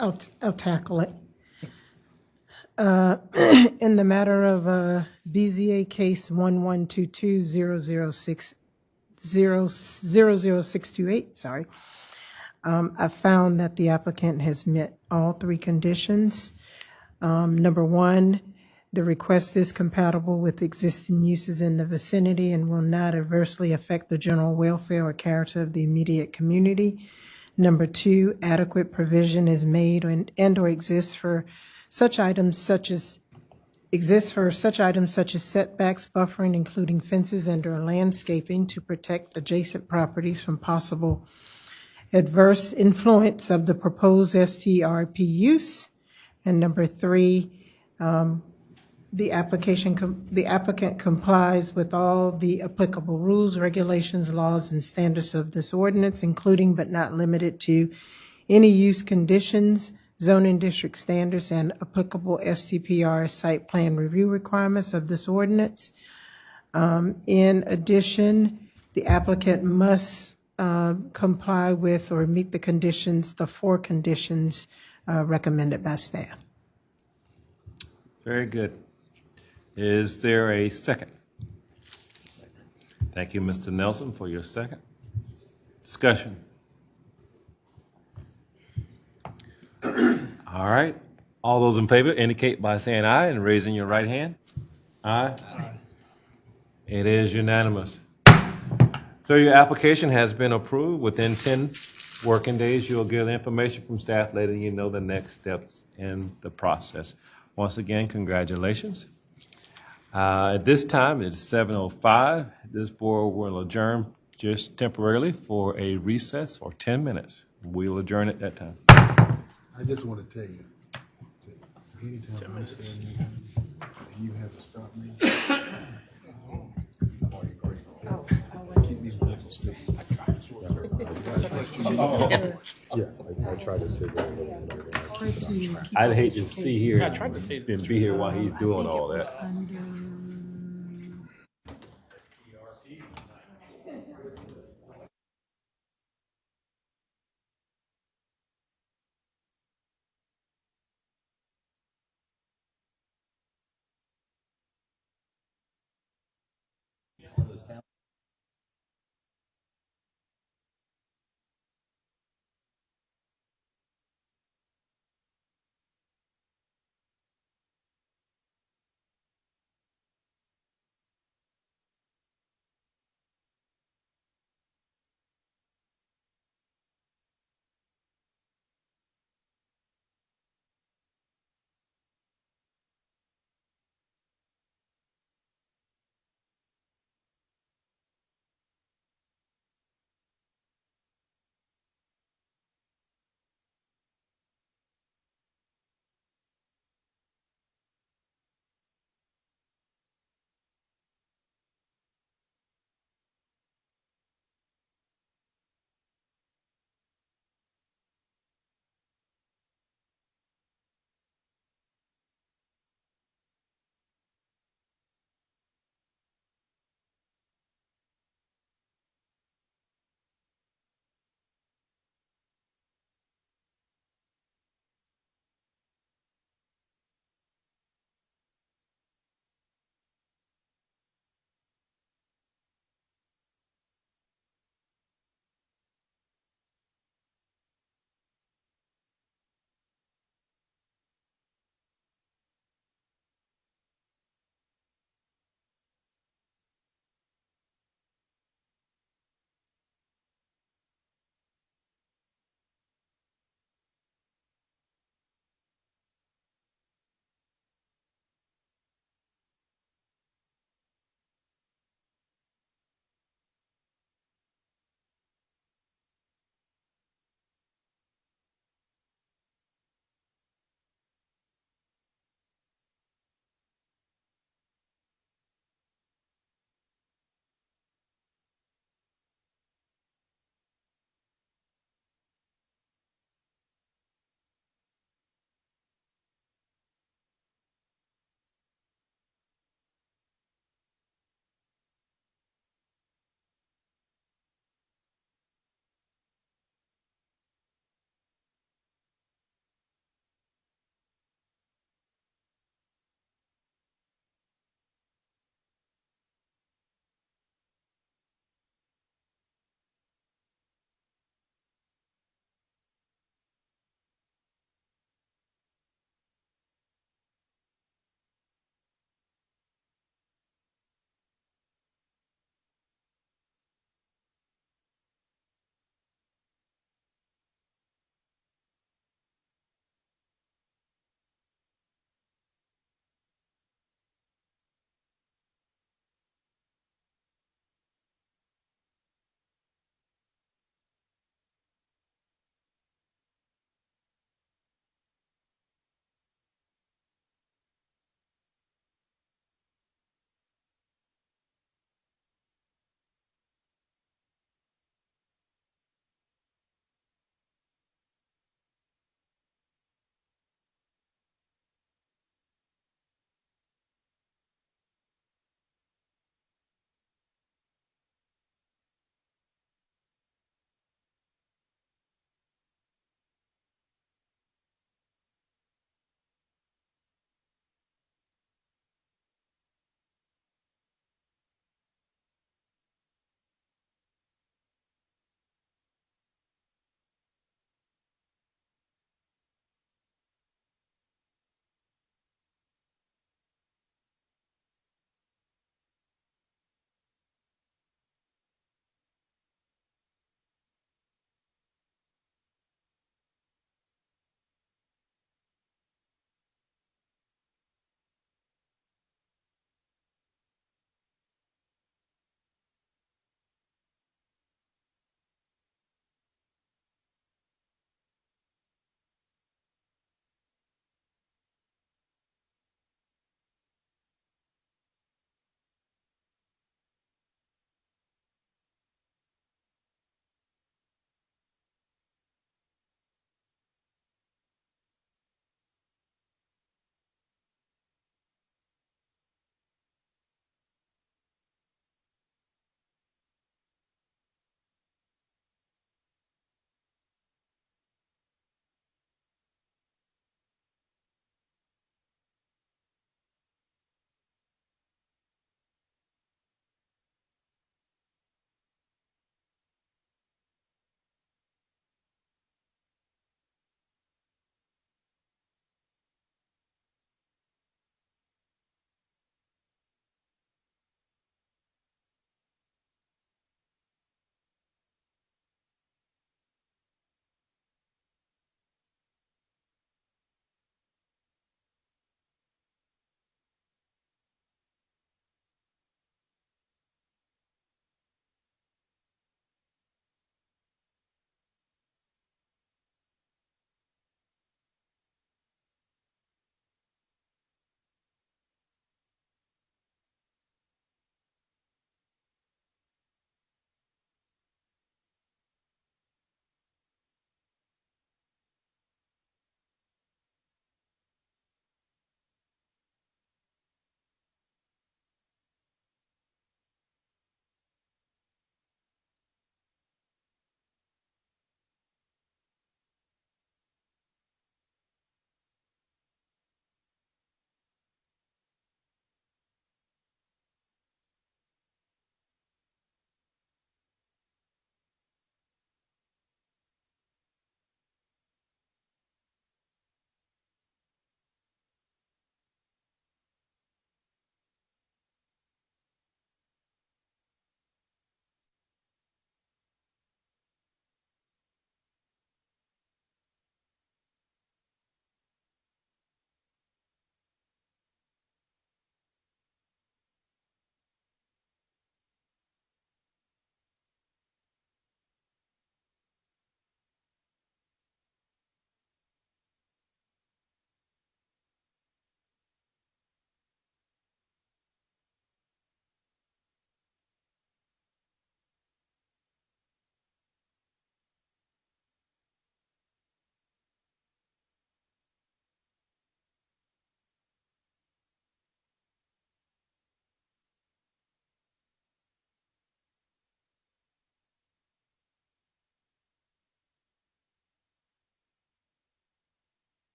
I'll tackle it. In the matter of BZA case 112200628, I found that the applicant has met all three conditions. Number one, the request is compatible with existing uses in the vicinity and will not adversely affect the general welfare or character of the immediate community. Number two, adequate provision is made and or exists for such items such as setbacks, buffering, including fences and/or landscaping to protect adjacent properties from possible adverse influence of the proposed STRP use. And number three, the applicant complies with all the applicable rules, regulations, laws, and standards of this ordinance, including but not limited to any use conditions, zoning district standards, and applicable STPR site plan review requirements of this ordinance. In addition, the applicant must comply with or meet the four conditions recommended by staff. Very good. Is there a second? Thank you, Mr. Nelson, for your second. Discussion. All right. All those in favor indicate by saying aye and raising your right hand. Aye. It is unanimous. So your application has been approved. Within 10 working days, you'll get information from staff letting you know the next steps in the process. Once again, congratulations. At this time, it's 7:05. This board will adjourn just temporarily for a recess for 10 minutes. We'll adjourn at that time. I just want to tell you, anytime 10 minutes. You have to stop me. Yes, I try to say that. I'd hate to see here and be here while he's doing all that.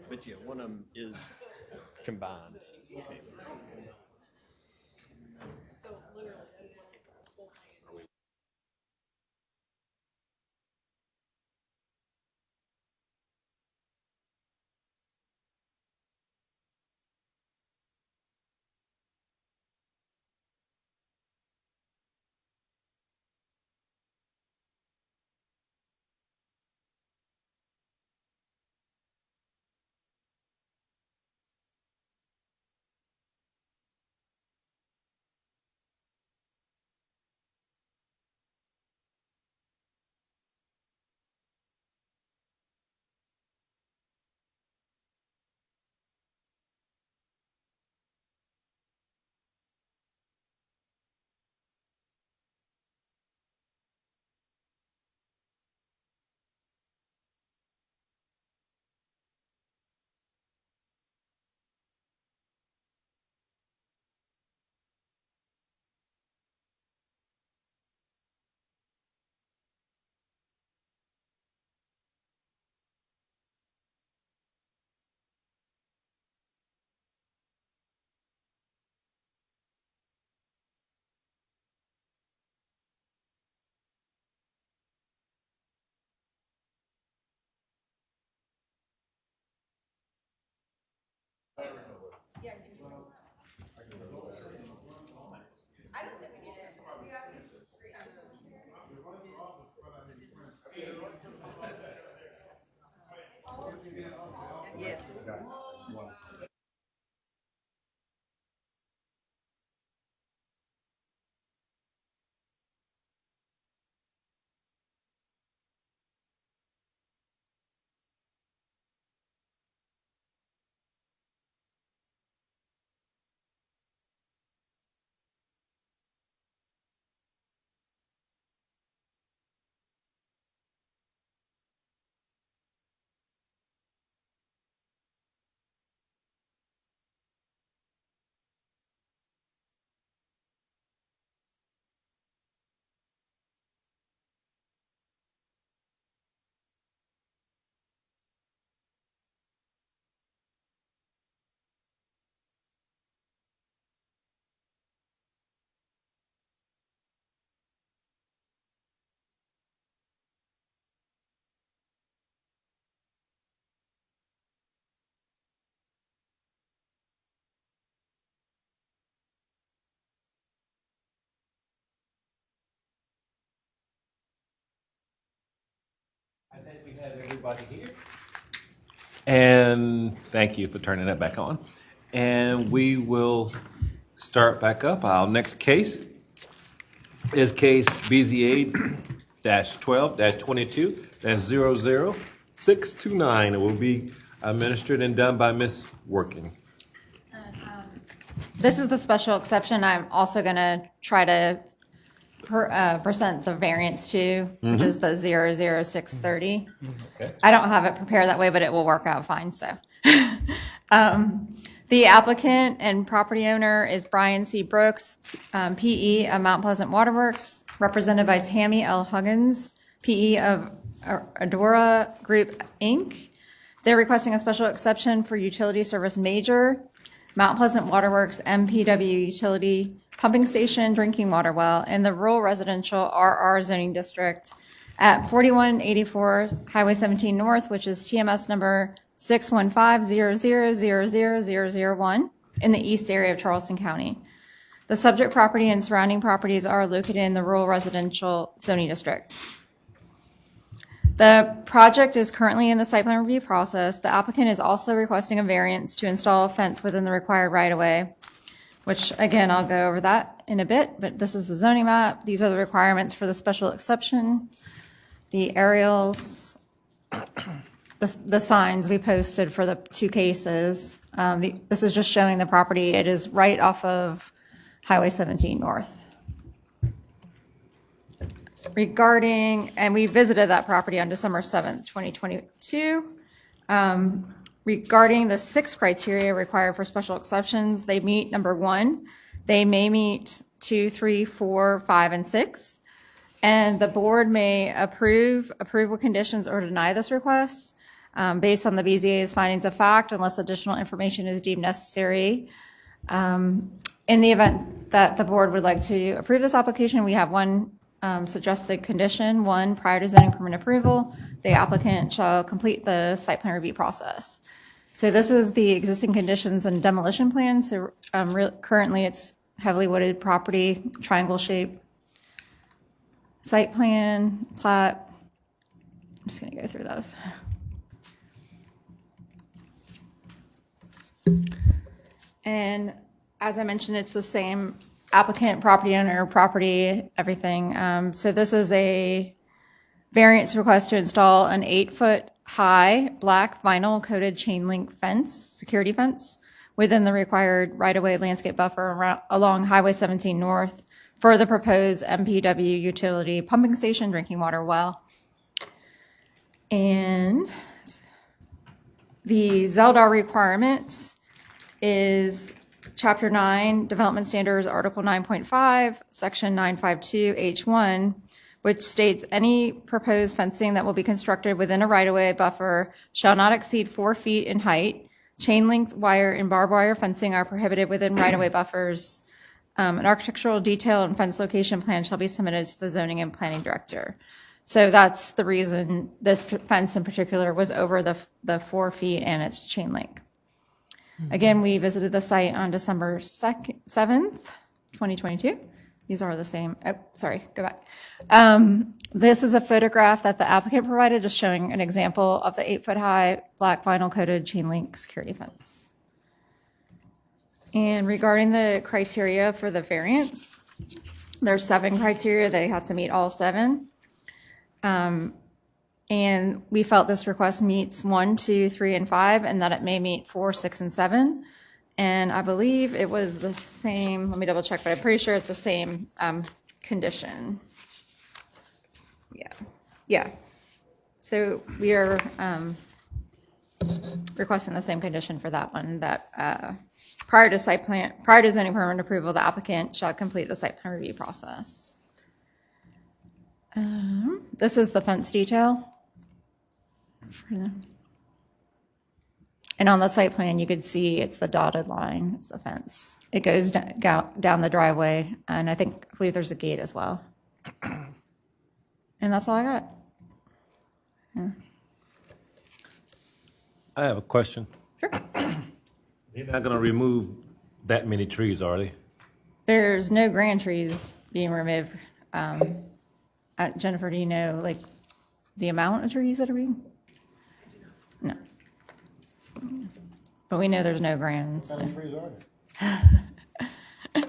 But yeah, one of them is combined. I think we have everybody here. And thank you for turning that back on. And we will start back up. Our next case is case BZA-12-22-00629. It will be administered and done by Ms. Working. This is the special exception. I'm also going to try to present the variance to, which is the 00630. Okay. I don't have it prepared that way, but it will work out fine, so. The applicant and property owner is Brian C. Brooks, PE of Mount Pleasant Waterworks, represented by Tammy L. Huggins, PE of Adora Group, Inc. They're requesting a special exception for utility service major, Mount Pleasant Waterworks, MPW utility pumping station, drinking water well in the rural residential RR zoning district at 4184 Highway 17 North, which is TMS number 61500000001 in the east area of Charleston County. The subject property and surrounding properties are located in the rural residential zoning district. The project is currently in the site plan review process. The applicant is also requesting a variance to install a fence within the required right-of-way, which again, I'll go over that in a bit, but this is the zoning map. These are the requirements for the special exception. The aerials, the signs we posted for the two cases. This is just showing the property. It is right off of Highway 17 North. Regarding, and we visited that property on December 7th, 2022. Regarding the 6 criteria required for special exceptions, they meet number 1, They may meet 2, 3, 4, 5, and 6. And the board may approve approval conditions or deny this request based on the BZA's findings of fact unless additional information is deemed necessary. In the event that the board would like to approve this application, we have one suggested condition. 1, prior to zoning permit approval, the applicant shall complete the site plan review process. So this is the existing conditions and demolition plan. So currently it's heavily wooded property, triangle shape, site plan, plat. I'm just gonna go through those. And as I mentioned, it's the same applicant, property owner, property, everything. So this is a variance request to install an 8-foot high black vinyl coated chain link fence, security fence, within the required right-of-way landscape buffer along Highway 17 North for the proposed MPW utility pumping station drinking water well. And the ZELDAR requirement is Chapter 9, Development Standards, Article 9.5, Section 952H1, which states any proposed fencing that will be constructed within a right-of-way buffer shall not exceed 4 feet in height. Chain link wire and barbed wire fencing are prohibited within right-of-way buffers. An architectural detail and fence location plan shall be submitted to the zoning and planning director. So that's the reason this fence in particular was over the 4 feet and it's chain link. Again, we visited the site on December 7th, 2022. These are the same. Oh, sorry, go back. This is a photograph that the applicant provided, just showing an example of the 8-foot high black vinyl coated chain link security fence. And regarding the criteria for the variance, there's 7 criteria. They have to meet all 7. And we felt this request meets 1, 2, 3, and 5, and that it may meet 4, 6, and 7. And I believe it was the same, let me double check, but I'm pretty sure it's the same condition. Yeah. So we are requesting the same condition for that one, that prior to zoning permit approval, the applicant shall complete the site plan review process. This is the fence detail. And on the site plan, you could see it's the dotted line, it's the fence. It goes down the driveway, and I believe there's a gate as well. And that's all I got. Yeah. I have a question. Sure. They're not going to remove that many trees, are they? There's no grand trees being removed. Jennifer, do you know, like, the amount of trees that are being? No. But we know there's no grand. So. How many trees are there?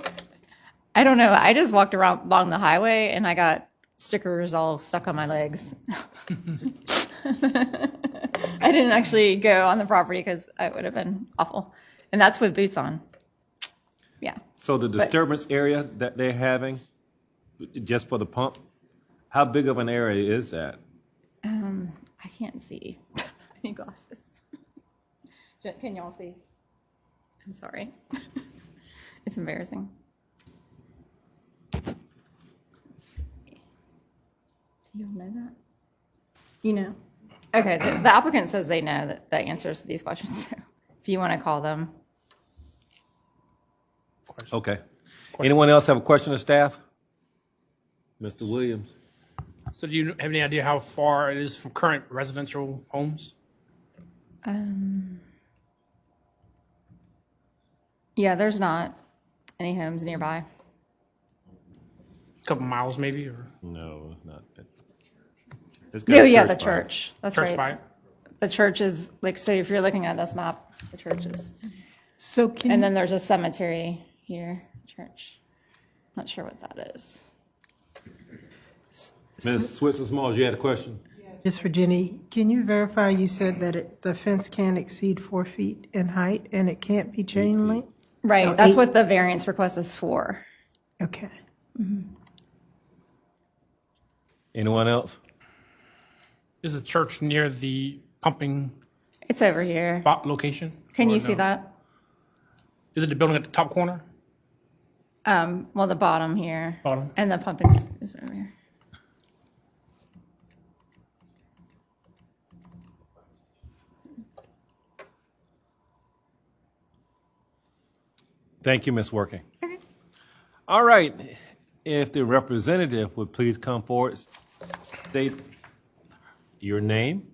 I don't know. I just walked along the highway and I got stickers all stuck on my legs. I didn't actually go on the property because it would have been awful. And that's with boots on. Yeah. So the disturbance area that they're having, just for the pump, how big of an area is that? I can't see. I need glasses. Can y'all see? I'm sorry. It's embarrassing. Let's see. Do you know that? You know? Okay, the applicant says they know the answers to these questions. So if you want to call them. Okay. Anyone else have a question of staff? Mr. Williams. So do you have any idea how far it is from current residential homes? Yeah, there's not any homes nearby. A couple miles maybe, or? No, it's not. Oh, yeah, the church. That's Church right. by it? The church is, like, so if you're looking at this map, the church is. So can And then there's a cemetery here, church. Not sure what that is. Ms. Switzer-Smalls, you had a question? Just for Jenny, can you verify you said that the fence can't exceed 4 feet in height and it can't be chain link? Right, Oh, that's 8. what the variance request is for. Okay. Anyone else? Is the church near the pumping It's over here. spot location? Can Or you see no? that? Is it the building at the top corner? Well, the bottom here. Bottom. And the pumping is over here. Thank you, Ms. Working. All right. If the representative would please come forward, state your name,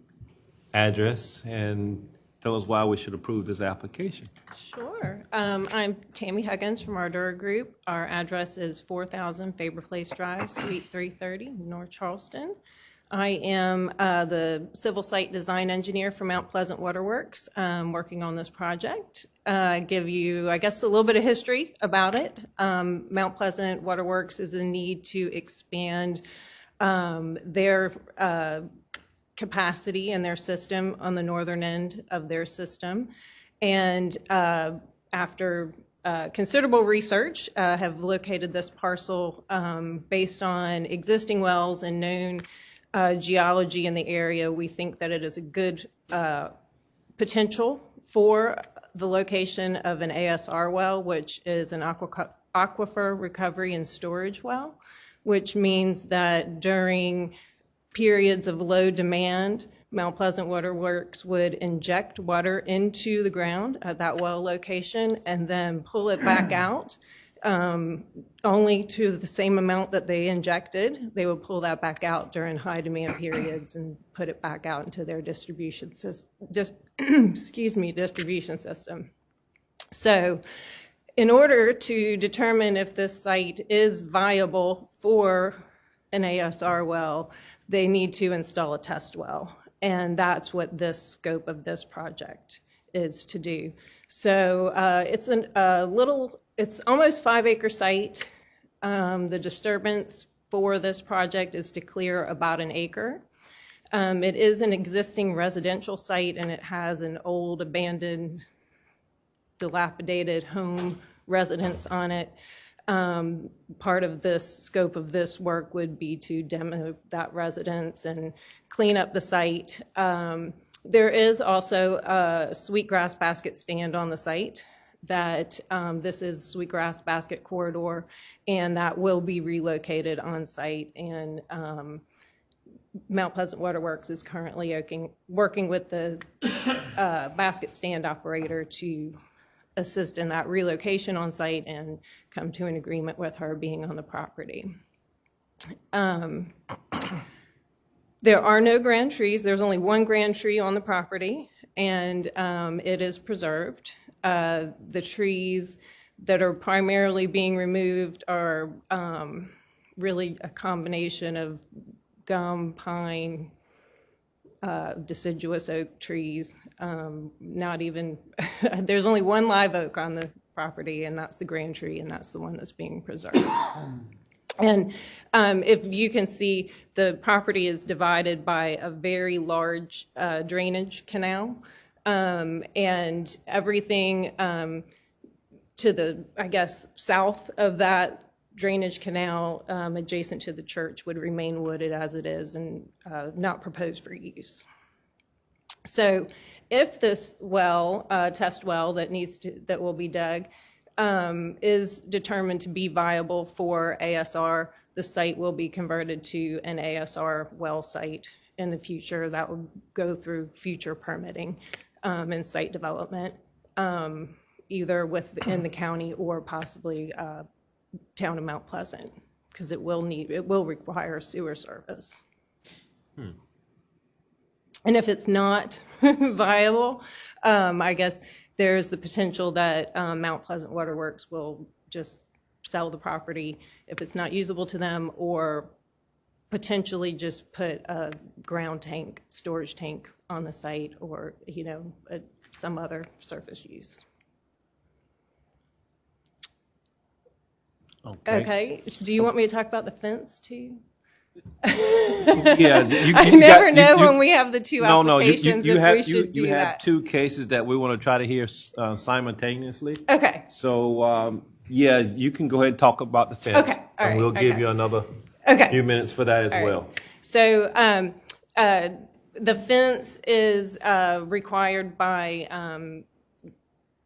address, and tell us why we should approve this application. Sure. I'm Tammy Huggins from Ardura Group. Our address is 4000 Faber Place Drive, Suite 330, North Charleston. I am the civil site design engineer for Mount Pleasant Waterworks, working on this project. Give you, I guess, a little bit of history about it. Mount Pleasant Waterworks is in need to expand their capacity in their system on the northern end of their system. And after considerable research, have located this parcel based on existing wells and known geology in the area. We think that it is a good potential for the location of an ASR well, which is an aquifer recovery and storage well, which means that during periods of low demand, Mount Pleasant Waterworks would inject water into the ground at that well location and then pull it back out only to the same amount that they injected. They would pull that back out during high demand periods and put it back out into their distribution system. Distribution system. So in order to determine if this site is viable for an ASR well, they need to install a test well. And that's what this scope of this project is to do. So it's almost 5-acre site. The disturbance for this project is to clear about 1 acre. It is an existing residential site, and it has an old, abandoned, dilapidated home residence on it. Part of this scope of this work would be to demo that residence and clean up the site. There is also a sweetgrass basket stand on the site that this is sweetgrass basket corridor, and that will be relocated on site. And Mount Pleasant Waterworks is currently working with the basket stand operator to assist in that relocation on site and come to an agreement with her being on the property. There are no grand trees. There's only one grand tree on the property, and it is preserved. The trees that are primarily being removed are really a combination of gum, pine, deciduous oak trees. Not even, there's only one live oak on the property, and that's the grand tree, and that's the one that's being preserved. And if you can see, the property is divided by a very large drainage canal, and everything to the, I guess, south of that drainage canal adjacent to the church would remain wooded as it is and not proposed for use. So if this well, test well that will be dug, is determined to be viable for ASR, the site will be converted to an ASR well site in the future. That will go through future permitting and site development, either within the county or possibly town of Mount Pleasant, because it will require sewer service. And if it's not viable, I guess there's the potential that Mount Pleasant Waterworks will just sell the property if it's not usable to them, or potentially just put a ground tank, storage tank on the site, or some other surface use. Okay. Do you want me to talk about the fence too? Yeah, I never know when we have the two applications you if have, we should do you have that. two cases that we want to try to hear simultaneously. Okay. So, yeah, you can go ahead and talk about the fence. Okay. All And right. we'll give Okay. you another Okay. few minutes for that as All right. well. So the fence is required by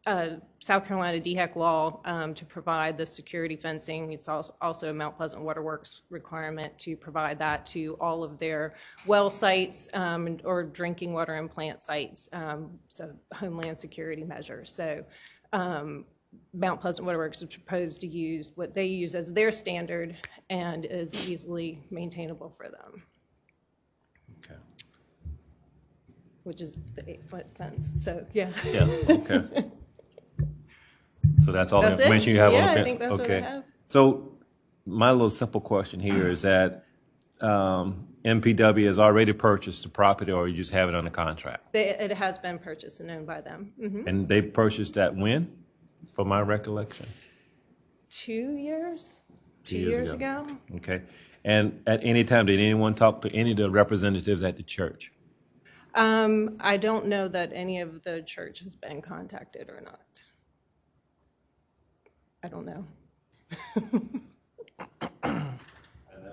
South Carolina DHEC law to provide the security fencing. It's also a Mount Pleasant Waterworks requirement to provide that to all of their well sites or drinking water and plant sites, so homeland security measures. So Mount Pleasant Waterworks is proposed to use what they use as their standard and is easily maintainable for them. Okay. Which is the 8-foot fence. So, yeah. Yeah, okay. So that's all the That's it? information you have on Yeah, the I fence? think that's what I Okay. have. So my little simple question here is that MPW has already purchased the property, or you just have it under contract? It has been purchased and owned by them. Mhm. And they purchased that when, from my recollection? 2 years? 2 years ago? Okay. And at any time, did anyone talk to any of the representatives at the church? I don't know that any of the church has been contacted or not. I don't know.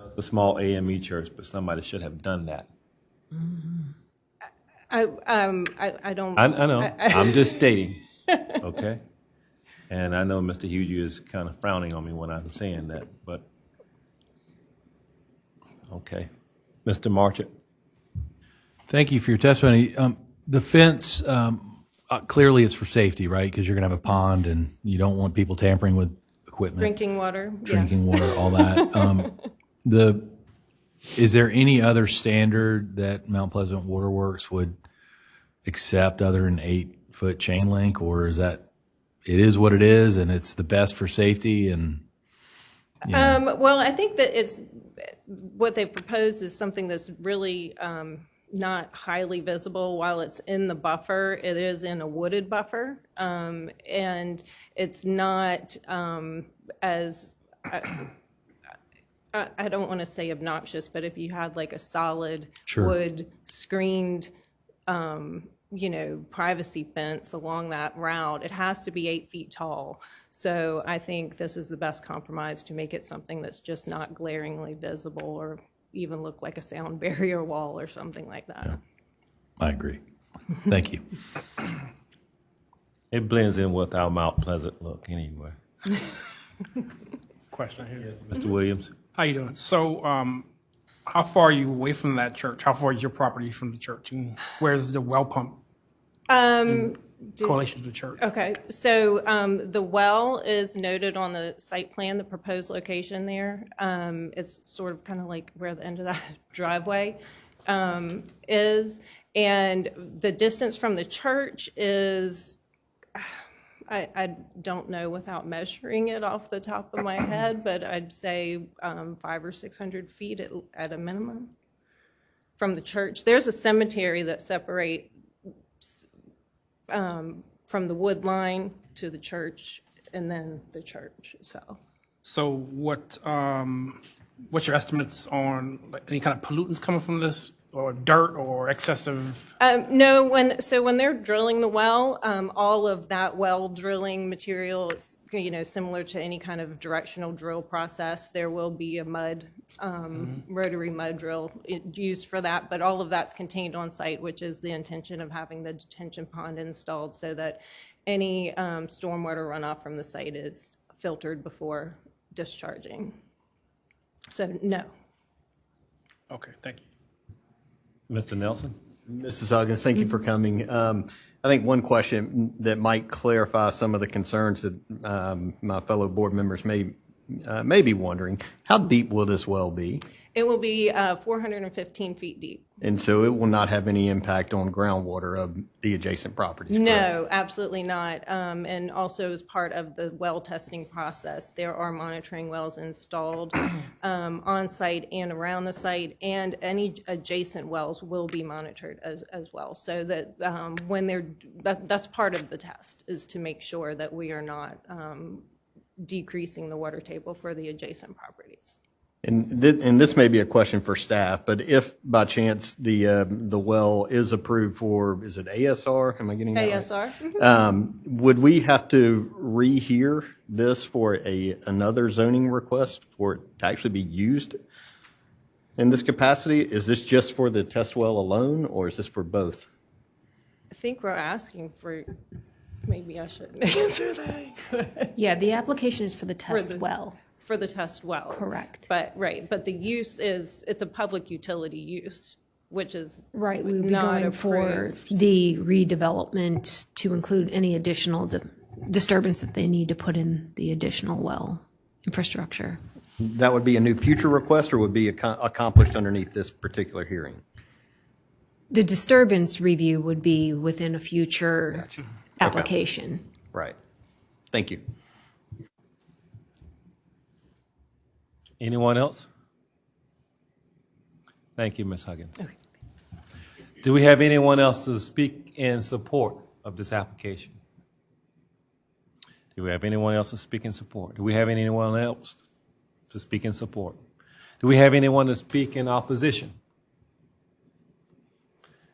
It's a small AME church, but somebody should have done that. I don't. I know. I'm just stating, okay? And I know Mr. Hughes is kind of frowning on me when I'm saying that, but, okay. Mr. Marchant? Thank you for your testimony. The fence, clearly it's for safety, right? Because you're going to have a pond and you don't want people tampering with equipment. Drinking water. Drinking yes. water, all that. Is there any other standard that Mount Pleasant Waterworks would accept other than 8-foot chain link, or is that it is what it is and it's the best for safety? And well, I think that it's what they've proposed is something that's really not highly visible while it's in the buffer. It is in a wooded buffer, and it's not as I don't want to say obnoxious, but if you had like a solid Sure. wood screened privacy fence along that route, it has to be 8 feet tall. So I think this is the best compromise to make it something that's just not glaringly visible or even look like a sound barrier wall or something like that. Yeah. I agree. Thank you. It blends in with our Mount Pleasant look anyway. Question here. Mr. Williams? How you doing? So, how far are you away from that church? How far is your property from the church? And where's the well pump in correlation to the church? Okay, so the well is noted on the site plan, the proposed location there. It's sort of kind of like where the end of that driveway is. And the distance from the church is, I don't know without measuring it off the top of my head, but I'd say 500 or 600 feet at a minimum from the church. There's a cemetery that separates from the wood line to the church, and then the church itself. So what's your estimates on like, any kind of pollutants coming from this, or dirt, or excessive? No, when they're drilling the well, all of that well drilling material, it's similar to any kind of directional drill process. There will be a rotary mud drill used for that, but all of that's contained on site, which is the intention of having the detention pond installed so that any stormwater runoff from the site is filtered before discharging. So no. Okay, thank you. Mr. Nelson? Mrs. Huggins, thank you for coming. I think one question that might clarify some of the concerns that my fellow board members may be wondering, how deep will this well be? It will be 415 feet deep. And so it will not have any impact on groundwater of the adjacent properties, correct? No, absolutely not. And also as part of the well testing process, there are monitoring wells installed on site and around the site, and any adjacent wells will be monitored as well. So that that's part of the test, is to make sure that we are not decreasing the water table for the adjacent properties. And this may be a question for staff, but if by chance the well is approved for, is it ASR? Am I getting that right? ASR. Would we have to rehear this for another zoning request for it to actually be used in this capacity? Is this just for the test well alone, or is this for both? I think we're asking for maybe I shouldn't answer that. Yeah, the application is for the test well. For the test well. Correct. But, right, but the use is, it's a public utility use, which is Right, we would be not going for approved. the redevelopment to include any additional disturbance that they need to put in the additional well infrastructure. That would be a new future request or would be accomplished underneath this particular hearing? The disturbance review would be within a future application. Right. Thank you. Anyone else? Thank you, Ms. Huggins. Okay. Do we have anyone else to speak in support of this application? Do we have anyone else to speak in support? Do we have anyone else to speak in support? Do we have anyone to speak in opposition?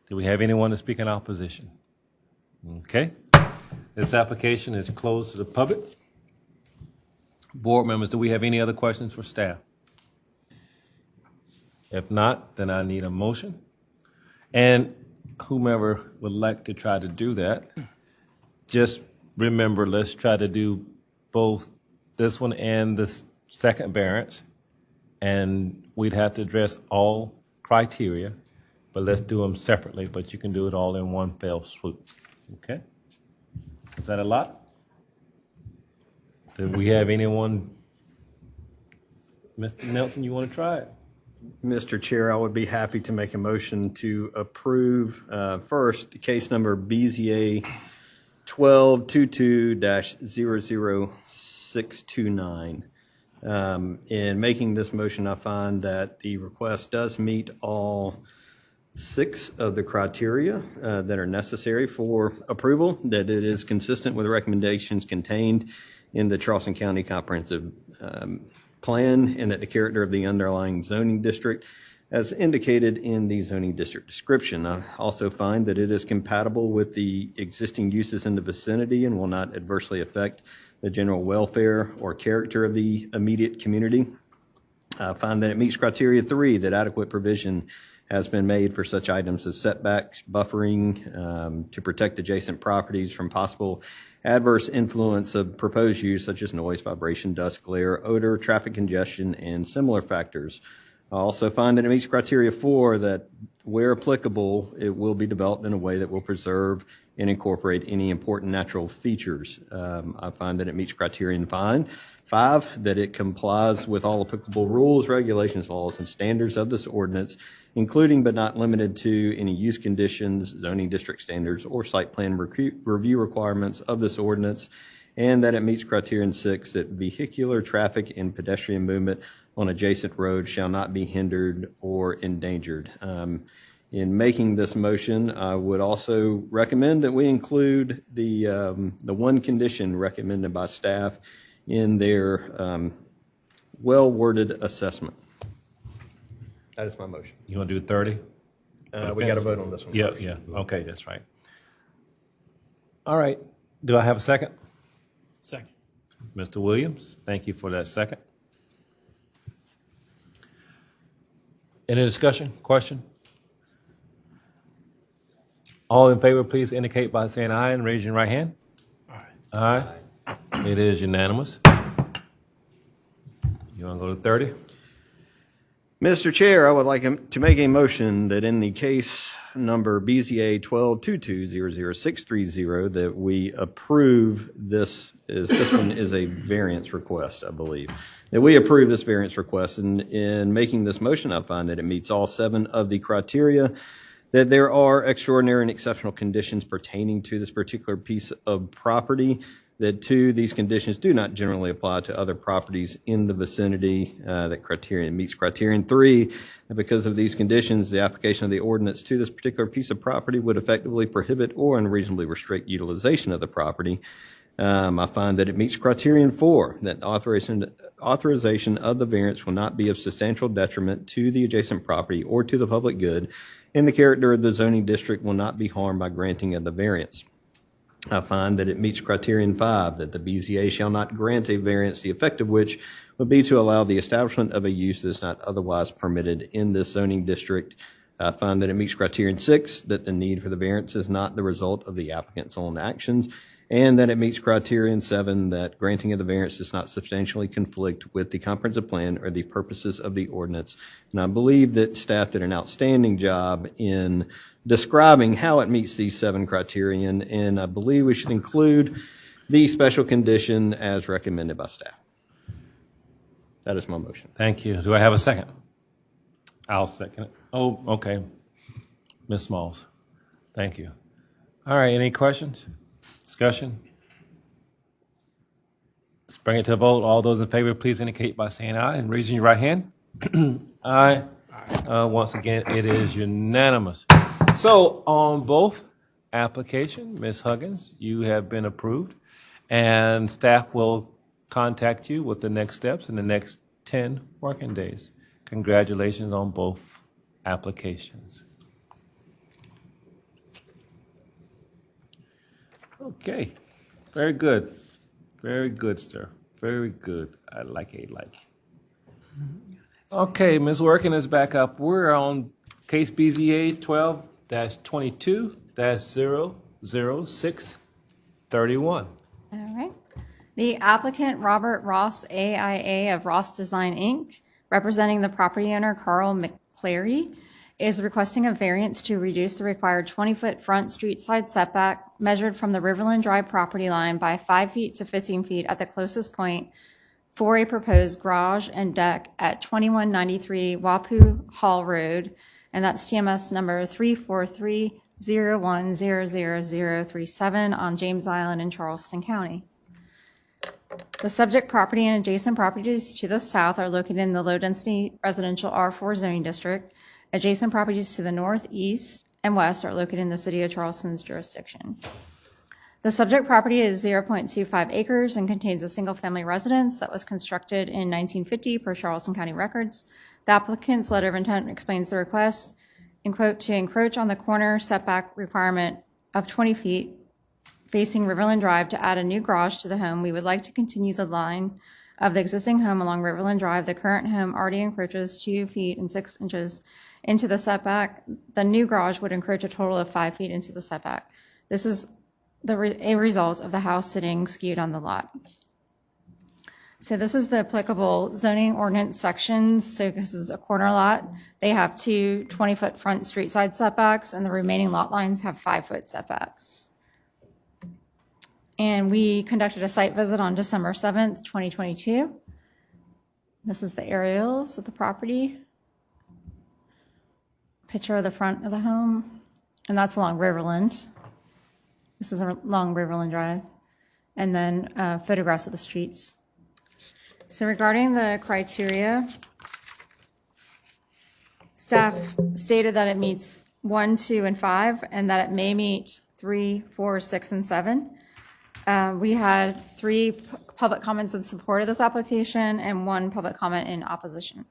Do we have anyone to speak in opposition? Okay. This application is closed to the public. Board members, do we have any other questions for staff? If not, then I need a motion. And whomever would like to try to do that, just remember, let's try to do both this one and the second variance. And we'd have to address all criteria, but let's do them separately, but you can do it all in one fell swoop. Okay? Is that a lot? Do we have anyone? Mr. Nelson, you want to try it? Mr. Chair, I would be happy to make a motion to approve first case number BZA 1222-00629. In making this motion, I find that the request does meet all 6 of the criteria that are necessary for approval, that it is consistent with the recommendations contained in the Charleston County Comprehensive Plan, and that the character of the underlying zoning district as indicated in the zoning district description. I also find that it is compatible with the existing uses in the vicinity and will not adversely affect the general welfare or character of the immediate community. I find that it meets criteria 3, that adequate provision has been made for such items as setbacks, buffering, to protect adjacent properties from possible adverse influence of proposed use such as noise, vibration, dust, glare, odor, traffic congestion, and similar factors. I also find that it meets criteria 4, that where applicable, it will be developed in a way that will preserve and incorporate any important natural features. I find that it meets criterion 5, that it complies with all applicable rules, regulations, laws, and standards of this ordinance, including but not limited to any use conditions, zoning district standards, or site plan review requirements of this ordinance, and that it meets criterion 6, that vehicular traffic and pedestrian movement on adjacent roads shall not be hindered or endangered. In making this motion, I would also recommend that we include the one condition recommended by staff in their well-worded assessment. That is my motion. You want to do 30? We got to vote on this one. Yeah, first. yeah. Okay, that's right. All right. Do I have a second? Second. Mr. Williams, thank you for that second. Any discussion, question? All in favor, please indicate by saying aye and raise your right hand. Aye. Aye. It is unanimous. You want to go to 30? Mr. Chair, I would like to make a motion that in the case number BZA 1222-00630, that we approve this one is a variance request, I believe. That we approve this variance request. And in making this motion, I find that it meets all 7 of the criteria, that there are extraordinary and exceptional conditions pertaining to this particular piece of property, that 2, these conditions do not generally apply to other properties in the vicinity, that criterion meets criterion 3, and because of these conditions, the application of the ordinance to this particular piece of property would effectively prohibit or unreasonably restrict utilization of the property. I find that it meets criterion 4, that authorization of the variance will not be of substantial detriment to the adjacent property or to the public good, and the character of the zoning district will not be harmed by granting of the variance. I find that it meets criterion 5, that the BZA shall not grant a variance, the effect of which would be to allow the establishment of a use that is not otherwise permitted in this zoning district. I find that it meets criterion 6, that the need for the variance is not the result of the applicant's own actions, and that it meets criterion 7 that granting of the variance does not substantially conflict with the comprehensive plan or the purposes of the ordinance. And I believe that staff did an outstanding job in describing how it meets these 7 criterion, and I believe we should include the special condition as recommended by staff. That is my motion. Thank you. Do I have a second? I'll second it. Oh, okay. Ms. Smalls. Thank you. All right, any questions? Discussion? Let's bring it to a vote. All those in favor, please indicate by saying aye and raising your right hand. Aye. Once again, it is unanimous. So on both applications, Ms. Huggins, you have been approved, and staff will contact you with the next steps in the next 10 working days. Congratulations on both applications. Okay, very good. Very good, sir. Very good. I like it, like. Okay, Ms. Working is back up. We're on case BZA 12-22-00631. All right. The applicant, Robert Ross, AIA of Ross Design, Inc., representing the property owner, Carl McClary, is requesting a variance to reduce the required 20-foot front street side setback measured from the Riverland Drive property line by 5 feet to 15 feet at the closest point for a proposed garage and deck at 2193 Wapu Hall Road, and that's TMS number 34301000037 on James Island in Charleston County. The subject property and adjacent properties to the south are located in the low-density residential R4 zoning district. Adjacent properties to the north, east, and west are located in the city of Charleston's jurisdiction. The subject property is 0.25 acres and contains a single-family residence that was constructed in 1950 per Charleston County records. The applicant's letter of intent explains the request, in quote, to encroach on the corner setback requirement of 20 feet facing Riverland Drive to add a new garage to the home. We would like to continue the line of the existing home along Riverland Drive. The current home already encroaches 2 feet and 6 inches into the setback. The new garage would encroach a total of 5 feet into the setback. This is a result of the house sitting skewed on the lot. So this is the applicable zoning ordinance sections. So this is a corner lot. They have 2 20-foot front street side setbacks, and the remaining lot lines have 5-foot setbacks. And we conducted a site visit on December 7th, 2022. This is the aerials of the property. Picture of the front of the home, and that's along Riverland. This is along Riverland Drive, and then photographs of the streets. So regarding the criteria, staff stated that it meets 1, 2, and 5, and that it may meet 3, 4, 6, and 7. We had 3 public comments in support of this application and 1 public comment in opposition.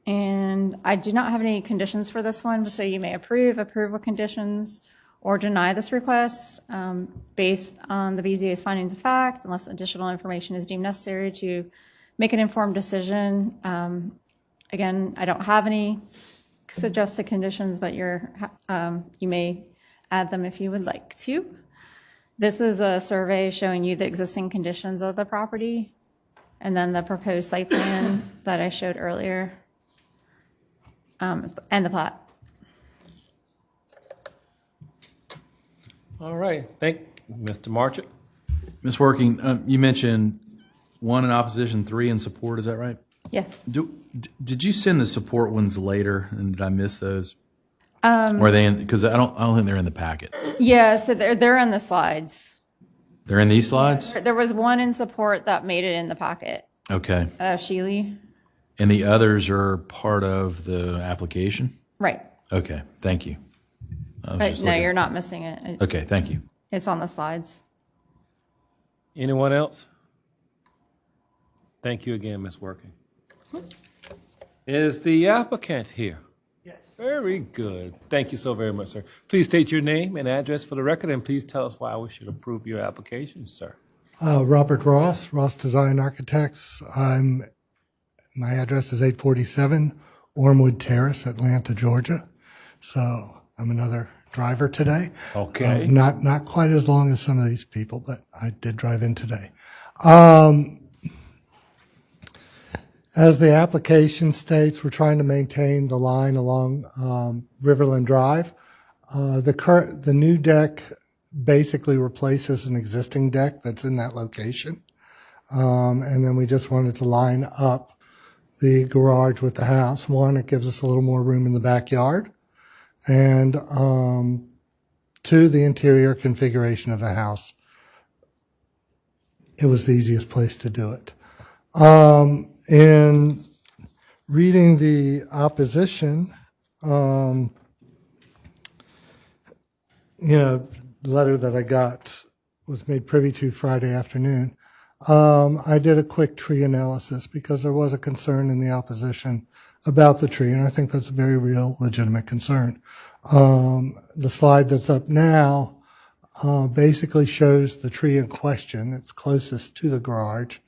And I do not have any conditions for this one, so you may approve with conditions, or deny this request based on the BZA's findings of fact, unless additional information is deemed necessary to make an informed decision. Again, I don't have any suggested conditions, but you may add them if you would like to. This is a survey showing you the existing conditions of the property, and then the proposed site plan that I showed earlier. And the plat. All right, thank you, Mr. Marchant. Ms. Working, you mentioned 1 in opposition, 3 in support, is that right? Yes. Did you send the support ones later, and did I miss those? Were they in, because I don't think they're in the packet. Yeah, so they're in the slides. They're in these slides? There was 1 in support that made it in the packet. Okay. Sheely. And the others are part of the application? Right. Okay, thank you. But no, you're not missing it. Okay, thank you. It's on the slides. Anyone else? Thank you again, Ms. Working. Is the applicant here? Yes. Very good. Thank you so very much, sir. Please state your name and address for the record, and please tell us why we should approve your application, sir. Robert Ross, Ross Design Architects. My address is 847 Ormwood Terrace, Atlanta, Georgia. So I'm another driver today. Okay. Not quite as long as some of these people, but I did drive in today. As the application states, we're trying to maintain the line along Riverland Drive. The new deck basically replaces an existing deck that's in that location. And then we just wanted to line up the garage with the house. One, it gives us a little more room in the backyard. And two, the interior configuration of the house. It was the easiest place to do it. In reading the opposition, letter that I got was made privy to Friday afternoon. I did a quick tree analysis because there was a concern in the opposition about the tree, and I think that's a very real, legitimate concern. The slide that's up now basically shows the tree in question. It's closest to the garage.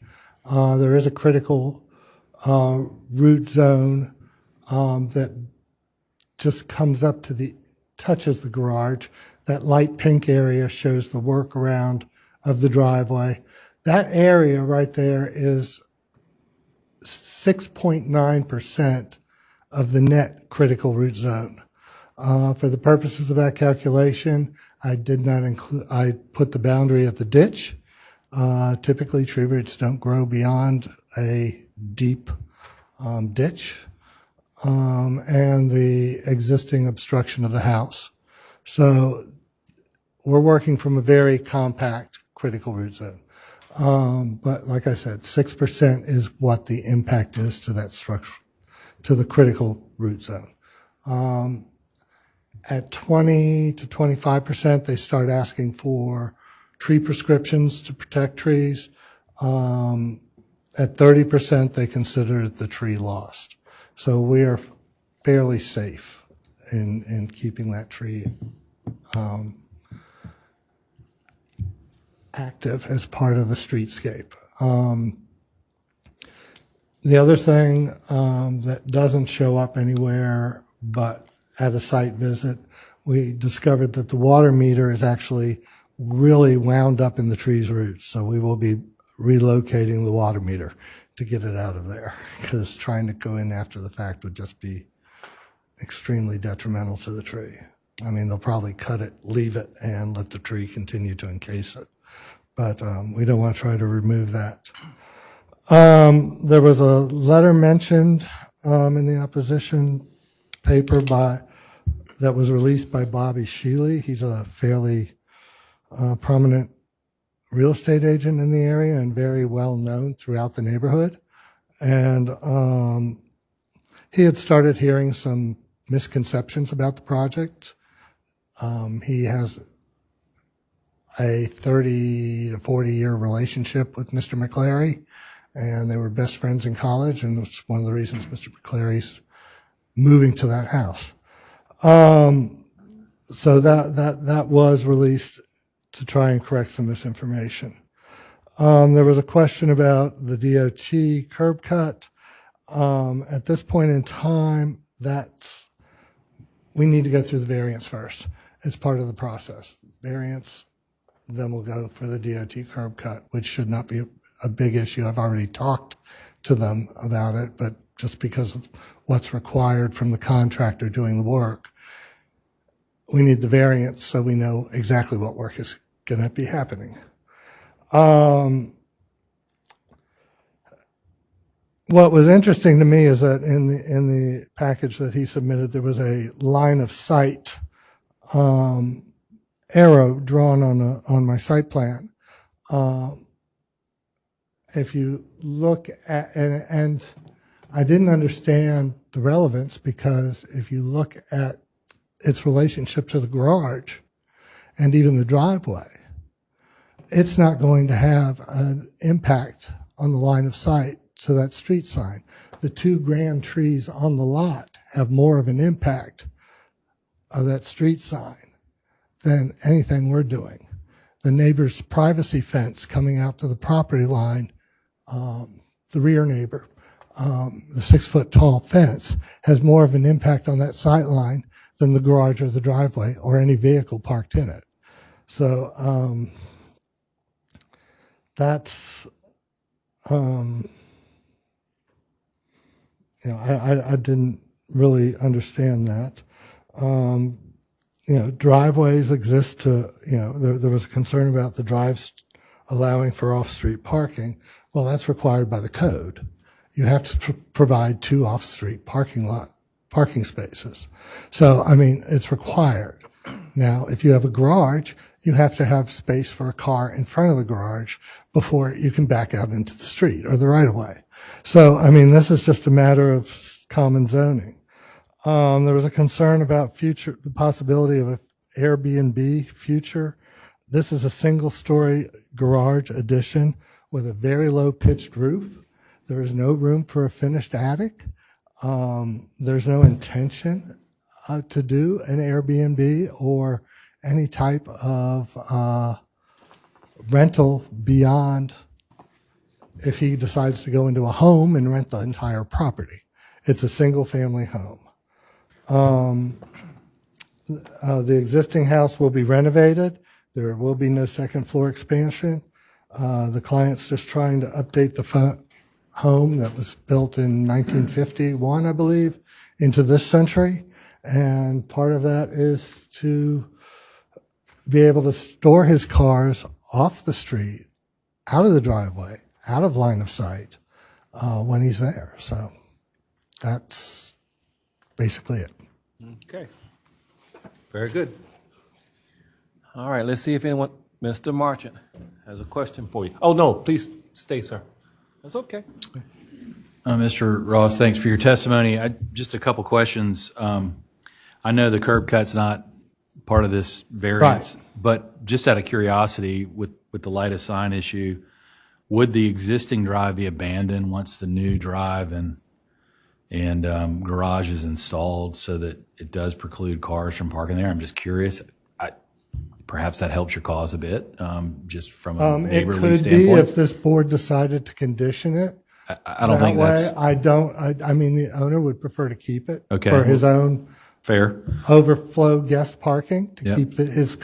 There is a critical root zone that just comes up to touches the garage. That light pink area shows the workaround of the driveway. That area right there is 6.9% of the net critical root zone. For the purposes of that calculation, I did not include, I put the boundary at the ditch. Typically, tree roots don't grow beyond a deep ditch, and the existing obstruction of the house. So we're working from a very compact critical root zone. But like I said, 6% is what the impact is to that structure, to the critical root zone. At 20 to 25%, they start asking for tree prescriptions to protect trees. At 30%, they consider the tree lost. So we are fairly safe in keeping that tree active as part of the streetscape. The other thing that doesn't show up anywhere but at a site visit, we discovered that the water meter is actually really wound up in the tree's roots. So we will be relocating the water meter to get it out of there, because trying to go in after the fact would just be extremely detrimental to the tree. I mean, they'll probably cut it, leave it, and let the tree continue to encase it. But we don't want to try to remove that. There was a letter mentioned in the opposition paper that was released by Bobby Shealy. He's a fairly prominent real estate agent in the area and very well known throughout the neighborhood. And he had started hearing some misconceptions about the project. He has a 30 to 40 year relationship with Mr. McClary, and they were best friends in college, and it's one of the reasons Mr. McClary's moving to that house. So that was released to try and correct some misinformation. There was a question about the DOT curb cut. At this point in time, we need to go through the variance first. It's part of the process. Variance, then we'll go for the DOT curb cut, which should not be a big issue. I've already talked to them about it, but just because of what's required from the contractor doing the work, we need the variance so we know exactly what work is going to be happening. What was interesting to me is that in the package that he submitted, there was a line of sight arrow drawn on my site plan. If you look at, and I didn't understand the relevance, because if you look at its relationship to the garage and even the driveway, it's not going to have an impact on the line of sight to that street sign. The two grand trees on the lot have more of an impact of that street sign than anything we're doing. The neighbor's privacy fence coming out to the property line, the rear neighbor, the 6 foot tall fence has more of an impact on that sight line than the garage or the driveway or any vehicle parked in it. So that's, I didn't really understand that. Driveways exist to, there was a concern about the drives allowing for off-street parking. Well, that's required by the code. You have to provide 2 off-street parking spaces. So, it's required. Now, if you have a garage, you have to have space for a car in front of the garage before you can back out into the street or the right-of-way. So, this is just a matter of common zoning. There was a concern about the possibility of an Airbnb future. This is a single-story garage addition with a very low-pitched roof. There is no room for a finished attic. There's no intention to do an Airbnb or any type of rental beyond if he decides to go into a home and rent the entire property. It's a single-family home. The existing house will be renovated. There will be no second floor expansion. The client's just trying to update the home that was built in 1951, I believe, into this century. And part of that is to be able to store his cars off the street, out of the driveway, out of line of sight when he's there. So that's basically it. Okay. Very good. All right, let's see if anyone, Mr. Marchant, has a question for you. Oh, no, please stay, sir. That's okay. Mr. Ross, thanks for your testimony. Just a couple questions. I know the curb cut's not part of this variance, but just out of curiosity, with the light of sign issue, would the existing drive be abandoned once the new drive and garage is installed so that it does preclude cars from parking there? I'm just curious. Perhaps that helps your cause a bit, just from a neighborly standpoint. It could be if this board decided to condition it. I don't think that's... the owner would prefer to keep it for his own fair overflow guest parking, to keep his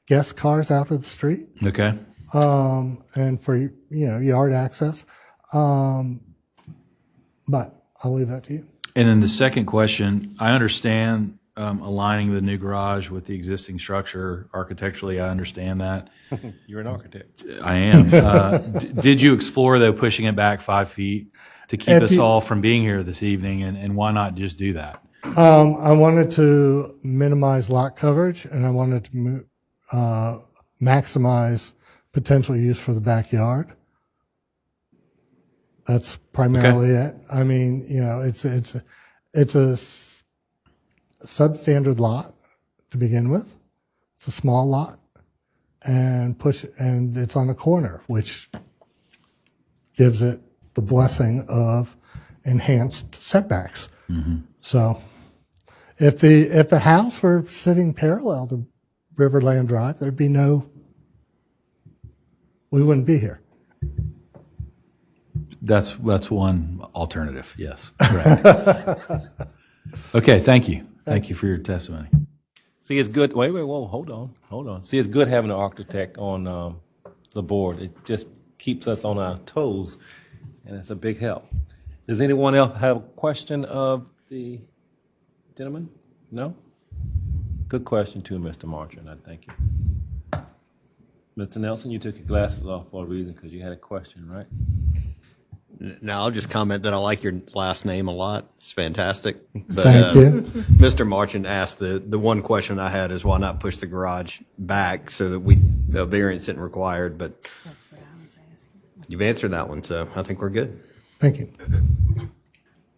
guest cars out of the street. Okay. And for, yard access. But I'll leave that to you. And then the second question, I understand aligning the new garage with the existing structure architecturally. I understand that. You're an architect. I am. Did you explore, though, pushing it back 5 feet to keep us all from being here this evening? And why not just do that? I wanted to minimize lot coverage, and I wanted to maximize potential use for the backyard. That's primarily it. It's a substandard lot to begin with. It's a small lot, and it's on a corner, which gives it the blessing of enhanced setbacks. Mm-hmm. So, if the house were sitting parallel to Riverland Drive, we wouldn't be here. That's one alternative. Yes. Correct. Okay. Thank you. Thank you for your testimony. See, it's good. Wait, whoa, hold on. See, it's good having an architect on the board. It just keeps us on our toes, and it's a big help. Does anyone else have a question of the gentleman? No? Good question, too, Mr. Marchant. I thank you. Mr. Nelson, you took your glasses off for a reason, because you had a question, right? Now, I'll just comment that I like your last name a lot. It's fantastic. But, Thank you. Mr. Marchant asked the one question I had is why not push the garage back so that the variance isn't required. But that's what I was asking. You've answered that one, so I think we're good. Thank you.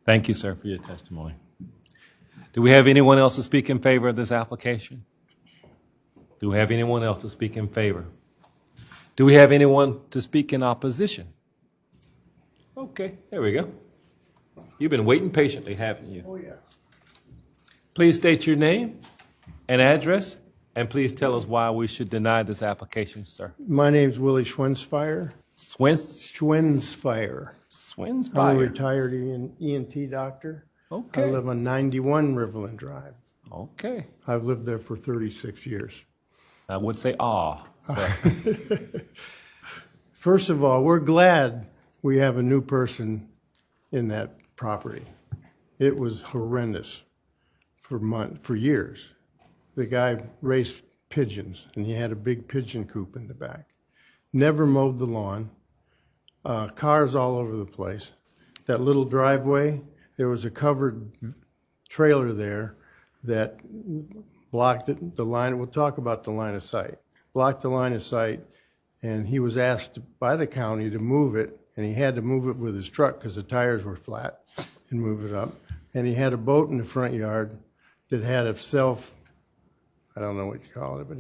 Thank you, sir, for your testimony. Do we have anyone else to speak in favor of this application? Do we have anyone else to speak in favor? Do we have anyone to speak in opposition? Okay, there we go. You've been waiting patiently, haven't you? Oh, yeah. Please state your name and address, and please tell us why we should deny this application, sir. My name's Willie Schwinsfire. Schwinsfire. Schwinsfire. I'm a retired ENT doctor. Okay. I live on 91 Riverland Drive. Okay. I've lived there for 36 years. I would say but First of all, we're glad we have a new person in that property. It was horrendous for years. The guy raised pigeons, and he had a big pigeon coop in the back. Never mowed the lawn. Cars all over the place. That little driveway, there was a covered trailer there that blocked the line. We'll talk about the line of sight. Blocked the line of sight, and he was asked by the county to move it, and he had to move it with his truck because the tires were flat and move it up. And he had a boat in the front yard that had I don't know what you call it, but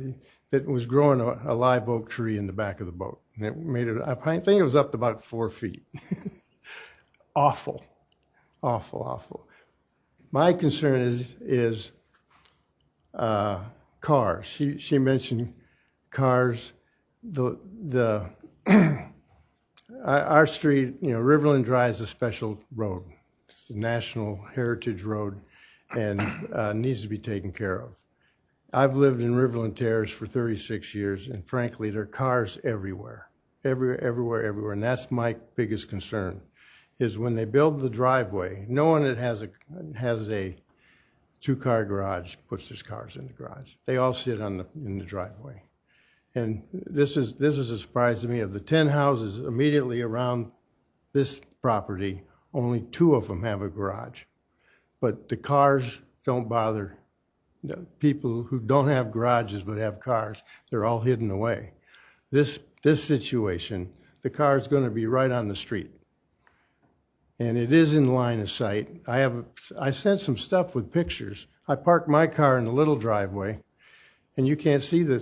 that was growing a live oak tree in the back of the boat. And it made it, I think it was up to about 4 feet. Awful, awful, awful. My concern is cars. She mentioned cars. Our street, Riverland Drive is a special road. It's a National Heritage Road and needs to be taken care of. I've lived in Riverland Terrace for 36 years, and frankly, there are cars everywhere, everywhere. And that's my biggest concern, is when they build the driveway, no one that has a two-car garage puts their cars in the garage. They all sit in the driveway. And this is a surprise to me. Of the 10 houses immediately around this property, only 2 of them have a garage. But the cars don't bother. The people who don't have garages but have cars, they're all hidden away. This situation, the car is going to be right on the street. And it is in line of sight. I sent some stuff with pictures. I parked my car in the little driveway, and you can't see the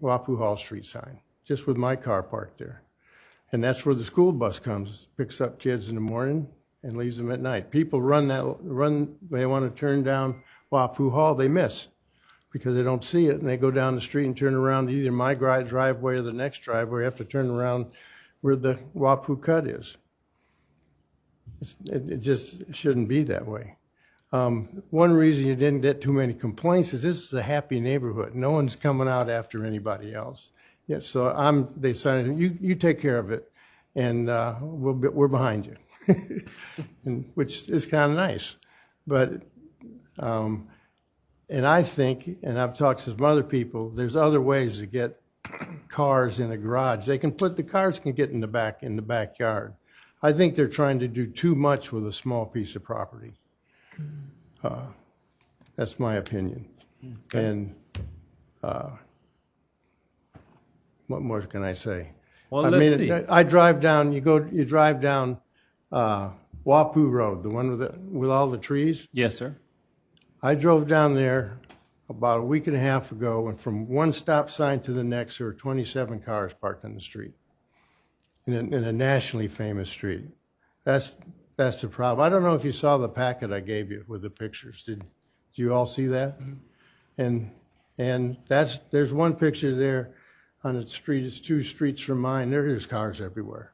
Wapu Hall Street sign, just with my car parked there. And that's where the school bus comes, picks up kids in the morning and leaves them at night. People they want to turn down Wapu Hall, they miss because they don't see it, and they go down the street and turn around to either my driveway or the next driveway. You have to turn around where the Wapu cut is. It just shouldn't be that way. One reason you didn't get too many complaints is this is a happy neighborhood. No one's coming out after anybody else. Yeah, so they decided, you take care of it, and we're behind you, which is kind of nice. But and I think, and I've talked to some other people, there's other ways to get cars in a garage. The cars can get in the backyard. I think they're trying to do too much with a small piece of property. That's my opinion. Okay. And what more can I say? Well, let's see. I drive down. You drive down Wapu Road, the one with all the trees. Yes, sir. I drove down there about a week and a half ago, and from one stop sign to the next, there were 27 cars parked on the street in a nationally famous street. That's the problem. I don't know if you saw the packet I gave you with the pictures. Did you all see that? Mm-hmm. And there's one picture there on the street. It's 2 streets from mine. There's cars everywhere.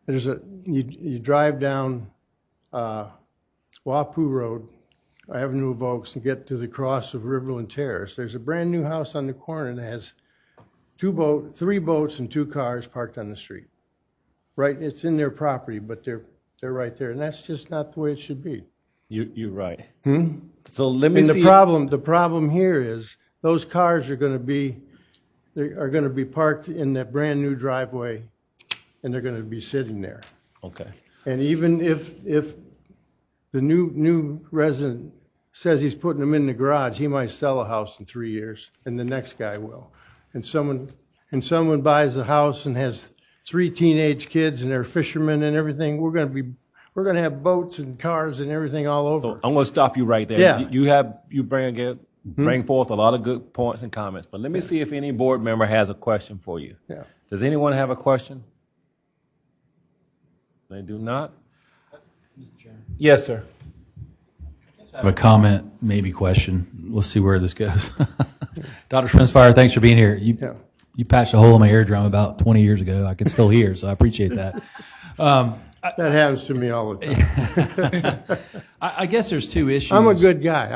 You drive down Wapu Road, Avenue of Oaks, and get to the cross of Riverland Terrace. There's a brand new house on the corner that has 3 boats and 2 cars parked on the street. Right, it's in their property, but they're right there, and that's just not the way it should be. You're right. So let me see. The problem here is those cars are going to be parked in that brand new driveway, and they're going to be sitting there. Okay. And even if the new resident says he's putting them in the garage, he might sell a house in 3 years, and the next guy will. And someone buys a house and has 3 teenage kids, and they're fishermen and everything. We're going to have boats and cars and everything all over. So I'm going to stop you right there. Yeah. You bring forth a lot of good points and comments, but let me see if any board member has a question for you. Yeah. Does anyone have a question? They do not? Yes, sir. I have a comment, maybe question. Let's see where this goes. Dr. Schwensfire, thanks for being here. You patched a hole in my eardrum about 20 years ago. I can still hear, so I appreciate that. That happens to me all the time. I guess there's two issues. I'm a good guy.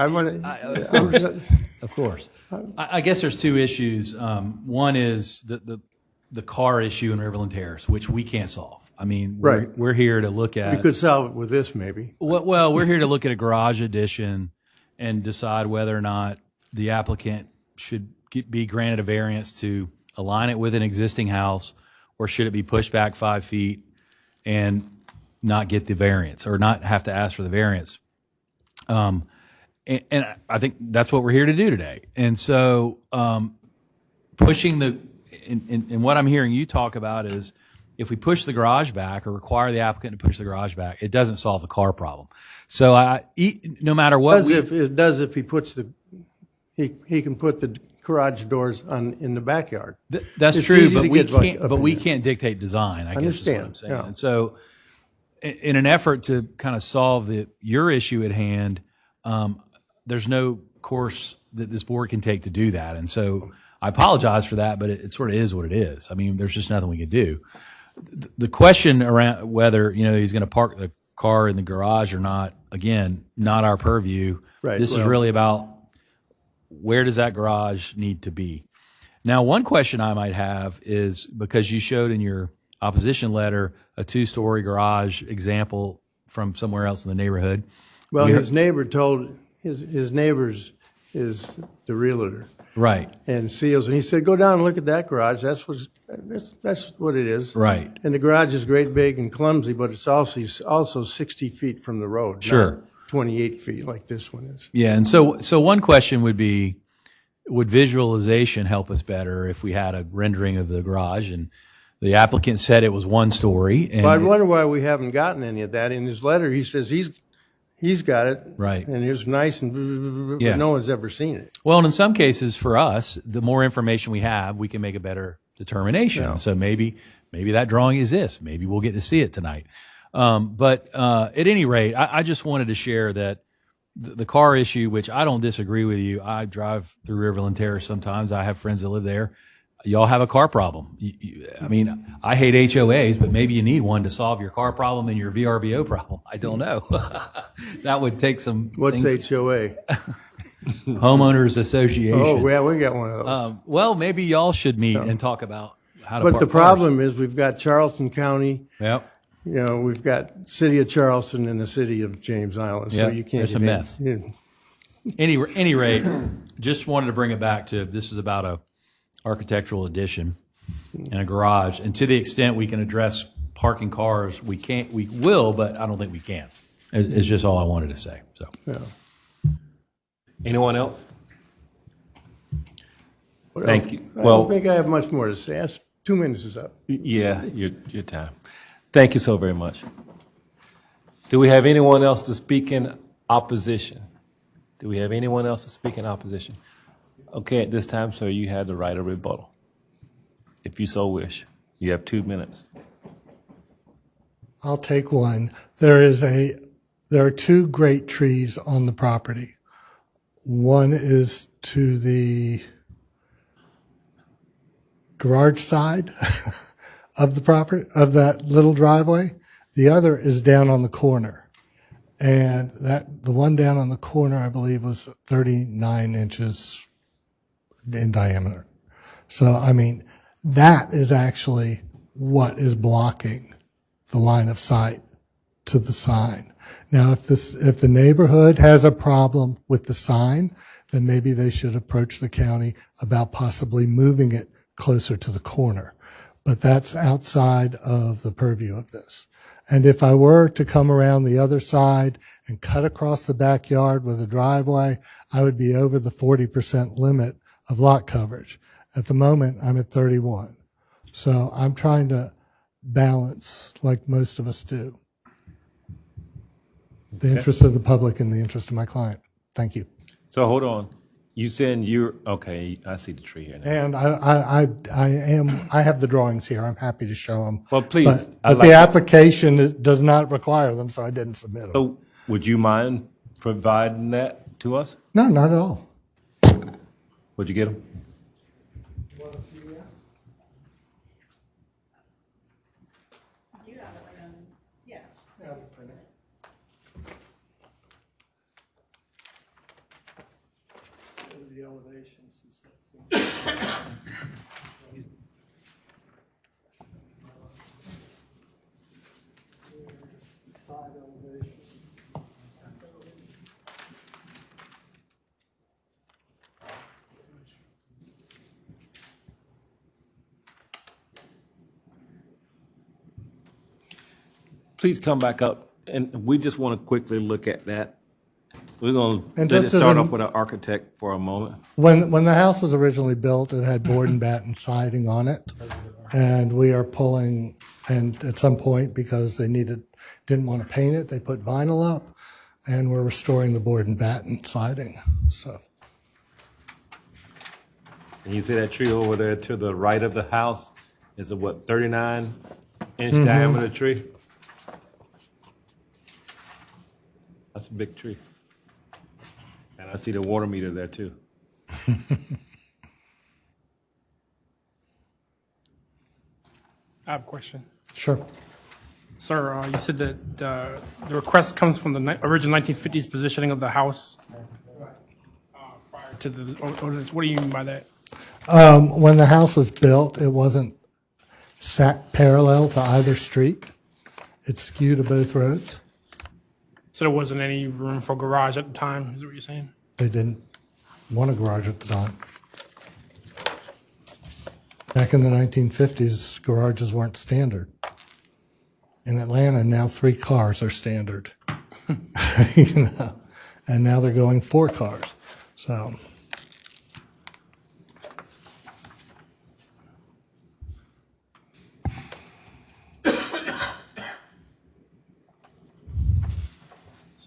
Of course. I guess there's two issues. One is the car issue in Riverland Terrace, which we can't solve. I mean, we're here to look at. We could solve it with this, maybe. Well, we're here to look at a garage addition and decide whether or not the applicant should be granted a variance to align it with an existing house, or should it be pushed back 5 feet and not get the variance, or not have to ask for the variance. And I think that's what we're here to do today. And so pushing and what I'm hearing you talk about is, if we push the garage back or require the applicant to push the garage back, it doesn't solve the car problem. So no matter what, It does if he puts he can put the garage doors in the backyard. That's It's true, easy but to we get can't. up But in we there. can't dictate design. I guess is what I'm saying. Yeah. And so, in an effort to kind of solve your issue at hand, there's no course that this board can take to do that. And so, I apologize for that, but it sort of is what it is. I mean, there's just nothing we can do. The question around whether he's going to park the car in the garage or not, again, not our purview. Right, This is well- really about, where does that garage need to be? Now, one question I might have is, because you showed in your opposition letter a 2-story garage example from somewhere else in the neighborhood. Well, his neighbor told his neighbors is the realtor. Right. And Seals, and he said, go down and look at that garage. That's what it is. Right. And the garage is great, big, and clumsy, but it's also 60 feet from the road. Sure. Not 28 feet like this one is. Yeah, and so one question would be, would visualization help us better if we had a rendering of the garage? And the applicant said it was 1 story. And Well, I wonder why we haven't gotten any of that. In his letter, he says he's got it. Right. And it's nice, and Yeah. but no one's ever seen it. Well, and in some cases, for us, the more information we have, we can make a better determination. Yeah. So maybe that drawing exists. Maybe we'll get to see it tonight. But at any rate, I just wanted to share that the car issue, which I don't disagree with you. I drive through Riverland Terrace sometimes. I have friends that live there. Y'all have a car problem. I mean, I hate HOAs, but maybe you need one to solve your car problem and your VRBO problem. I don't know. That would take some. What's things. HOA? Homeowners Association. Oh, yeah, we got one of those. Well, maybe y'all should meet and talk about how to. But park the cars. problem is we've got Charleston County. Yep. We've got city of Charleston and the city of James Island, so Yep, you can't there's a get in. mess. Any rate, just wanted to bring it back to, this is about a architectural addition and a garage, and to the extent we can address parking cars, we will, but I don't think we can. It's just all I wanted to say. So, Yeah. Anyone else? What Thank else? you. I Well- don't think I have much more to say. 2 minutes is up. Yeah, your time. Thank you so very much. Do we have anyone else to speak in opposition? Do we have anyone else to speak in opposition? Okay, at this time, sir, you have the right of rebuttal. If you so wish. You have 2 minutes. I'll take one. There are 2 great trees on the property. One is to the garage side of the property, of that little driveway. The other is down on the corner. And the one down on the corner, I believe, was 39 inches in diameter. So, I mean, that is actually what is blocking the line of sight to the sign. Now, if the neighborhood has a problem with the sign, then maybe they should approach the county about possibly moving it closer to the corner. But that's outside of the purview of this. And if I were to come around the other side and cut across the backyard with a driveway, I would be over the 40% limit of lot coverage. At the moment, I'm at 31. So I'm trying to balance like most of us do. The interest of the public and the interest of my client. Thank you. So hold on. You saying okay, I see the tree here now. And I have the drawings here. I'm happy to show them. Well, please, But the application does not require them, so I didn't submit them. So would you mind providing that to us? No, not at all. Would you get them? Yeah. The elevations, since that's side elevation. Please come back up, and we just want to quickly look at that. We're going to And let it just as start an- off with an architect for a moment. When the house was originally built, it had board and batten siding on it, and we are pulling. And at some point, because they didn't want to paint it, they put vinyl up, and we're restoring the board and batten siding. So And you see that tree over there to the right of the house? Is a, what, 39-inch Mhm. diameter tree? That's a big tree. And I see the water meter there too. I have a question. Sure. Sir, you said that the request comes from the original 1950s positioning of the house prior to the ordinance. What do you mean by that? When the house was built, it wasn't sat parallel to either street. It's skewed to both roads. So there wasn't any room for garage at the time, is that what you're saying? They didn't want a garage at the time. Back in the 1950s, garages weren't standard. In Atlanta, now 3 cars are standard. You know, and now they're going 4 cars. So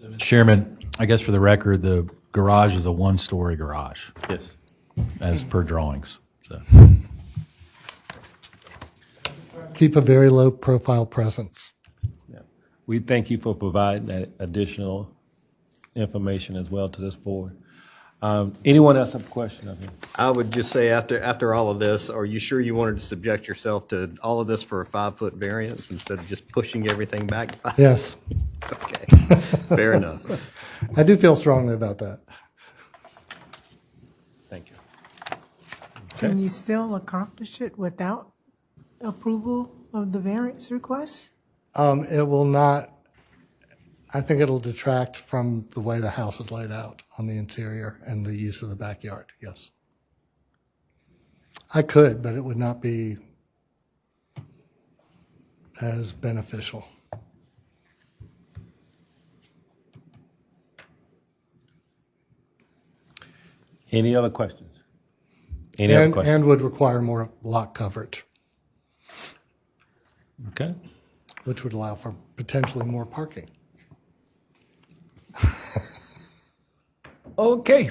Mr. Chairman, I guess for the record, the garage is a 1-story garage. Yes. As per drawings, so. keep a very low profile presence. Yeah. We thank you for providing that additional information as well to this board. Anyone else have a question of him? I would just say after all of this, are you sure you wanted to subject yourself to all of this for a 5-foot variance instead of just pushing everything back? Yes. Okay, fair enough. I do feel strongly about that. Thank you. Can you still accomplish it without approval of the variance request? It will not, I think it'll detract from the way the house is laid out on the interior and the use of the backyard, yes. I could, but it would not be as beneficial. Any other questions? Any other questions? And would require more lot coverage, Okay. which would allow for potentially more parking. Okay.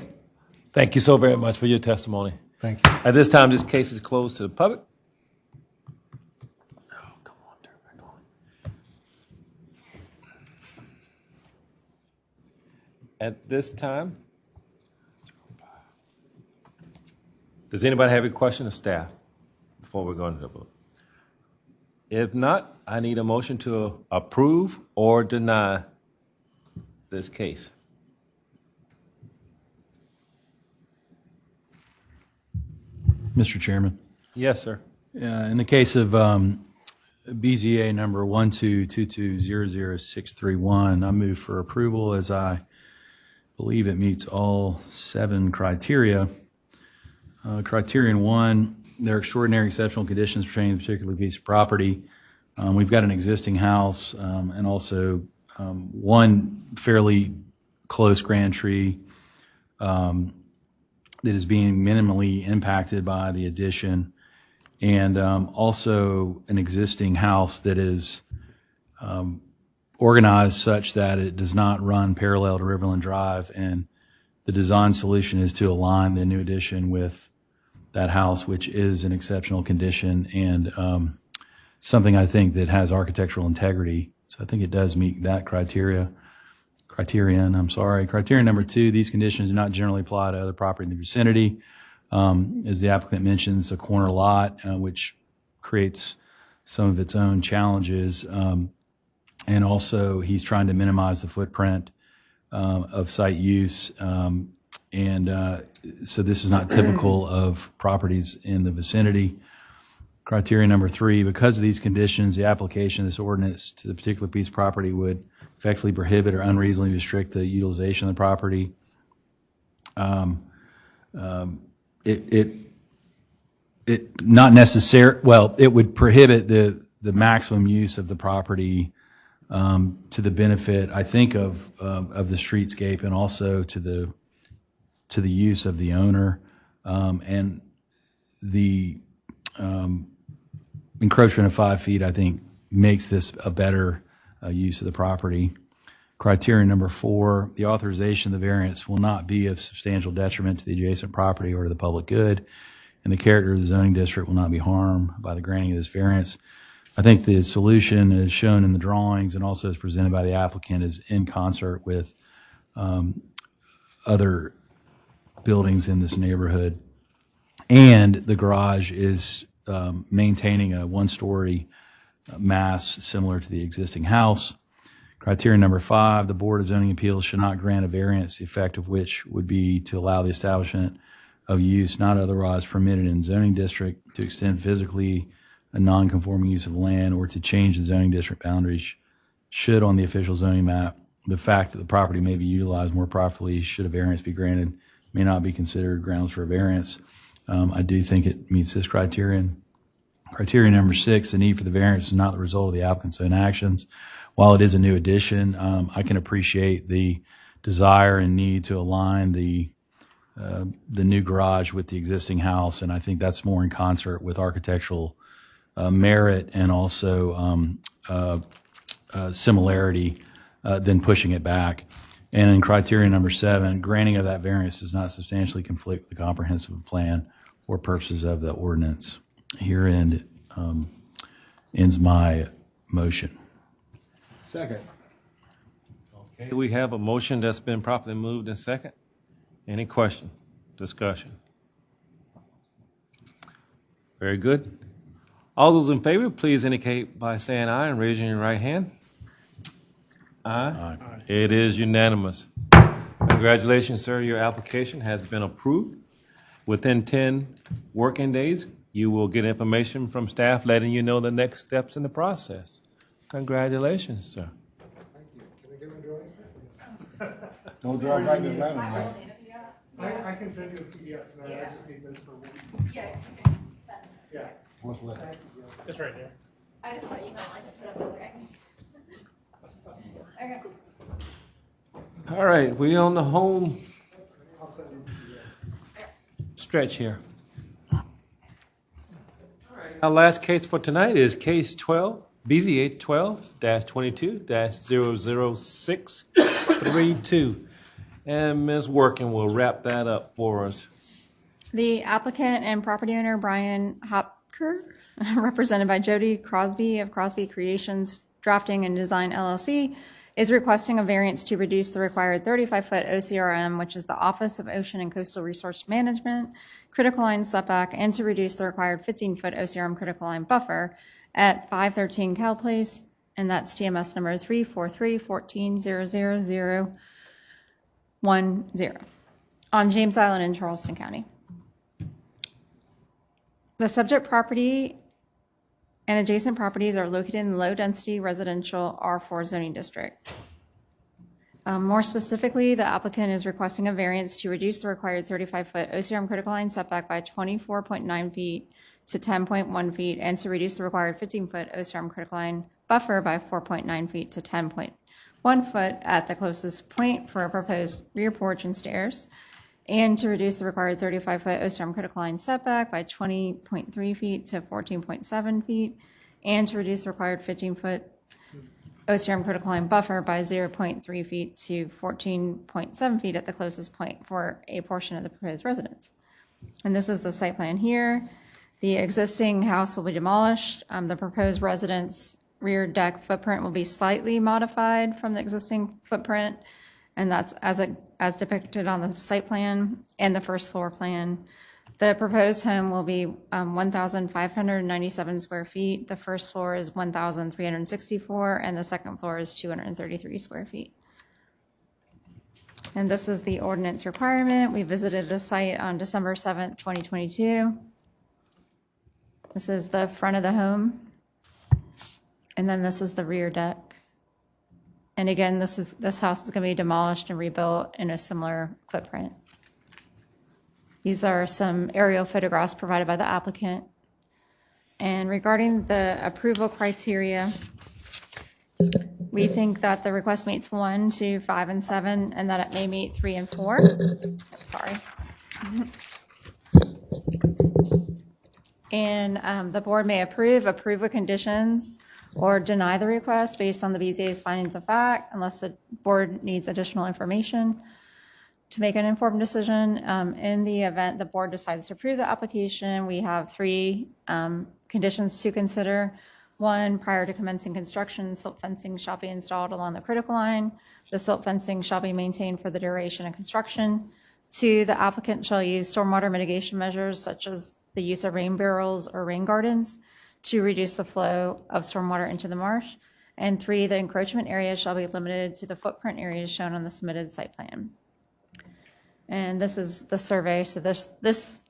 Thank you so very much for your testimony. Thank you. At this time, this case is closed to the public. Oh, come on, turn back on. At this time, does anybody have a question of staff before we go into the vote? If not, I need a motion to approve or deny this case. Mr. Chairman. Yes, sir. In the case of BZA number 122200631, I move for approval as I believe it meets all 7 criteria. Criterion 1, there are extraordinary exceptional conditions pertaining to a particular piece of property. We've got an existing house and also one fairly close grand tree that is being minimally impacted by the addition, and also an existing house that is organized such that it does not run parallel to Riverland Drive, and the design solution is to align the new addition with that house, which is an exceptional condition and something I think that has architectural integrity. So I think it does meet that criterion. Criterion number 2, these conditions do not generally apply to other property in the vicinity. As the applicant mentions, a corner lot, which creates some of its own challenges. And also, he's trying to minimize the footprint of site use. So this is not typical of properties in the vicinity. Criteria number 3, because of these conditions, the application of this ordinance to the particular piece of property would effectively prohibit or unreasonably restrict the utilization of the property. It would prohibit the maximum use of the property to the benefit, I think, of the streetscape and also to the use of the owner. And the encroachment of 5 feet, I think, makes this a better use of the property. Criteria number 4, the authorization of the variance will not be of substantial detriment to the adjacent property or to the public good, and the character of the zoning district will not be harmed by the granting of this variance. I think the solution is shown in the drawings and also as presented by the applicant is in concert with other buildings in this neighborhood. And the garage is maintaining a 1-story mass similar to the existing house. Criteria number 5, the Board of Zoning Appeals should not grant a variance, the effect of which would be to allow the establishment of use not otherwise permitted in zoning district, to extend physically a non-conforming use of land, or to change the zoning district boundaries should on the official zoning map. The fact that the property may be utilized more properly should a variance be granted may not be considered grounds for a variance. I do think it meets this criterion. Criteria number 6, the need for the variance is not the result of the applicant's own actions. While it is a new addition, I can appreciate the desire and need to align the new garage with the existing house, and I think that's more in concert with architectural merit and also similarity than pushing it back. And in criteria number 7, granting of that variance does not substantially conflict with the comprehensive plan or purposes of the ordinance. Herein ends my motion. Second. Okay, we have a motion that's been properly moved and second. Any question, discussion? Very good. All those in favor, please indicate by saying aye and raising your right hand. Aye. It is unanimous. Congratulations, sir. Your application has been approved. Within 10 working days, you will get information from staff letting you know the next steps in the process. Congratulations, sir. Thank you. Can I get my drawings back? Don't draw right in Atlanta, man. I can send you a PDF tonight. I just need this for a week. Yeah, okay. Yeah. What's left? It's right there. I just thought you might like to put up those recommendations. Okay. All right, we on the home stretch here. Our last case for tonight is case 12, BZA 12-22-00632. And Ms. Workin will wrap that up for us. The applicant and property owner, Brian Hopker, represented by Jody Crosby of Crosby Creations Drafting and Design LLC, is requesting a variance to reduce the required 35-foot OCRM, which is the Office of Ocean and Coastal Resource Management, critical line setback, and to reduce the required 15-foot OCRM critical line buffer at 513 Cal Place, and that's TMS number 343-14-00010 on James Island in Charleston County. The subject property and adjacent properties are located in the low-density residential R4 zoning district. More specifically, the applicant is requesting a variance to reduce the required 35-foot OCRM critical line setback by 24.9 feet to 10.1 feet, and to reduce the required 15-foot OCRM critical line buffer by 4.9 feet to 10.1 foot at the closest point for a proposed rear porch and stairs, and to reduce the required 35-foot OCRM critical line setback by 20.3 feet to 14.7 feet, and to reduce the required 15-foot OCRM critical line buffer by 0.3 feet to 14.7 feet at the closest point for a portion of the proposed residence. And this is the site plan here. The existing house will be demolished. The proposed residence rear deck footprint will be slightly modified from the existing footprint, and that's as depicted on the site plan and the first floor plan. The proposed home will be 1,597 square feet. The first floor is 1,364, and the second floor is 233 square feet. And this is the ordinance requirement. We visited this site on December 7th, 2022. This is the front of the home. And then this is the rear deck. And again, this house is going to be demolished and rebuilt in a similar footprint. These are some aerial photographs provided by the applicant. And regarding the approval criteria, we think that the request meets 1, 2, 5, and 7, and that it may meet 3 and 4. Sorry. And the board may approve with conditions or deny the request based on the BZA's findings of fact, unless the board needs additional information to make an informed decision. In the event the board decides to approve the application, we have 3 conditions to consider. 1, prior to commencing construction, silt fencing shall be installed along the critical line. The silt fencing shall be maintained for the duration of construction. 2, the applicant shall use stormwater mitigation measures such as the use of rain barrels or rain gardens to reduce the flow of stormwater into the marsh. And 3, the encroachment area shall be limited to the footprint areas shown on the submitted site plan. And this is the survey. So this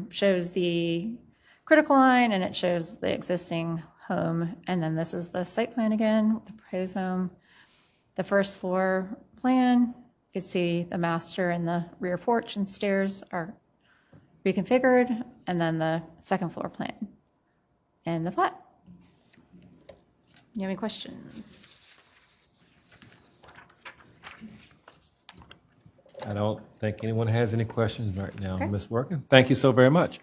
shows the critical line, and it shows the existing home. And then this is the site plan again, with the proposed home. The first floor plan, you can see the master and the rear porch and stairs are reconfigured, and then the second floor plan and the plat. You have any questions? I don't think anyone has any questions right now, Okay. Ms. Workin. Thank you so very much.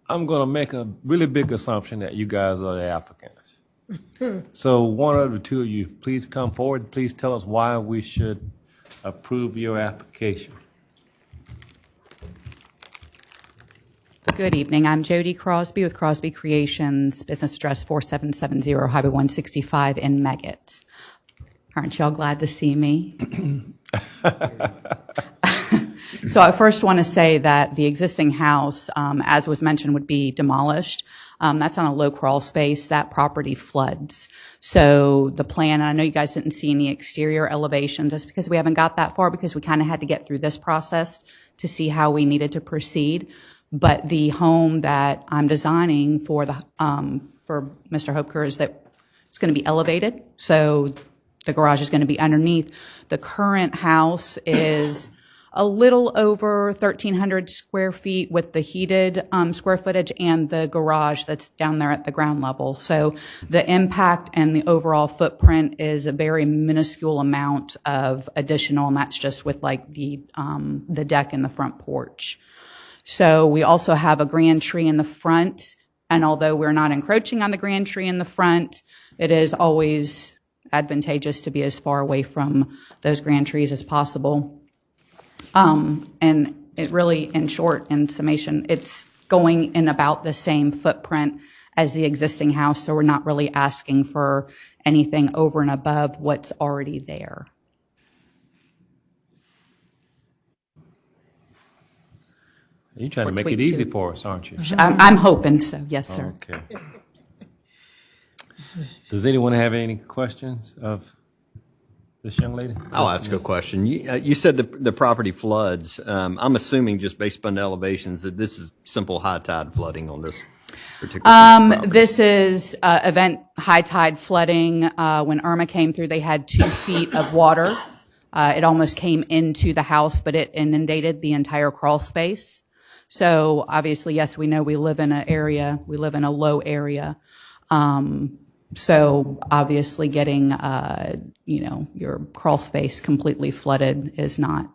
I'm going to make a really big assumption that you guys are the applicants. So one of the two of you, please come forward. Please tell us why we should approve your application. Good evening. I'm Jody Crosby with Crosby Creations, business address 4770 Highway 165 in Megget. Aren't y'all glad to see me? So I first want to say that the existing house, as was mentioned, would be demolished. That's on a low crawl space. That property floods. So the plan, and I know you guys didn't see any exterior elevations. That's because we haven't got that far, because we kind of had to get through this process to see how we needed to proceed. But the home that I'm designing for for Mr. Hopeker is that it's going to be elevated. So the garage is going to be underneath. The current house is a little over 1,300 square feet with the heated square footage and the garage that's down there at the ground level. So the impact and the overall footprint is a very minuscule amount of additional, and that's just with like the deck and the front porch. So we also have a grand tree in the front, and although we're not encroaching on the grand tree in the front, it is always advantageous to be as far away from those grand trees as possible. And it really, in short, in summation, it's going in about the same footprint as the existing house, so we're not really asking for anything over and above what's already there. You're trying to Or make it tweak easy to- for us, aren't you? I'm hoping so, yes, sir. Okay. Does anyone have any questions of this young lady? I'll ask a question. You said the property floods. I'm assuming just based upon the elevations that this is simple high tide flooding on this particular piece of property. This is event high tide flooding. When Irma came through, they had 2 feet of water. It almost came into the house, but it inundated the entire crawl space. So obviously, yes, we know we live in a low area. So obviously getting, your crawl space completely flooded it's not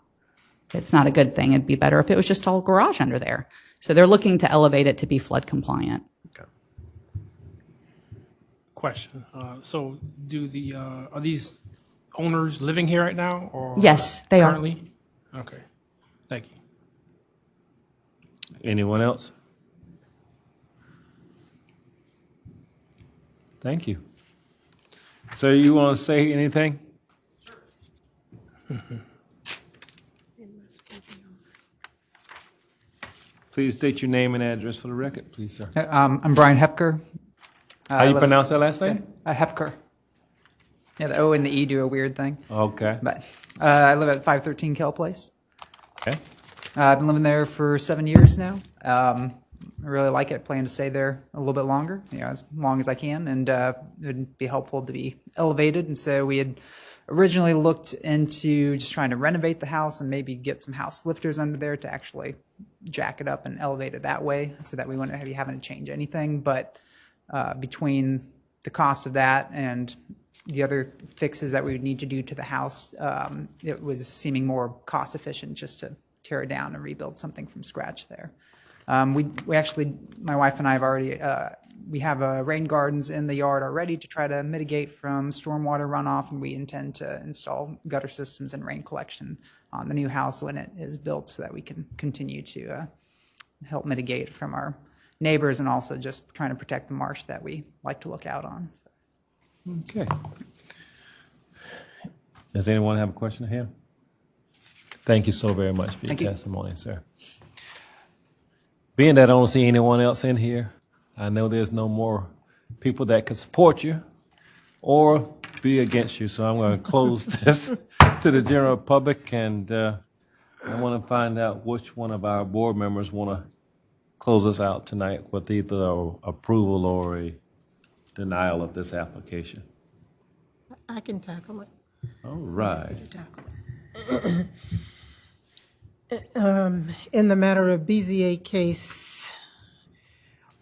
a good thing. It'd be better if it was just all garage under there. So they're looking to elevate it to be flood compliant. Question. So are these owners living here right now, or? Yes, they are. Currently? Okay. Thank you. Anyone else? Thank you. So you want to say anything? Please state your name and address for the record, please, sir. I'm Brian Hepker. How you pronounce that last name? Hepker. Yeah, the O and the E do a weird thing. Okay. But I live at 513 Kell Place. Okay. I've been living there for 7 years now. I really like it. Plan to stay there a little bit longer, as long as I can, and it would be helpful to be elevated. And so we had originally looked into just trying to renovate the house and maybe get some house lifters under there to actually jack it up and elevate it that way, so that we wouldn't be having to change anything. But between the cost of that and the other fixes that we would need to do to the house, it was seeming more cost efficient just to tear it down and rebuild something from scratch there. We actually, my wife and I have already, we have rain gardens in the yard already to try to mitigate from stormwater runoff, and we intend to install gutter systems and rain collection on the new house when it is built, so that we can continue to help mitigate from our neighbors, and also just trying to protect the marsh that we like to look out on. Okay. Does anyone have a question of him? Thank you so very much for your testimony, sir. Being that I don't see anyone else in here, I know there's no more people that can support you or be against you, so I'm going to close this to the general public, and I want to find out which one of our board members want to close us out tonight with either approval or a denial of this application. I can tackle it. All right. In the matter of BZA case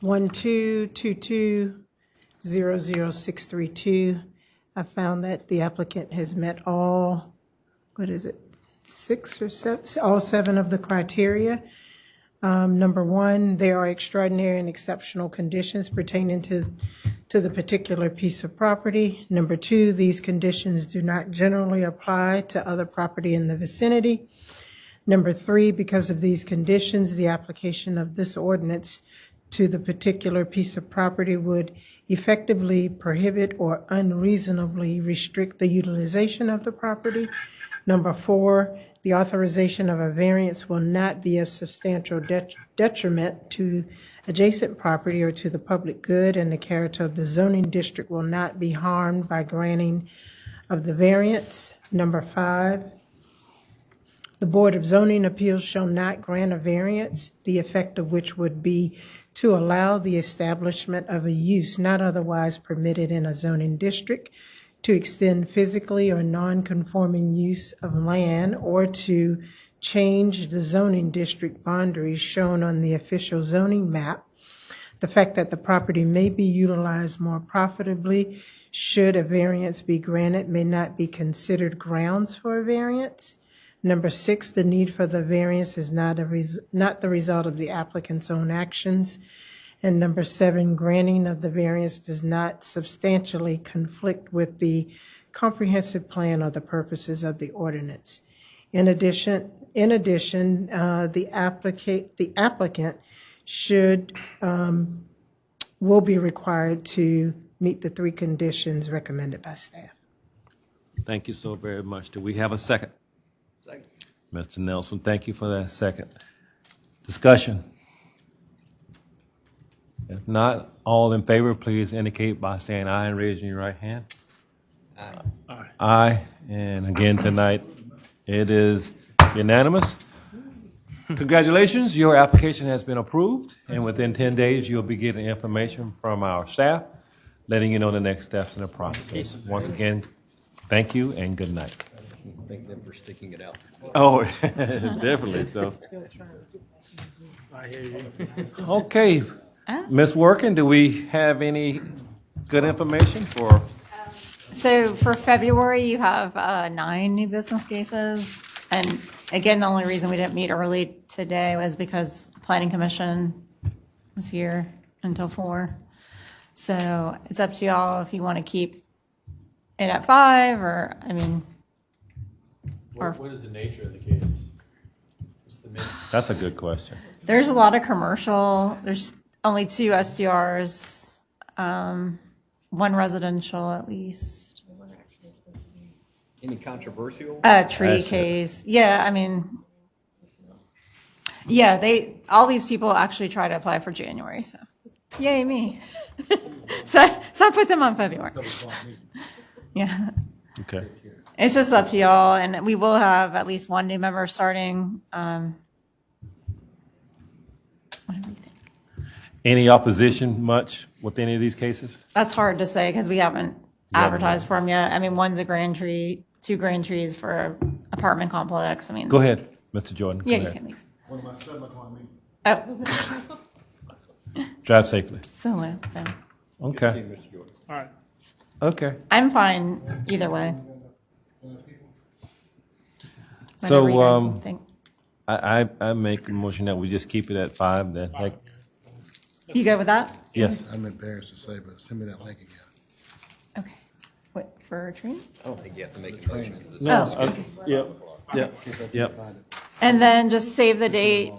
122200632, I found that the applicant has met all, 6 or 7, all 7 of the criteria. Number 1, there are extraordinary and exceptional conditions pertaining to the particular piece of property. Number 2, these conditions do not generally apply to other property in the vicinity. Number 3, because of these conditions, the application of this ordinance to the particular piece of property would effectively prohibit or unreasonably restrict the utilization of the property. Number 4, the authorization of a variance will not be of substantial detriment to adjacent property or to the public good, and the character of the zoning district will not be harmed by granting of the variance. Number 5, the Board of Zoning Appeals shall not grant a variance, the effect of which would be to allow the establishment of a use not otherwise permitted in a zoning district, to extend physically or non-conforming use of land, or to change the zoning district boundaries shown on the official zoning map. The fact that the property may be utilized more profitably should a variance be granted may not be considered grounds for a variance. Number 6, the need for the variance is not the result of the applicant's own actions. And number 7, granting of the variance does not substantially conflict with the comprehensive plan or the purposes of the ordinance. In addition, the applicant will be required to meet the 3 conditions recommended by staff. Thank you so very much. Do we have a second? Second. Mr. Nelson, thank you for that second. Discussion. If not, all in favor, please indicate by saying aye and raising your right hand. Aye. Aye. Aye. And again tonight, it is unanimous. Congratulations, your application has been approved, and within 10 days, you'll be getting information from our staff, letting you know the next steps in the process. Once again, thank you and good night. Thank them for sticking it out. Oh, definitely so. I hear you. Okay, Ms. Workin, do we have any good information for? So for February, you have 9 new business cases. And again, the only reason we didn't meet early today was because the Planning Commission was here until 4. So it's up to y'all if you want to keep it at 5 or, I mean. What is the nature of the cases? What's the main? That's a good question. There's a lot of commercial. There's only 2 SDRs, 1 residential at least. Any controversial? Tree case. Yeah, I mean, Yeah, all these people actually try to apply for January, so yay me. So I put them on February. Yeah. Okay. It's just up to y'all, and we will have at least one new member starting. What do we think? Any opposition much with any of these cases? That's hard to say because we haven't advertised for them yet. I mean, one's a grand tree, 2 grand trees for an apartment complex. I mean, Go ahead, Mr. Jordan. Go Yeah, you ahead. can leave. One of my 7 o'clock meetings. Oh, Drive safely. so. Okay. All right. Okay. I'm fine either way. So, Whatever you guys think. I make a motion that we just keep it at 5, then, heck, You go with that? yes. I'm embarrassed to say, but send me that link again. Okay. What, for a tree? I don't think you have to make a motion. Oh, Okay. Yep. And then just save the date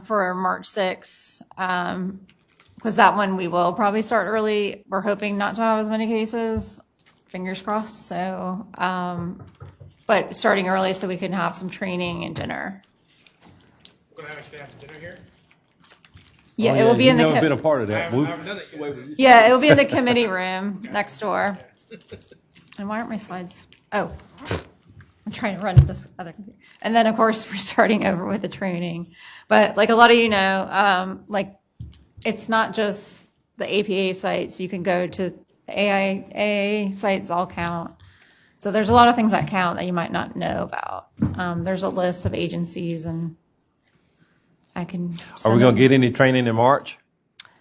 for March 6th, because that one we will probably start early. We're hoping not to have as many cases, fingers crossed. So, but starting early so we can have some training and dinner. We're going to actually have dinner here? Yeah, Oh, it will be in the. You've never been a part of I that. haven't, We- I haven't done it yet. Yeah, it will be in the committee room next door. And why aren't my slides? Oh, I'm trying to run this other computer. And then, of course, we're starting over with the training. But like a lot of you know, like it's not just the APA sites. You can go to the AIA sites, all count. So there's a lot of things that count that you might not know about. There's a list of agencies, and I can. Are send we going this- to get any training in March?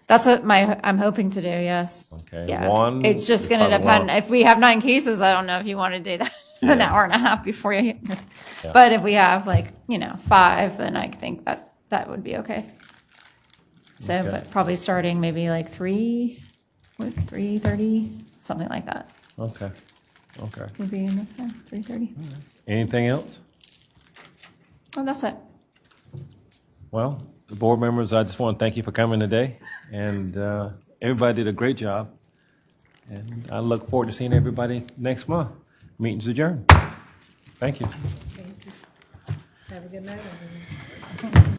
That's what I'm hoping to do, yes. Okay, Yeah. one It's just is going to probably depend. one. If we have 9 cases, I don't know if you want to do that in an Yeah. hour and a half before you. Yeah. But if we have 5, then I think that would be okay. So, Okay. but probably starting maybe like 3:30, something like that Okay. would be enough time, 3:30. Anything else? Oh, that's it. Well, the board members, I just want to thank you for coming today, and everybody did a great job. And I look forward to seeing everybody next month. Meeting's adjourned. Thank you. Have a good night, everyone.